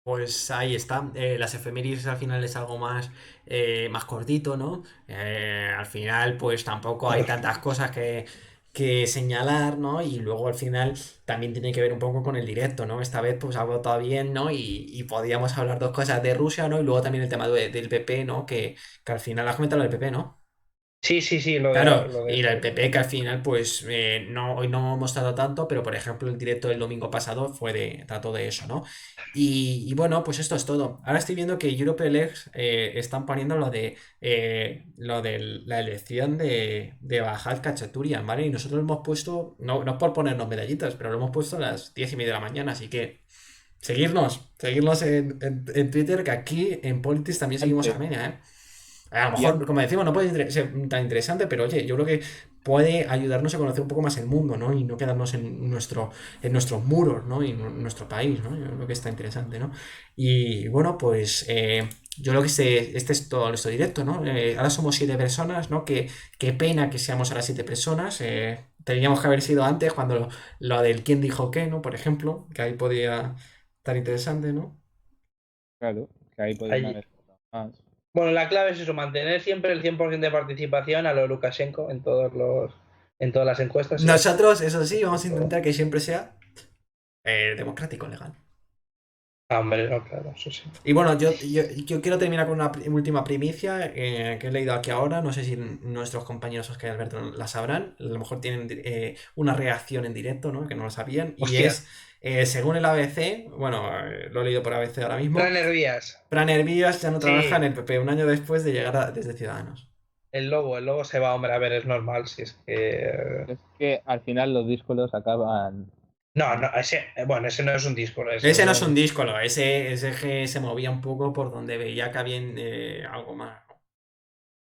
Pues ahí está. Las efemérides al final es algo más cortito, ¿no? Al final, pues tampoco hay tantas cosas que señalar, ¿no? Y luego al final también tiene que ver un poco con el directo, ¿no? Esta vez pues ha votado bien, ¿no? Y podíamos hablar dos cosas de Rusia, ¿no? Y luego también el tema del PP, ¿no? Que al final has comentado lo del PP, ¿no? Sí, sí, sí, lo de, Claro, lo de y el PP que al final, pues, no, hoy no hemos tratado tanto, pero por ejemplo el directo del domingo pasado trató de eso, ¿no? Y bueno, pues esto es todo. Ahora estoy viendo que Europe Elects están poniendo lo de la elección de Bajal Kachaturian, ¿vale? Y nosotros lo hemos puesto, no es por ponernos medallitas, pero lo hemos puesto a las 10:30 de la mañana, así que seguirnos en Twitter, que aquí en Politics también seguimos a Antes, Menia, ¿eh? A lo y mejor, antes, como decimos, no puede ser tan interesante, pero oye, yo creo que puede ayudarnos a conocer un poco más el mundo, ¿no? Y no quedarnos en nuestros muros, ¿no? Y en nuestro país, ¿no? Yo creo que está interesante, ¿no? Y bueno, pues yo creo que este es todo nuestro directo, ¿no? Ahora somos 7 personas, ¿no? Qué pena que seamos ahora 7 personas. Teníamos que haber sido antes, cuando lo del quién dijo qué, ¿no? Por ejemplo, que ahí podía estar interesante, ¿no? claro, que ahí podrían allí. haber más. Bueno, la clave es eso, mantener siempre el 100% de participación a lo Lukashenko en todas las encuestas y ya está. Nosotros, eso sí, vamos a Todo. intentar que siempre sea democrático, legal. Ah, hombre, no, claro, eso sí. Y bueno, yo quiero terminar con una última primicia que he leído aquí ahora. No sé si nuestros compañeros Oscar y Alberto la sabrán. A lo mejor tienen una reacción en directo, ¿no? Que no lo sabían. Y Hostia, es, según el ABC, bueno, lo he leído por ABC ahora mismo, Fran Hervías. Fran Hervías ya no trabaja en Sí, el PP un año después de llegar desde Ciudadanos. el lobo se va, hombre, a ver, es normal, si es que... Es que al final los díscolos acaban. No, no, ese no es un disco, ese es Ese no es un un... díscolo, ese que se movía un poco por donde veía que había algo más.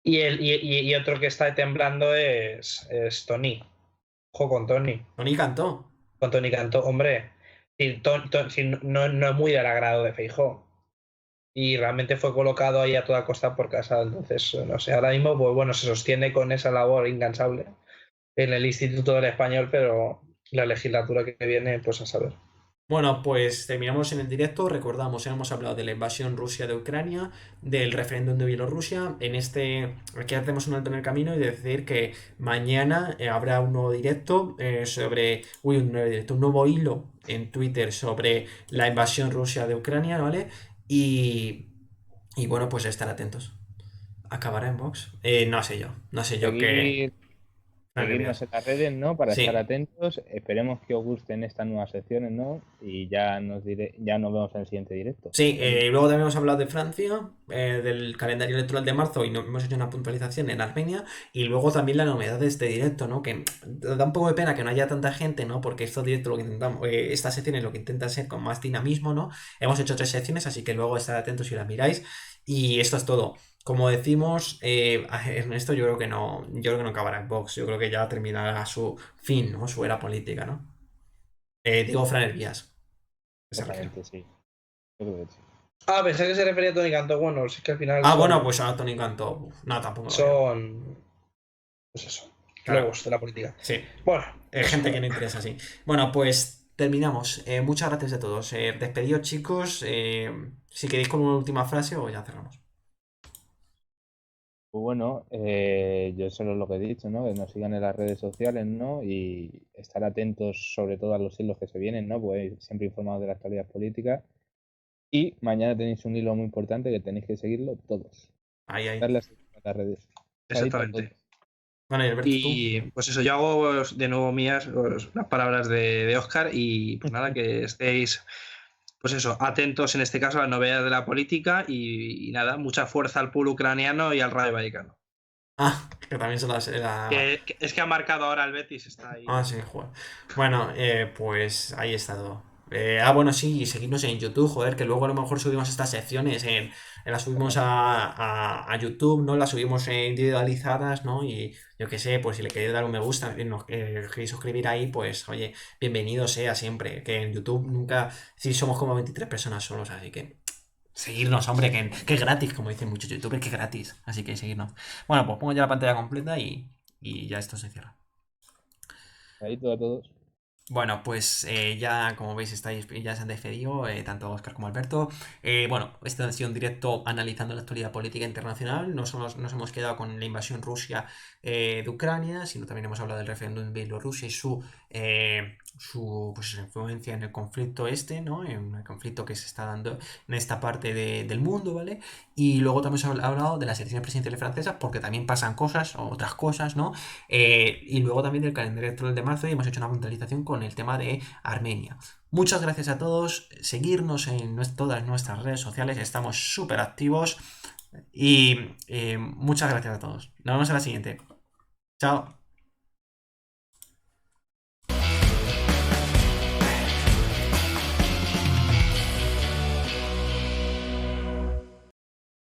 Y otro que está temblando es Tony. Ojo con Tony. Tony cantó. Con Tony Cantó, hombre. Si no es muy del agrado de Feijóo. Y realmente fue colocado ahí a toda costa por casa. Entonces, no sé, ahora mismo, pues bueno, se sostiene con esa labor incansable en el Instituto del Español, pero la legislatura que viene, pues a saber. Bueno, pues terminamos en el directo. Recordamos, hemos hablado de la invasión Rusia de Ucrania, del referéndum de Bielorrusia. Aquí hacemos un alto en el camino y decir que mañana habrá un nuevo directo un nuevo directo, un nuevo hilo en Twitter sobre la invasión Rusia de Ucrania, ¿vale? Y, y bueno, pues estar atentos. ¿Acabará en Vox? No sé yo qué. Seguir Fran Seguirnos Rivas. en las redes, ¿no? Para estar Sí. atentos. Esperemos que os gusten estas nuevas secciones, ¿no? Y ya nos vemos en el siguiente directo. Sí, Venga, luego también hemos hablado de Francia, del calendario electoral de marzo y hemos hecho una puntualización en Armenia y luego también la novedad de este directo, ¿no? Que da un poco de pena que no haya tanta gente, ¿no? Porque estos directos lo que intentamos, estas secciones lo que intentan ser con más dinamismo, ¿no? Hemos hecho 3 secciones, así que luego estar atentos si las miráis y esto es todo. Como decimos, Ernesto, yo creo que no acabará en Vox, yo creo que ya terminará su fin, ¿no? Su era política, ¿no? Digo, Fran Elías, que se refiere. exactamente, sí. Yo creo que sí. Ah, pensé que se refería a Tony Cantó. Bueno, sí que al final Ah, bueno, pues a Tony Cantó. No, tampoco lo veo. son, pues eso, Claro, lobos de la política. sí. Bueno, pues Gente que no interesa, sí. Bueno, pues terminamos. Muchas gracias a todos. Despedidos, chicos. Si queréis con una última frase o ya cerramos. Pues bueno, yo solo lo que he dicho, ¿no? Que nos sigan en las redes sociales, ¿no? Y estar atentos sobre todo a los hilos que se vienen, ¿no? Pues siempre informados de la actualidad política. Y mañana tenéis un hilo muy importante que tenéis que seguirlo todos. Ahí, ahí. Darle a seguir a las redes. Chaito a todos. exactamente. Bueno, y Alberto, tú. Y pues eso, yo hago de nuevo mías las palabras de Oscar y pues nada, que estéis, pues eso, atentos en este caso a las novedades de la política y nada, mucha fuerza al pueblo ucraniano y al Rayo Vallecano. Ah, que también se las. Es que ha marcado ahora el Betis, está Ah, ahí. sí, joder. Bueno, pues ahí está todo. Bueno, sí, y seguidnos en YouTube, joder, que luego a lo mejor subimos estas secciones, las subimos a YouTube, ¿no? Las subimos individualizadas, ¿no? Y yo qué sé, pues si le queréis dar un me gusta, nos queréis suscribir ahí, pues oye, bienvenido sea siempre, que en YouTube nunca, sí, somos como 23 personas solos, así que seguirnos, hombre, que es gratis, como dicen muchos youtubers, que es gratis, así que seguirnos. Bueno, pues pongo ya la pantalla completa y ya esto se cierra. Chaito a todos. Bueno, pues ya como veis ya se han despedido tanto Oscar como Alberto. Bueno, este ha sido un directo analizando la actualidad política internacional. No solo nos hemos quedado con la invasión Rusia de Ucrania, sino también hemos hablado del referéndum en Bielorrusia y su pues, influencia en el conflicto este, ¿no? En el conflicto que se está dando en esta parte del mundo, ¿vale? Y luego también hemos hablado de las elecciones presidenciales francesas, porque también pasan cosas, o otras cosas, ¿no? Y luego también del calendario electoral de marzo y hemos hecho una puntualización con el tema de Armenia. Muchas gracias a todos, seguirnos en todas nuestras redes sociales, estamos súper activos y muchas gracias a todos. Nos vemos en la siguiente. Chao.